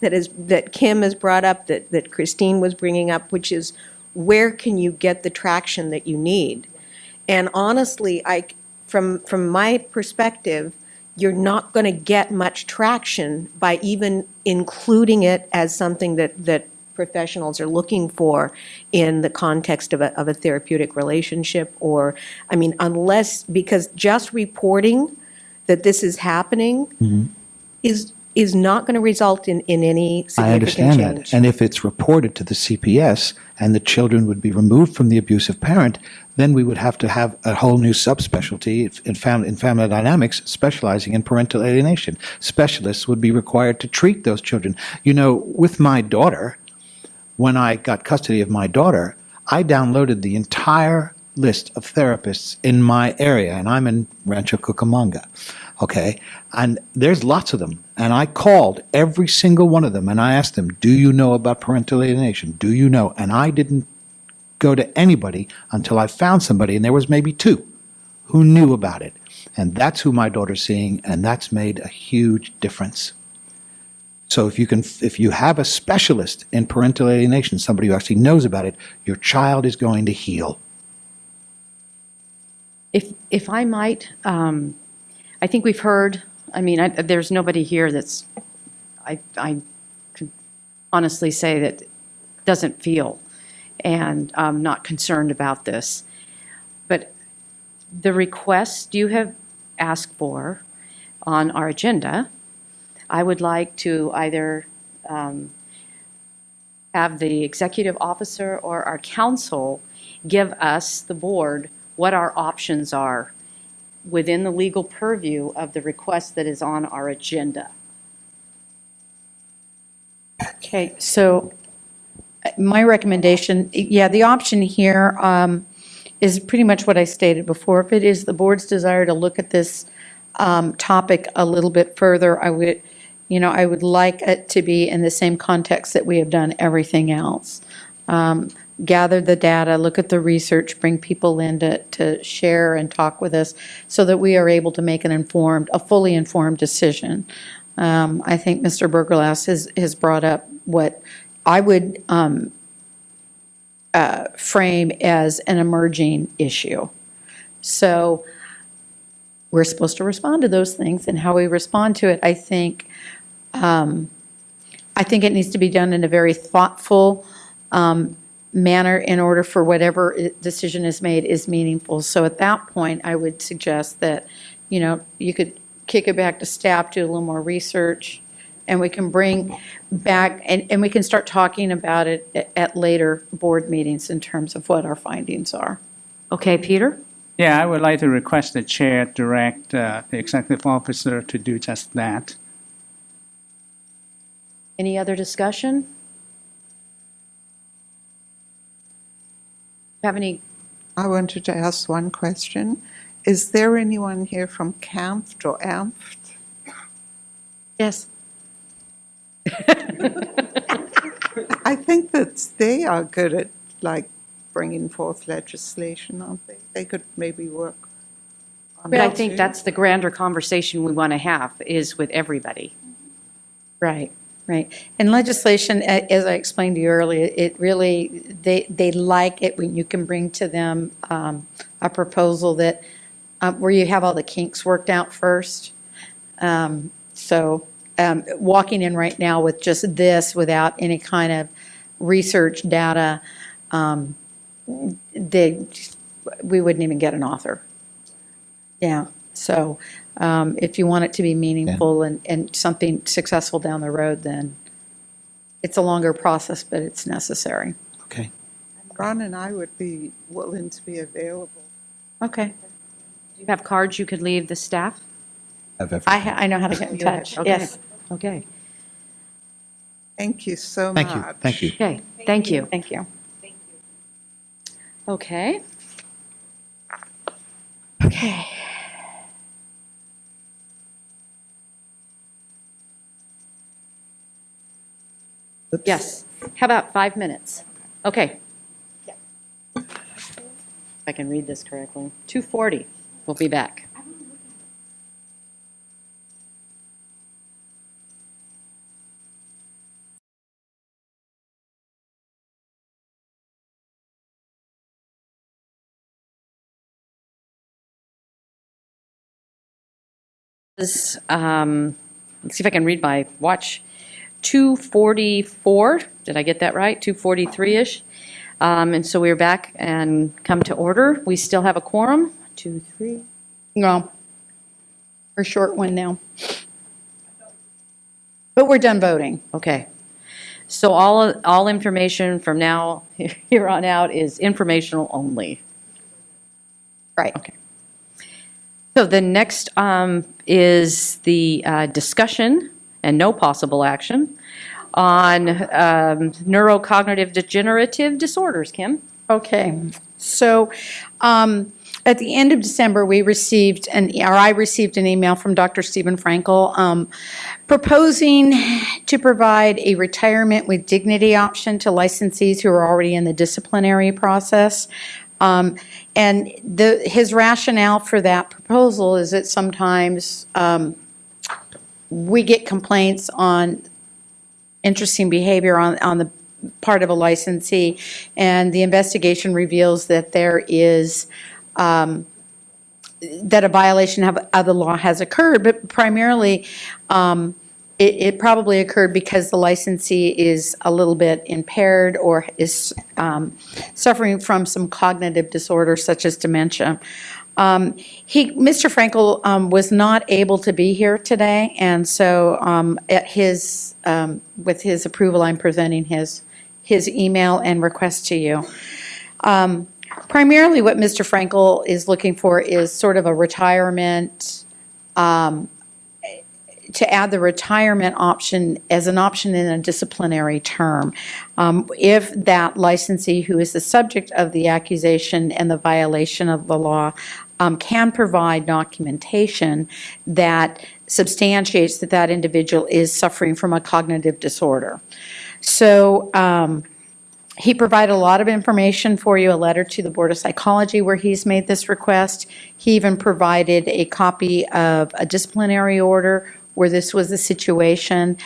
that Kim has brought up, that Christine was bringing up, which is where can you get the traction that you need? And honestly, from my perspective, you're not going to get much traction by even including it as something that professionals are looking for in the context of a therapeutic relationship, or, I mean, because just reporting that this is happening is not going to result in any significant change. I understand that. And if it's reported to the CPS and the children would be removed from the abusive parent, then we would have to have a whole new subspecialty in family dynamics specializing in parental alienation. Specialists would be required to treat those children. You know, with my daughter, when I got custody of my daughter, I downloaded the entire list of therapists in my area, and I'm in Rancho Cucamonga, okay? And there's lots of them. And I called every single one of them, and I asked them, do you know about parental alienation? Do you know? And I didn't go to anybody until I found somebody, and there was maybe 2 who knew about it. And that's who my daughter's seeing, and that's made a huge difference. So if you have a specialist in parental alienation, somebody who actually knows about it, your child is going to heal. If I might, I think we've heard, I mean, there's nobody here that's, I can honestly say that doesn't feel and not concerned about this. But the request you have asked for on our agenda, I would like to either have the executive officer or our counsel give us, the board, what our options are within the legal purview of the request that is on our agenda. Okay, so my recommendation, yeah, the option here is pretty much what I stated before. If it is the board's desire to look at this topic a little bit further, I would like it to be in the same context that we have done everything else. Gather the data, look at the research, bring people in to share and talk with us so that we are able to make a fully informed decision. I think Mr. Berglass has brought up what I would frame as an emerging issue. So we're supposed to respond to those things, and how we respond to it, I think it needs to be done in a very thoughtful manner in order for whatever decision is made is meaningful. So at that point, I would suggest that, you could kick it back to staff, do a little more research, and we can bring back, and we can start talking about it at later board meetings in terms of what our findings are. Okay, Peter? Yeah, I would like to request the chair direct the executive officer to do just that. Any other discussion? Have any? I wanted to ask one question. Is there anyone here from CAMFT or AMFT? Yes. I think that they are good at, bringing forth legislation, aren't they? They could maybe work on But I that think too. that's the grander conversation we want to have, is with everybody. Right. Right. And legislation, as I explained to you earlier, it really, they like it when you can bring to them a proposal that, where you have all the kinks worked out first. So walking in right now with just this without any kind of research data, we wouldn't even get an author. Yeah. So if you want it to be meaningful and something successful down the road, then it's a longer process, but it's necessary. Okay. Ron and I would be willing to be available. Okay. Do you have cards you could leave the staff? I know how to get in touch. Okay. Yes. Okay. Thank you so much. Thank you. Okay, thank you. Thank you. Okay. Okay. Yes. How about 5 minutes? Okay. If I can read this correctly. 2:40. We'll be back. Let's see if I can read my watch. 2:44, did I get that right? 2:43-ish. And so we're back and come to order. We still have a quorum. 2, 3. No. We're short one now. But we're done voting. Okay. So all information from now here on out is informational only. Right. Okay. So the next is the discussion and no possible action on neurocognitive degenerative disorders. Kim? Okay, so at the end of December, I received an email from Dr. Stephen Frankel proposing to provide a retirement with dignity option to licensees who are already in the disciplinary process. And his rationale for that proposal is that sometimes we get complaints on interesting behavior on the part of a licensee, and the investigation reveals that there is that a violation of the law has occurred, but primarily it probably occurred because the licensee is a little bit impaired or is suffering from some cognitive disorder such as dementia. Mr. Frankel was not able to be here today, and so with his approval, I'm presenting his email and request to you. Primarily what Mr. Frankel is looking for is sort of a retirement, to add the retirement option as an option in a disciplinary term. If that licensee who is the subject of the accusation and the violation of the law can provide documentation that substantiates that that individual is suffering from a cognitive disorder. So he provided a lot of information for you, a letter to the Board of Psychology where he's made this request. He even provided a copy of a disciplinary order where this was the situation.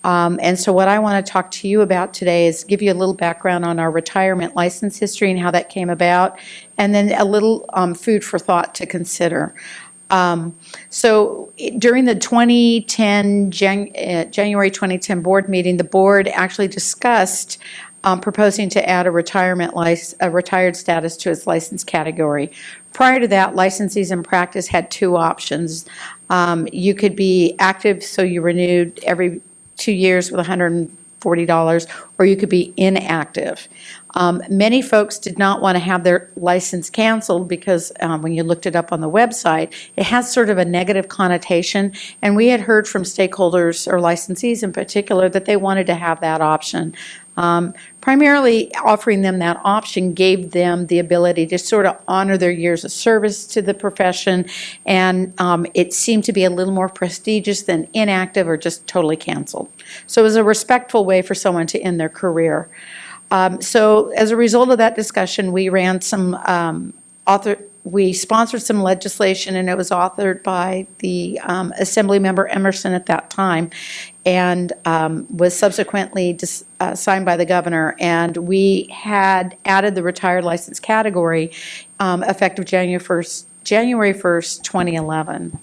And so what I want to talk to you about today is give you a little background on our retirement license history and how that came about, and then a little food for thought to consider. So during the 2010, January 2010 board meeting, the board actually discussed proposing to add a retired status to its license category. Prior to that, licensees in practice had two options. You could be active, so you renewed every 2 years with $140, or you could be inactive. Many folks did not want to have their license canceled because when you looked it up on the website, it has sort of a negative connotation, and we had heard from stakeholders or licensees in particular that they wanted to have that option. Primarily offering them that option gave them the ability to sort of honor their years of service to the profession, and it seemed to be a little more prestigious than inactive or just totally canceled. So it was a respectful way for someone to end their career. So as a result of that discussion, we ran we sponsored some legislation, and it was authored by the Assembly Member Emerson at that time, and was subsequently signed by the governor. And we had added the retired license category effective January 1st, 2011.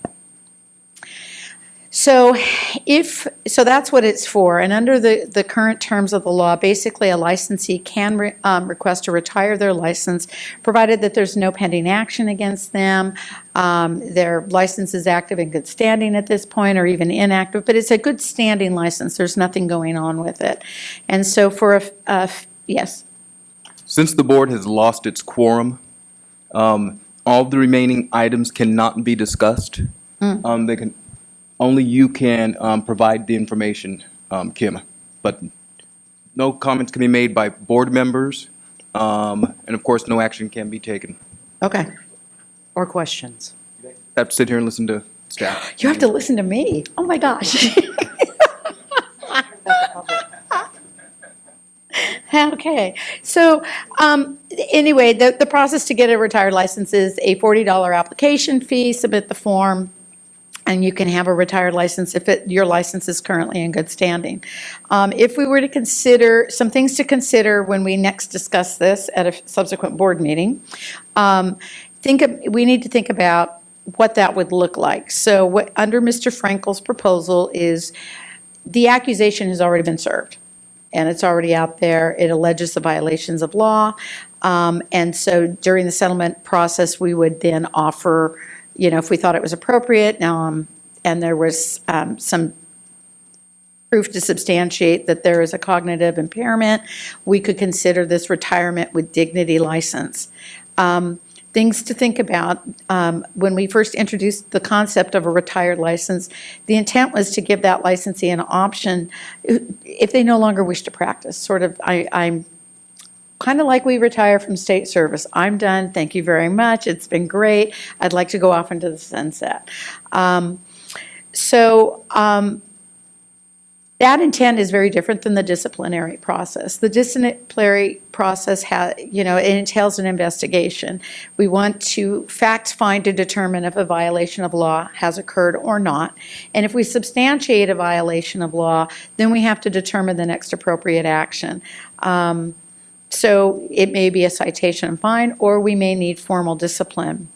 So that's what it's for. And under the current terms of the law, basically a licensee can request to retire their license, provided that there's no pending action against them. Their license is active in good standing at this point, or even inactive, but it's a good standing license. There's nothing going on with it. And so yes. Since the board has lost its quorum, all the remaining items cannot be discussed. Only you can provide the information, Kim, but no comments can be made by board members, and of course, no action can be taken. Okay. Or questions? I have to sit here and listen to staff. You have to listen to me. Oh, my gosh. Okay. So anyway, the process to get a retired license is a $40 application fee, submit the form, and you can have a retired license if your license is currently in good standing. If we were to consider, some things to consider when we next discuss this at a subsequent board meeting, we need to think about what that would look like. So under Mr. Frankel's proposal is the accusation has already been served, and it's already out there. It alleges the violations of law. And so during the settlement process, we would then offer, if we thought it was appropriate, and there was some proof to substantiate that there is a cognitive impairment, we could consider this retirement with dignity license. things to think about. When we first introduced the concept of a retired license, the intent was to give that licensee an option if they no longer wish to practice. Sort of, I'm kind of like we retire from state service. I'm done. Thank you very much. It's been great. I'd like to go off into the sunset. That intent is very different than the disciplinary process. The disciplinary process it entails an investigation. We want to fact find to determine if a violation of law has occurred or not. And if we substantiate a violation of law, then we have to determine the next appropriate action. So it may be a citation and fine, or we may need formal discipline.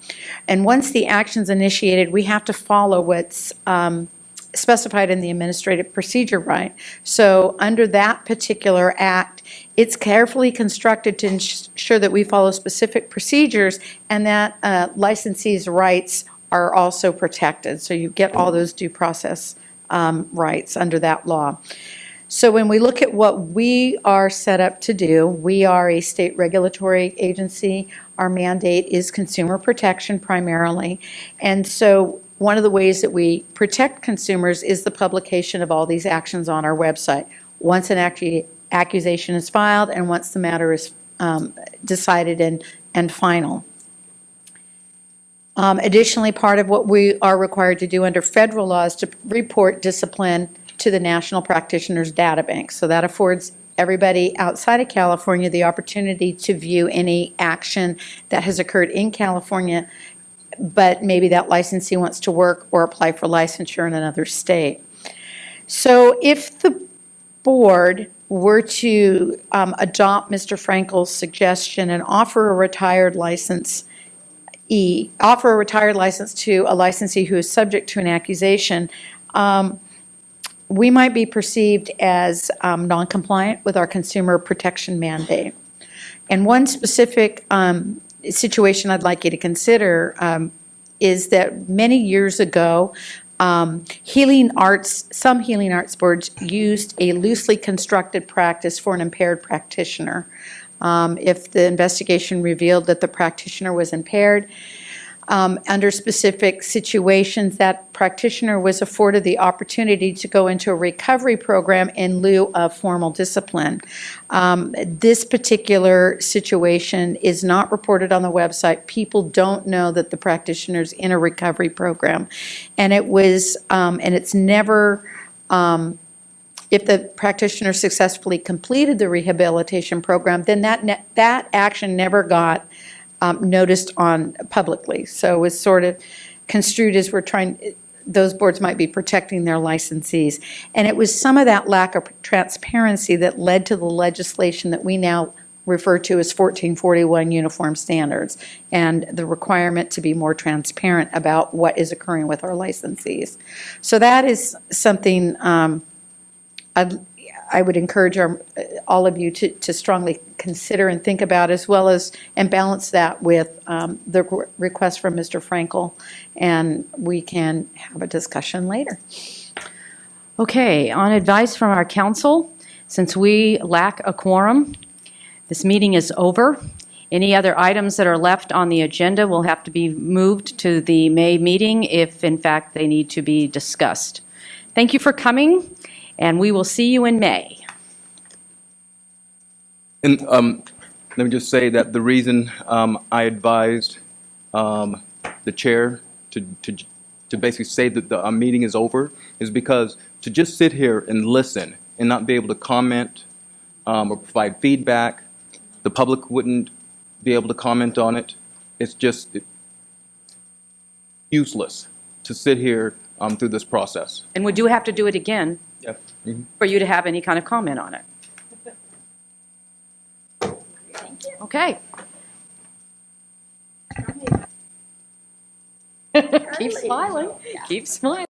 And once the action's initiated, we have to follow what's specified in the administrative procedure right. So under that particular act, it's carefully constructed to ensure that we follow specific procedures and that licensees' rights are also protected. So you get all those due process rights under that law. So when we look at what we are set up to do, we are a state regulatory agency. Our mandate is consumer protection primarily. And so one of the ways that we protect consumers is the publication of all these actions on our website. Once an accusation is filed and once the matter is decided and final. Additionally, part of what we are required to do under federal law is to report discipline to the National Practitioners Data Bank. So that affords everybody outside of California the opportunity to view any action that has occurred in California, but maybe that licensee wants to work or apply for licensure in another state. So if the board were to adopt Mr. Frankel's suggestion and offer a retired license to a licensee who is subject to an accusation, we might be perceived as non-compliant with our consumer protection mandate. And one specific situation I'd like you to consider is that many years ago, some healing arts boards used a loosely constructed practice for an impaired practitioner. If the investigation revealed that the practitioner was impaired, under specific situations, that practitioner was afforded the opportunity to go into a recovery program in lieu of formal discipline. This particular situation is not reported on the website. People don't know that the practitioner's in a recovery program. And it was, and it's never, if the practitioner successfully completed the rehabilitation program, then that action never got noticed on publicly. So it was sort of construed as those boards might be protecting their licensees. And it was some of that lack of transparency that led to the legislation that we now refer to as 1441 Uniform Standards and the requirement to be more transparent about what is occurring with our licensees. So that is something I would encourage all of you to strongly consider and think about, as well as and balance that with the request from Mr. Frankel, and we can have a discussion later. Okay, on advice from our council, since we lack a quorum, this meeting is over. Any other items that are left on the agenda will have to be moved to the May meeting if in fact they need to be discussed. Thank you for coming, and we will see you in May. And let me just say that the reason I advised the chair to basically say that the meeting is over is because to just sit here and listen and not be able to comment or provide feedback, the public wouldn't be able to comment on it. It's just useless to sit here through this process. And we do have to do it again for you to have any kind of comment on it. Okay. Keep smiling. Keep smiling.